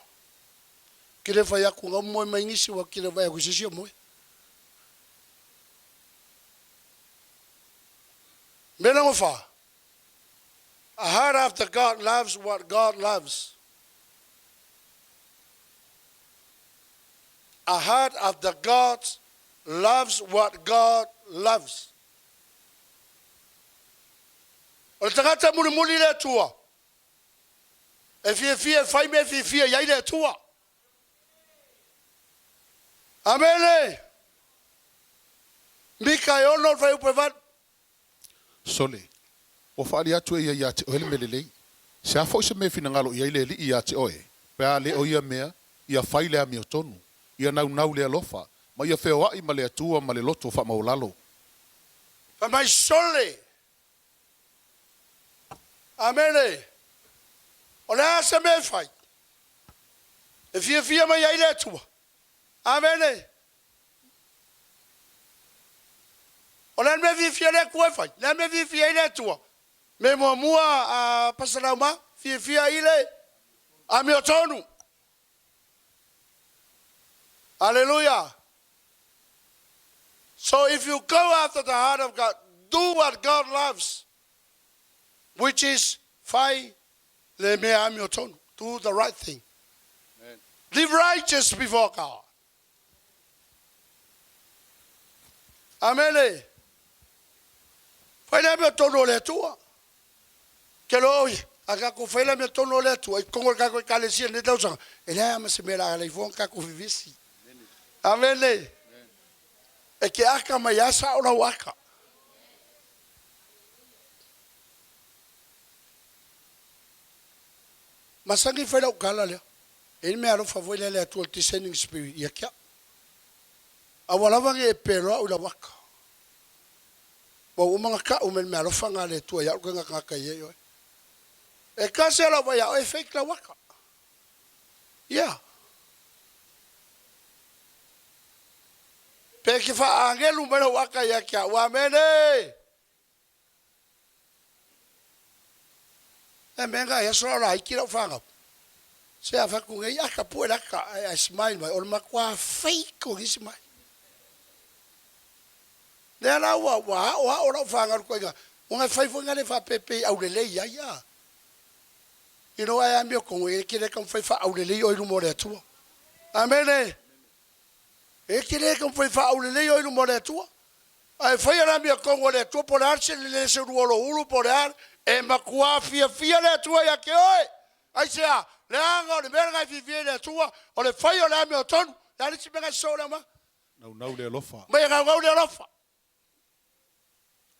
Kile fa ya ku ngamo mai ngisi wa kile va ya ku sisi mo. Mena mo fa. A heart after God loves what God loves. A heart after God loves what God loves. O tangata mulimuli le tua. E fie fai me fie yai le tua. Amen. Mika yo no fai upevat. Sole. O whaari atu e ia te oele melelei. Se a fo se me fina ngalo ia ile li ia te oe. Pea le o ia mea, ia whai lea mi o tonu. Ia nau lea lofa. Ma ia wheo ai ma le atua ma le loto wha maulalo. Pa mai sole. Amen. O lea se me fai. E fie mai yai le atua. Amen. O lea me fie le kue fai. Lea me fie le atua. Me mua a pasarauma, fie ile. Ami o tonu. Hallelujah. So if you go after the heart of God, do what God loves, which is fai le me ami o tonu. Do the right thing. Amen. Live righteous before God. Amen. Fai le me o tonu le tua. Ke loi, aga ko fai le me o tonu le tua. I kongo kako I kalesia ne tau sanga. Ele ama se me la le fon kako vivisi. Amen. E ke aka mai asa ora waka. Masangi fai lau kala lea. E me alo favoi le atua discerning spirit. Ia kia. Awalawangi e peroa ula waka. Wa umanga ka umen me alo fanga le tua. Ia uka ngaka ye yo. E kasi ala wa ia e fake la waka. Ia. Pe ke fa angelu mena waka ia kia. Wa mene. E menga ia soa rai kira whanga. Se a whaku ngai aka pue raka a smile mai. Ora makua fake o gisi mai. Nea la wa ora whanga rukua inga. Unga whaifo ngane wha pepe au lele ia ia. You know I am your kongo e kire kam whaifa au lele o iru more atua. Amene. E kire kam whaifa au lele o iru more atua. Ai whaia mi a kongo le atua por arse le se ruolo uru por ar. E makua fia le atua ia ke oi. Ai sea, le anga o le mera ngai fia le atua, o le whaia le ame o tonu, le arisi menga sora ma. Nau le alofa. Mai ngau le alofa.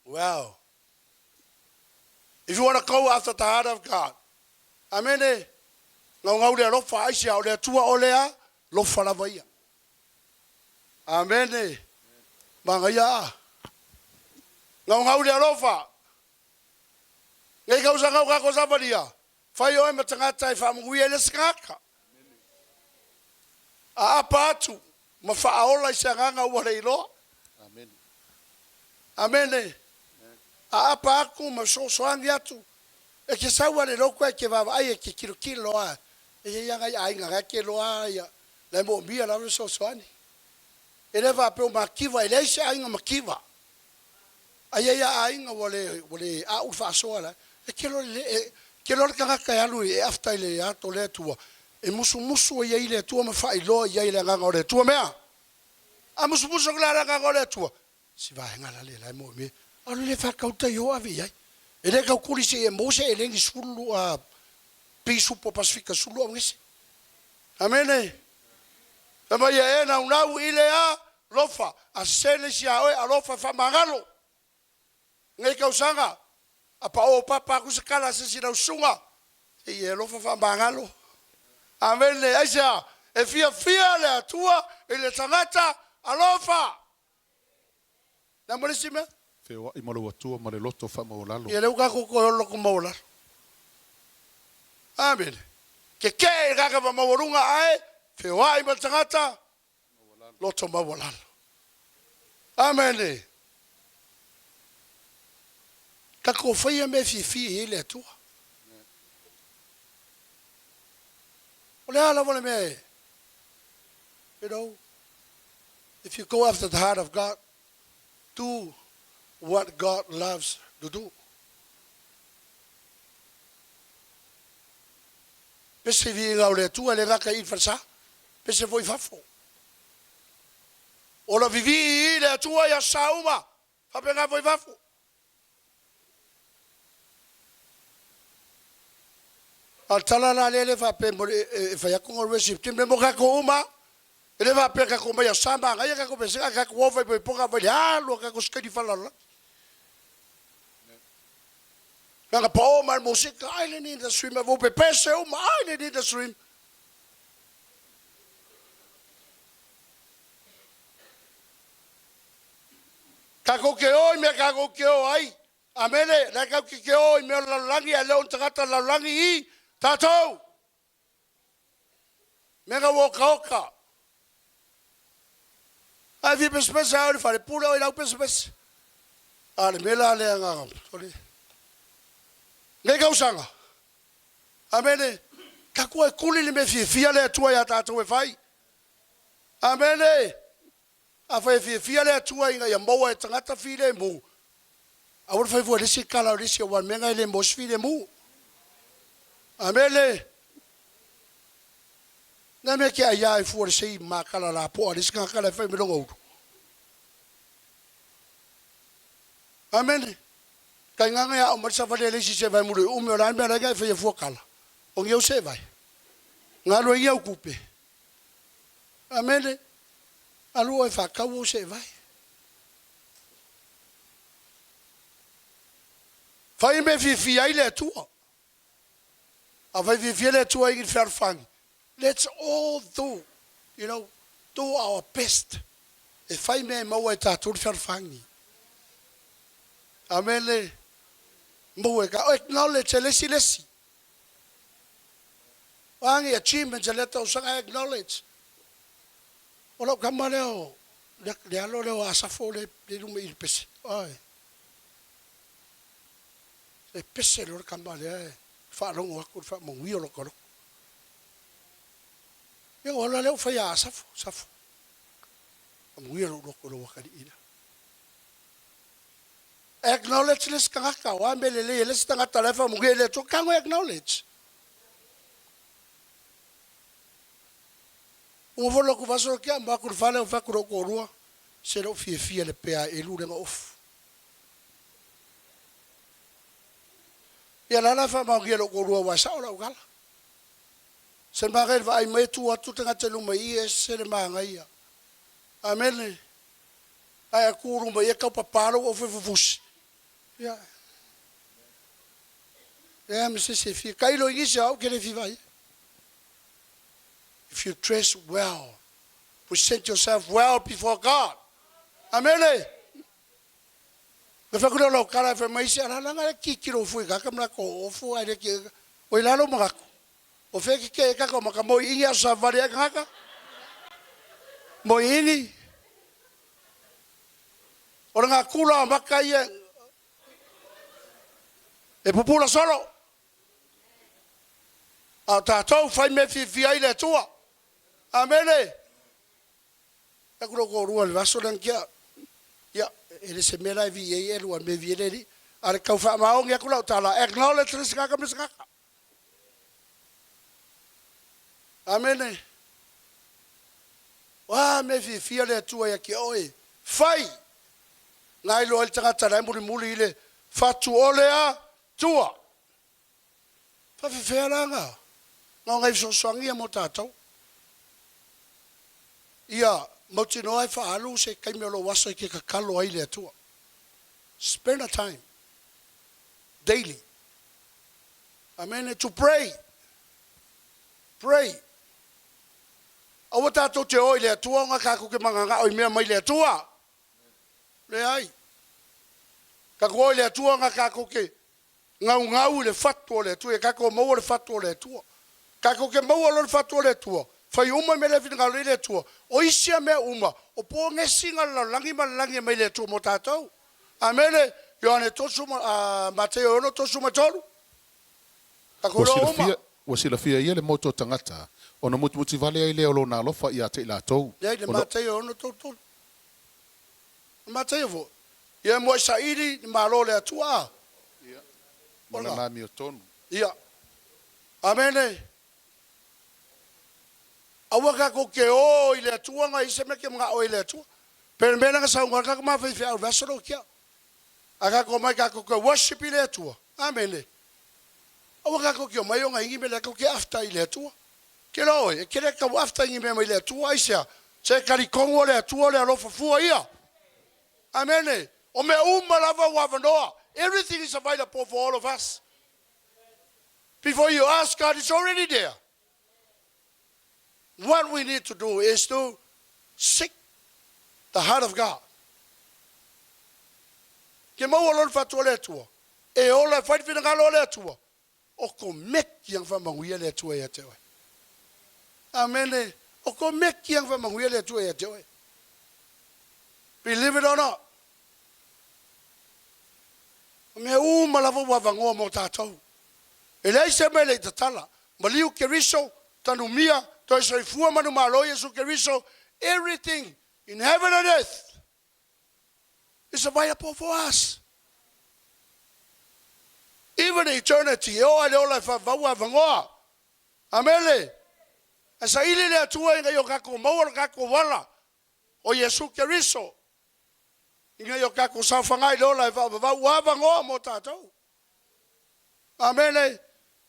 Wow. If you want to go after the heart of God, amene, ngau le alofa, ai sea, o le atua o lea, lofa la vaia. Amene. Mangaya. Ngau le alofa. Ngai kau sa ngau kako sa varia. Fai oe ma tangata I whamunguia le skaka. A apa atu. Ma whaaola I sanganga ua rei loa. Amen. Amene. A apa aku ma soangi atu. E ke saua le roko e ke wawa ai e ke kilo loa. E he yanga I ainga rake loa ia. Le mo mia la soani. E le wapeo ma kiwa. E le se ainga ma kiwa. Ai ia ainga wale a ufa soa la. E ke lo ka ka alu e after le ato le tua e musu ia ile tua ma fai lo ia ile nga ngore tua mea a musu klara nga ngore tua si va ngala le mo me alu le fa ka uta yo avi ai e le ka kuli se e mo se e le ngi sulu a pisu po pasifika sulu ngisi amene ama ia e na unau ile a lofa a sele sia oi a lofa fa mangalo ngai ka usanga apa o papa ku se kala se sira usunga e e lo fa mangalo amene aisa e fia le atua e le tangata alofa na molisime Fewa I malo atua ma le loto fa maolalo. e le uka ko lo ko maola amen ke ga ka maorunga ai fewa I tangata loto maola amen. Kako fai me fi ele tua. Ole ala vole me. You know, if you go after the heart of God, do what God loves to do. Pese vi la ole tua le raka I farsa. Pese voi fafo. Ola vivi le tua ya sauma. Fa penga voi fafo. Al talala le fa pe fa ya ko worship team le mo ka ko uma le va pe ka ko ma ya samba nga ya ka ko pe ka ko fa pe po ka va ya lo ka ko skadi fa la nga pa o ma musika ai le ni da stream vo pe pese o ma ai le ni da stream ka ko ke o me ka ko ke o ai amele la ka ke o me la langi ale on tata la langi Tatou, mega woka. Ai vi pespes ai fare pura o lau pespes. Ale mela le anga. Sorry. Ngai usanga. Amene. Ka koe kuli le me fia le tua ya tātou e whai. Amene. A whai fia le tua inga ia maua e tangata while mu. A ura whai fua risi kala risi o wan menga le mos while mu. Amene. Nga me ke aia e fua risi ma kala la po a risi kala e whai me longa uru. Amene. Kai nganga ya o marisa whale risi se vai muru. Ume o ran mea rega e whai e fua kala. O ngiau se vai. Ngā roi iau kupe. Amene. Alu e whakau o se vai. Whai me whiwhia i le atua. A whai whiwhia le atua i wharwhangi. Let's all do, do our best. E whai me maua e tātou wharwhangi. Amene. Maua e ka acknowledge e lesi. Wangi achievements e leta o sanga acknowledge. Ola kama leo, le alo leo asafo le lume i pese. Ai. Le pese lor kama le, whaarongo aku, whaamongi o loko loko. Ia ola leo whai asafo, safo. Amongi o loko loko wakari ina. Acknowledge les kangaka, wa mbele les tangata lefa mungi le to kango acknowledge. O volo ku vaso kia ma ku fale o fa ku ro rua se lo fie le pea e lu renga off ya la fa ma ngi lo ko rua wa sa o gala se ma re vai mai tu atu tanga te lu mai e se le ma ngai amen ai ku ru mai e ka papalo o fufus ya me se fie kai lo ngi sa o ke le fi vai. If you dress well, present yourself well before God. Amen. Ngafakula lo kala fe maisi ala nga ki kilo fu ka kamla ko fu ai ke o ilalo makako. O fe ke ka ko makamo inga sa varia ngaka. Mo ini. Ora nga kula makai e popula solo. A tatou fai me fi ai le tua. Amene. E kuro ko rua le vaso lan kia. Ya, ele se mera vi e elu an me vi ele. Are kau fa maong ya kula tala acknowledge le saka me saka. Amene. Wa me fi le tua ya ki oi. Fai. Ngai lo el tanga tala muli ile fatu olea tua. Fa fi langa. Ngā ngai sosoangi a mo tātou. Ia, mautino ai whaalu se kaimelo waso i ke kakalo ai le atua. Spend a time. Daily. Amen. To pray. Pray. Awa tātou te oi le atua, ngā kako ke manganga oi mea mai le atua. Le ai. Kako oi le atua, ngā kako ke ngau le fatu le atua, kako mau le fatu le atua. Kako ke mau alor fatu le tua. Fai uma me le vinga le tua. O isia me uma. O po ngesinga la langi me le tua mo tātou. Amene. Ioane tosu Mateo ono tosu matolu. Kako lo uma. Wasila fia ia le moto tangata. Ona muti vale ai le olo na lofa ia te la tou. Ia le Mateo ono tolu. Mateo vo. Ia mo sairi ma lo le tua. Ia. Ona la mi tonu. Ia. Amene. Awa kako ke o ile tua nga ise me ke mga o ile tua. Pero mena nga sa unga kako mawhi fia alvesoro kia. Aka ko mai kako ke worship ile tua. Amene. Awa kako ke o mai o nga ingi me le kako ke after ile tua. Ke lo e kere ka after ingi me ile tua isia. Se karikongo le tua le alofa fua ia. Amene. O me lava wavanoa. Everything is available for all of us. Before you ask God, it's already there. What we need to do is to seek the heart of God. Ke mau olon fatu le tua. E ola fai fina ngalo le tua. O ko meki yang fa manguia le tua ya te oi. Amen. O ko meki yang fa manguia le tua ya te oi. Believe it or not. Me lava wa vangoa mo tātou. E lei se me le tatala. Maliu keriso, tanumia, toi soifua manumalo Yesu keriso, everything in heaven and earth is available for us. Even eternity, oh, I like Vawa Vangoa. Amele. As I ili le tua inga yo kako maua kako wala. O Yesu keriso. Inga yo kako safangai lo la Vawa Vangoa mo tatou. Amele.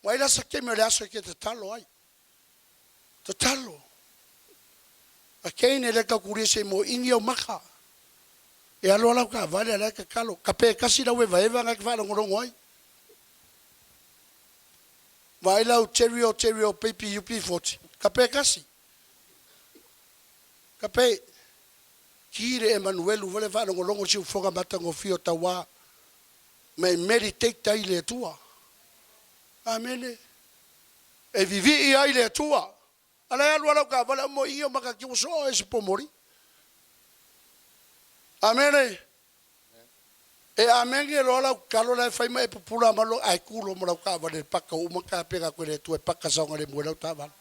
Waila sa keme le aso ke te talo ai. Te talo. A keine le ka kurise mo ingi o maka. E alo ala ka vale ala ka kalo. Ka pe kasi la we vaeva nga ka vale ngorongo ai. Waila o terio pepi UP 40. Kape kasi. Kape. Kire Emmanuel vale va longo si ufonga mata ngofio Taua. Me meditate ta ile tua. Amene. E vivi ia ile tua. Ala ya luala ka vale mo iyo maka ki so ese pomori. Amene. E amengi rola kalo la fai mai pupula malo ai kulo mo la ka vale paka uma ka pega ko le tu paka sa ngale mo la ta vale.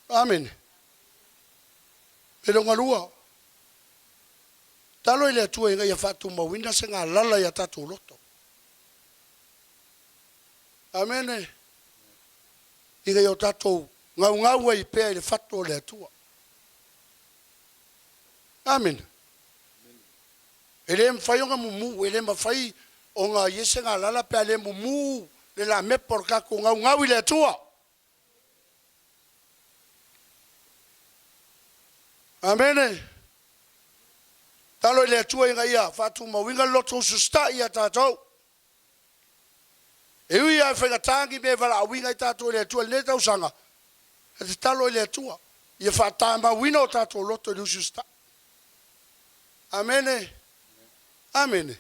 Amen. Pero ngalua. Talo ile tu inga ya fatu mo winda senga lala ya tatu loto. Amen. Inga yo tatu ngau ai pe ile fatu le tu. Amen. Ele mfai nga mumu, ele mfai onga yese nga lala pe ale mumu le la me porka ko ngau ile tua. Amen. Talo ile tua inga ia fatu ma winga loto susta ia tatou. E ui ia whainga tangi me wala winga i tatou ile tua le tau sanga. E talo ile tua. Ia whatama wino tatou loto ile susta. Amen. Amen.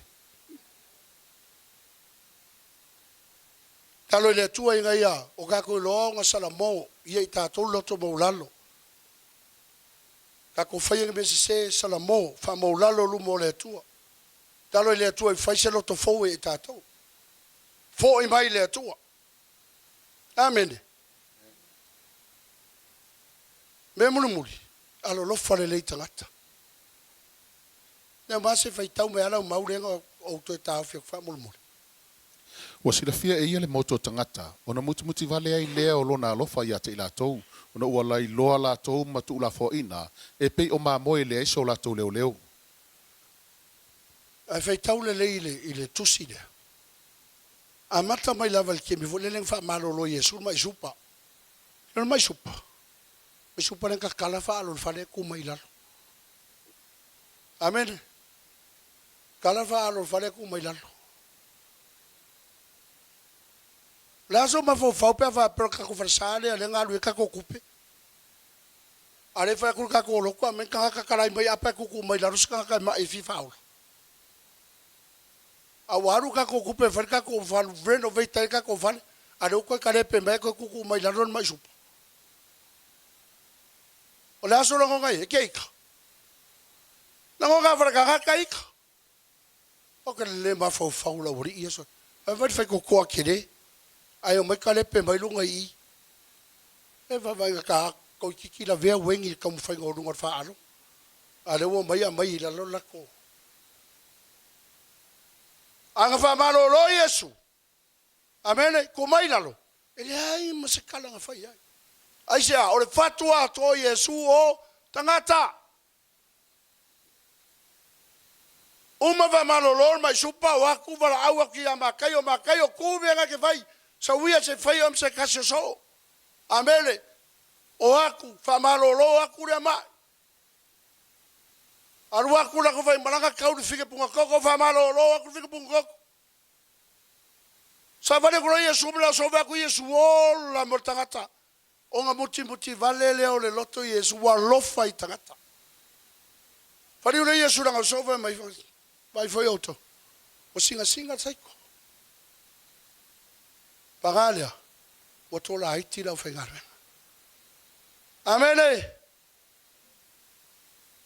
Talo ile tua inga ia o kako loonga salamo ia i tatou loto maulalo. Kako whainga me se salamo wha maulalo lumo le tua. Talo ile tua i whaise loto fowe i tatou. Fo i mai le tua. Amen. Me muri. Alo lofa le leita ngata. Ne mase Fe'etau me ala maurenga o to ta fe fa mulmul. Wa sila fia e ia le moto tangata. Ona muti vale ai lea o lona alofa ia te ila tou. Ona ua lai loa la tou matu la fo ina. E pei o mamoe le aiso la tou leo leo. A Fe'etau le ile tusi le. A mata mai lava le kemi vole leng fa malo lo Yesu mai supa. No mai supa. Mai supa leng ka kala fa alo fa le ku mai lalo. Amen. Kala fa alo fa le ku mai lalo. Laso ma fo fa pe fa per ka ko farsale le ngalu ka ko kupe. Ale fa ku ka ko lo ko men ka kala mai apa ku mai lalo ska ka mai fi fa. Awaru ka ko kupe fa ka ko fa renovate ka ko fa. Ale ko ka le pe mai ko ku mai lalo mai sup. O laso lo ngai ke ka. Nango ka fa ka ika. O ka le ma fo fa lo ri yeso. A va fa ko ko akire. Ai mai ka le pe mai lunga I. E va ka ko kiki la vea wengi ka mo fa ngorunga fa alo. Ale wo mai la lo la ko. Anga fa malo lo Yesu. Amen. Ko mai lalo. Ele ai ma se kala nga fa ia. Ai se o le fatua to Yesu o tangata. Uma va malo lo mai supa wa ku va au ki ama kayo ku venga ke vai. Sa wia se fai am se kasio so. Amele. O aku fa malo lo aku le ma. Aru aku la ko vai malanga kau di fike punga koko fa malo lo aku fike punga koko. Sa vale ko Yesu mla so va ku Yesu o la mortangata. O nga muti vale le o le loto Yesu wa lofa I tangata. Fari le Yesu nga so va mai foi auto. O singa saiko. Pagalia. O tola Haiti la ofengarme. Amen.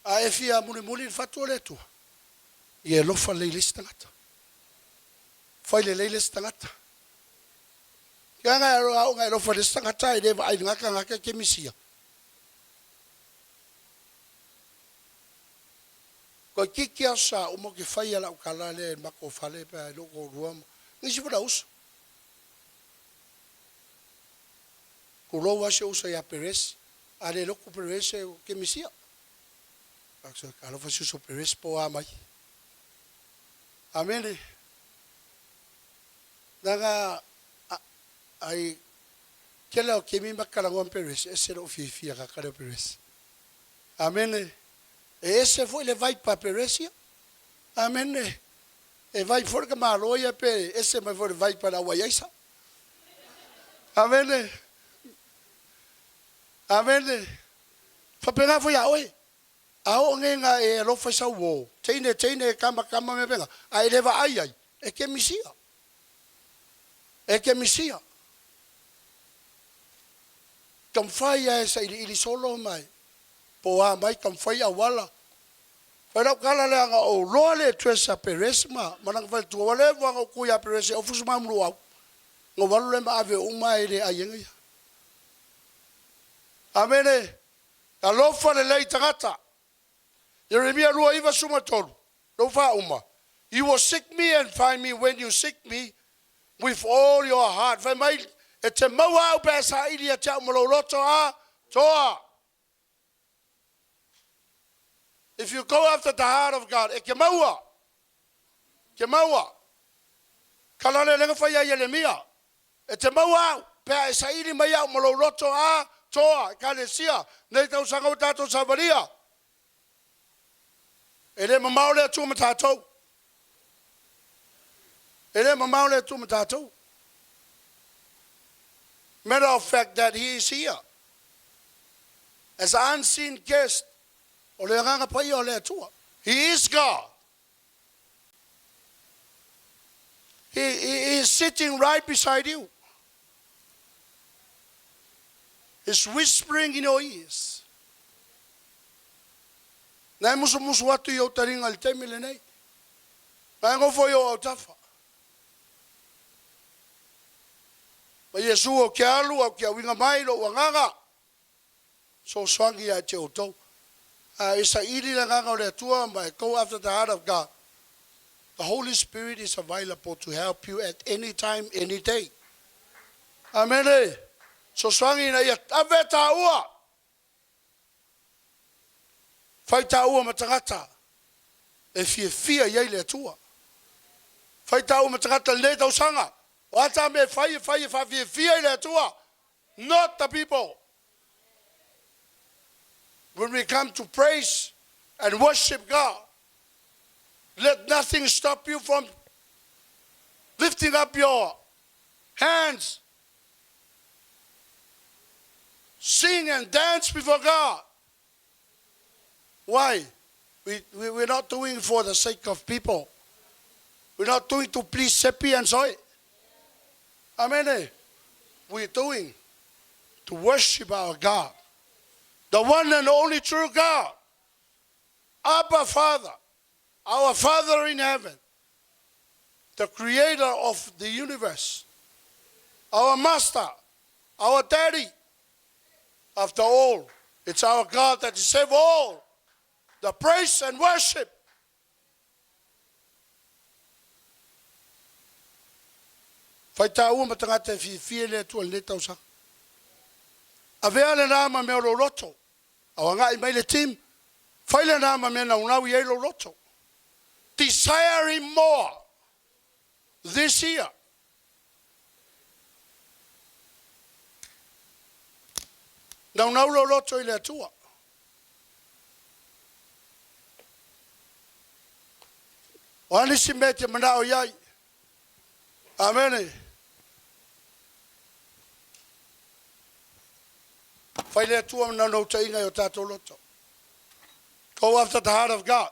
A efia muli fatu le tu. Ye lofa le lista ngata. Foi le lista ngata. Kia ngai au ngai lo fa de sanga tai de ai ngaka ke misia. Ko kikia sa o mo ke fai ala o kalale ma ko fale pa lo ko ruam. Ni si fora us. Ko lo wa se usa ya Perez. Ale lo ko Perez ke misia. Akso kalo fa su Perez po amai. Amen. Daga ai kela o ke mi makala ngom Perez ese lo fifia ka kala Perez. Amen. Ese foi le vai para Peresia. Amém. E vai for que maloia pe esse vai for vai para Waiaisa. Amém. Amém. Fa pega foi a oi. A o ngenga e lo fa sa wo. Teine kama me pega. Ai leva ai. E que misia. E que misia. Kam fai essa ili solo mai. Po a mai kam fai a wala. Fai rau kala le anga o loa le tuesa Perez ma. Manang fai tua le wanga o kuia Perez o fusu mamru au. Ngo walu le ma ave uma e le ayenga ia. Amene. Ka lofa le lei tangata. Yeremia rua iwa suma tolu. Lofa uma. You will seek me and find me when you seek me with all your heart. Fai mai e te maua au pesa ili a te amaloloto a toa. If you go after the heart of God, e ke maua. Ke maua. Kalale lenga fai a Yeremia. E te maua pea e sairi mai au maloloto a toa. Kalesia. Nei tau sanga o tato Samaria. E le mamau le atu matatou. E le mamau le atu matatou. Matter of fact that he is here. As an unseen guest. O le ranga pai o le atua. He is God. He is sitting right beside you. He's whispering in your ears. Nai musu atu i o taringa le temi le nei. Nai ngofo i o au tafa. Ma Yesu o ke alu au ke awinga mai lo wanganga. So swangi a te o tau. Isa iri na nganga o le atua mai go after the heart of God. The Holy Spirit is available to help you at any time, any day. Amen. So swangi na ia ave Taua. Fai Taua matangata. E fia iei le atua. Fai Taua matangata le tau sanga. O ata me fai fia le atua. Not the people. When we come to praise and worship God, let nothing stop you from lifting up your hands. Sing and dance before God. Why? We're not doing it for the sake of people. We're not doing it to please Seppi and Soy. Amen. We're doing to worship our God. The one and only true God. Abba Father. Our Father in heaven. The creator of the universe. Our master. Our daddy. After all, it's our God that deserves all the praise and worship. Fe'etau matangata fi le tu le tausa. Avea le nama me lo loto. Awanga I mai le team. Fai le nama me na unau I lo loto. Desiring more this year. Na unau lo loto I le atua. O anisi mete mana o iai. Amen. Fai le atua na no tainga o tatou loto. Go after the heart of God.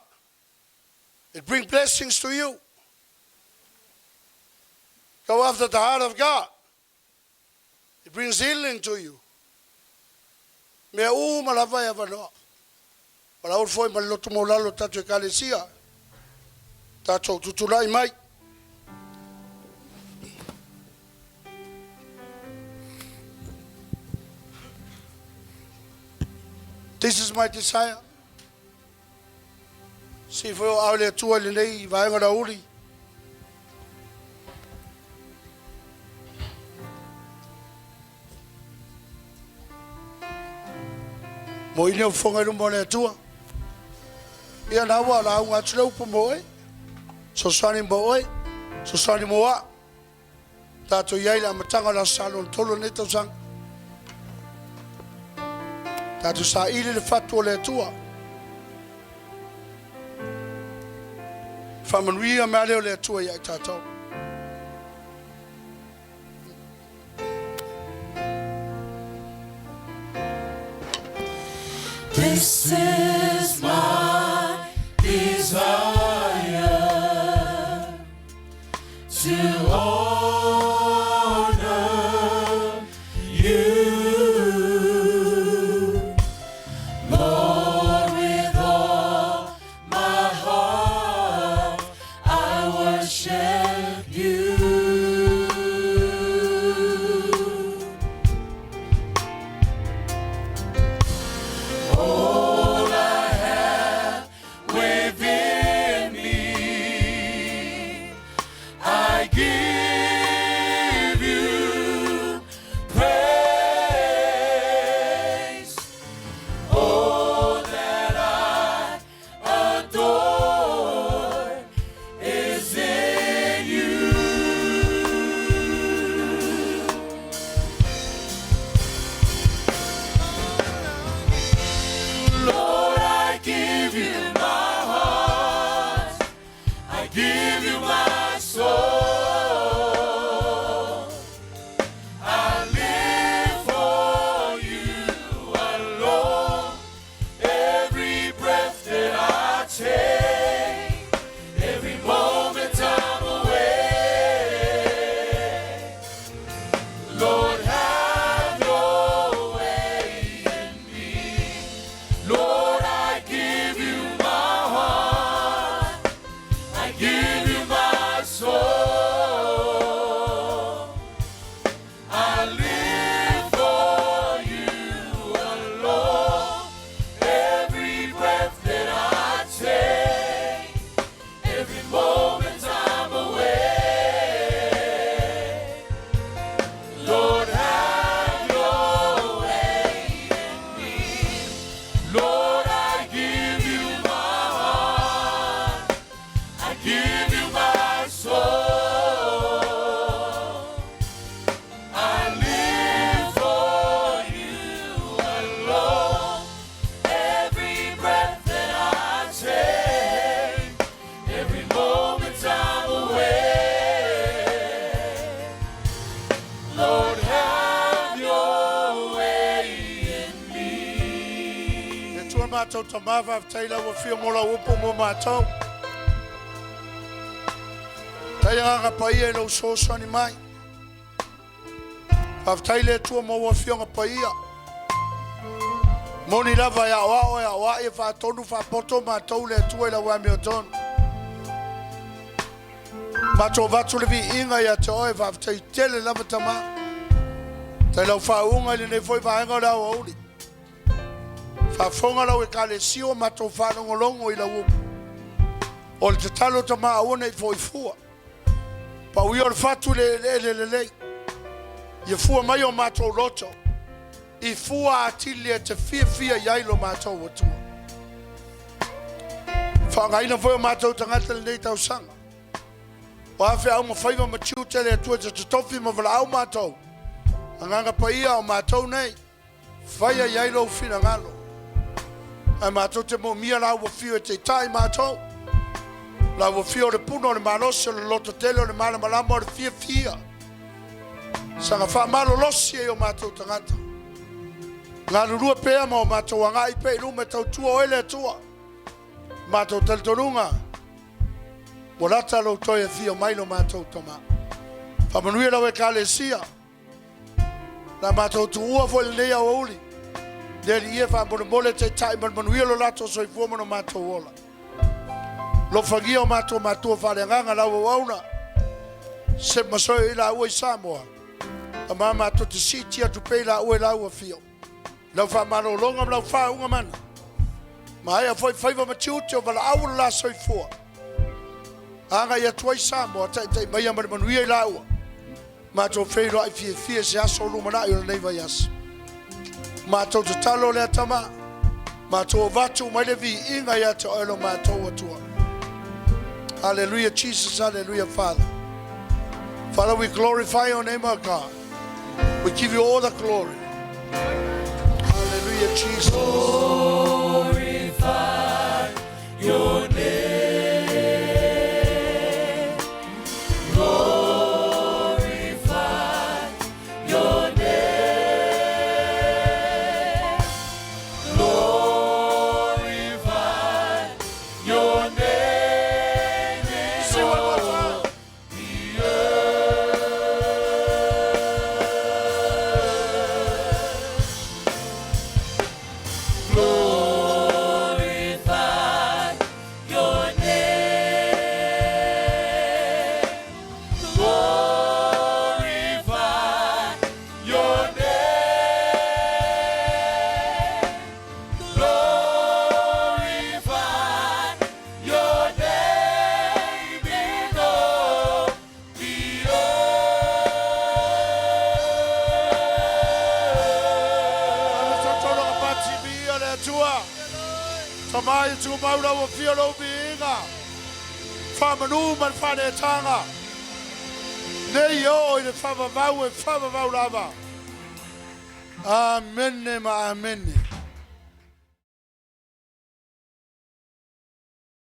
It brings blessings to you. Go after the heart of God. It brings healing to you. Me malava ya vanoa. Wala ur foi maloto mo lalo tatu e kalesia. Tatu tutulai mai. This is my desire. Si fo au le tua le nei vai ngara uri. Mo ine fonga lu mo le tua. Ia na wa la unga tlo po mo e. So sani mo e. So sani mo wa. Tato yai la matanga la salon tolo ne to sang. Tato sa ile le fatu le tua. Whamanuia mea leo le tua iai tātou. This is my desire to honor you, Lord, with all my heart I worship you. All I have within me, I give you praise. All that I adore is in you. Lord, I give you my heart. I give you my soul. I live for you alone. Every breath that I take, every moment I'm away. Lord, have your way in me. Lord, I give you my heart. I give you my soul. I live for you alone. Every breath that I take, every moment I'm away. Lord, have your way in me. Lord, I give you my heart. I give you my soul. I live for you alone. Every breath that I take, every moment I'm away. Lord, have your way in me. Le tua mātou ta mawa taila wa fia mola upo mo mātou. Taia nganga paia e lau sōsani mai. Whaftaile tua mo wa fia ngā paia. Moni lava ya wao ya wa e whatonu whapoto mātou le tua ila wa meo tonu. Mātou vatu le vi inga ya te oe whaftai tele lava tama. Tai lau whaunga le nei foi vahenga lau auri. Whafonga lau e ka le sio mātou whanongolongo ila upu. O le te talo ta maa aona I foi fua. Pa ui o le whatu le. Ia fua mai o mātou roto. I fua atili e te fia iailo mātou atua. Whangaina foi o mātou tangata le nei tau sanga. O awhi au ma whaiva ma tiu tele atua te tofi ma wala au mātou. Anganga paia o mātou nei. Whaia iailo fina ngalo. Ai mātou te mo mia lau wa fio e te tai mātou. La wa fio le puno le malosi le loto tele le mala malamo le fia. Sanga wha malo losi e o mātou tangata. Ngā rurua pēa ma o mātou anga I pe ilu me tau tua oele atua. Mātou taltorunga. Mo lata lo toi e fia mailo mātou toma. Whamanuia lau e Meleisea. Na mātou tuua fo le nei au uli. Neri ia wha mole te tai manuia lo lato soi fuamano mātou ola. Lo whangia o mātua whaleanganga lau au auna. Se masoi ila ua I Samoa. A mā mātua te siti atu pei la ua lau a fio. lau wha marolonga lau wha unga mana. Mahaya foi whaiva matiuti o wala aula la soifua. Anga ia tuai Samoa tai mai amari manuia I laua. Mātou whairo ai fie se aso lumana I o nei vai asa. Mātou te talo lea tama. Mātou vatu mai le vi inga ia te oilo mātou atua. Hallelujah, Jesus, hallelujah, Father. Father, we glorify your name, our God. We give you all the glory. Hallelujah, Jesus. Glorify your name. Glorify your name. Glorify your name. Say one more time. Glorify your name. Glorify your name. Glorify your name in all the Tamai tu maula wa fiolo biinga. Whamanu man whane tanga. Nei o I le whamavau e whamavau lava. Amen ma amen.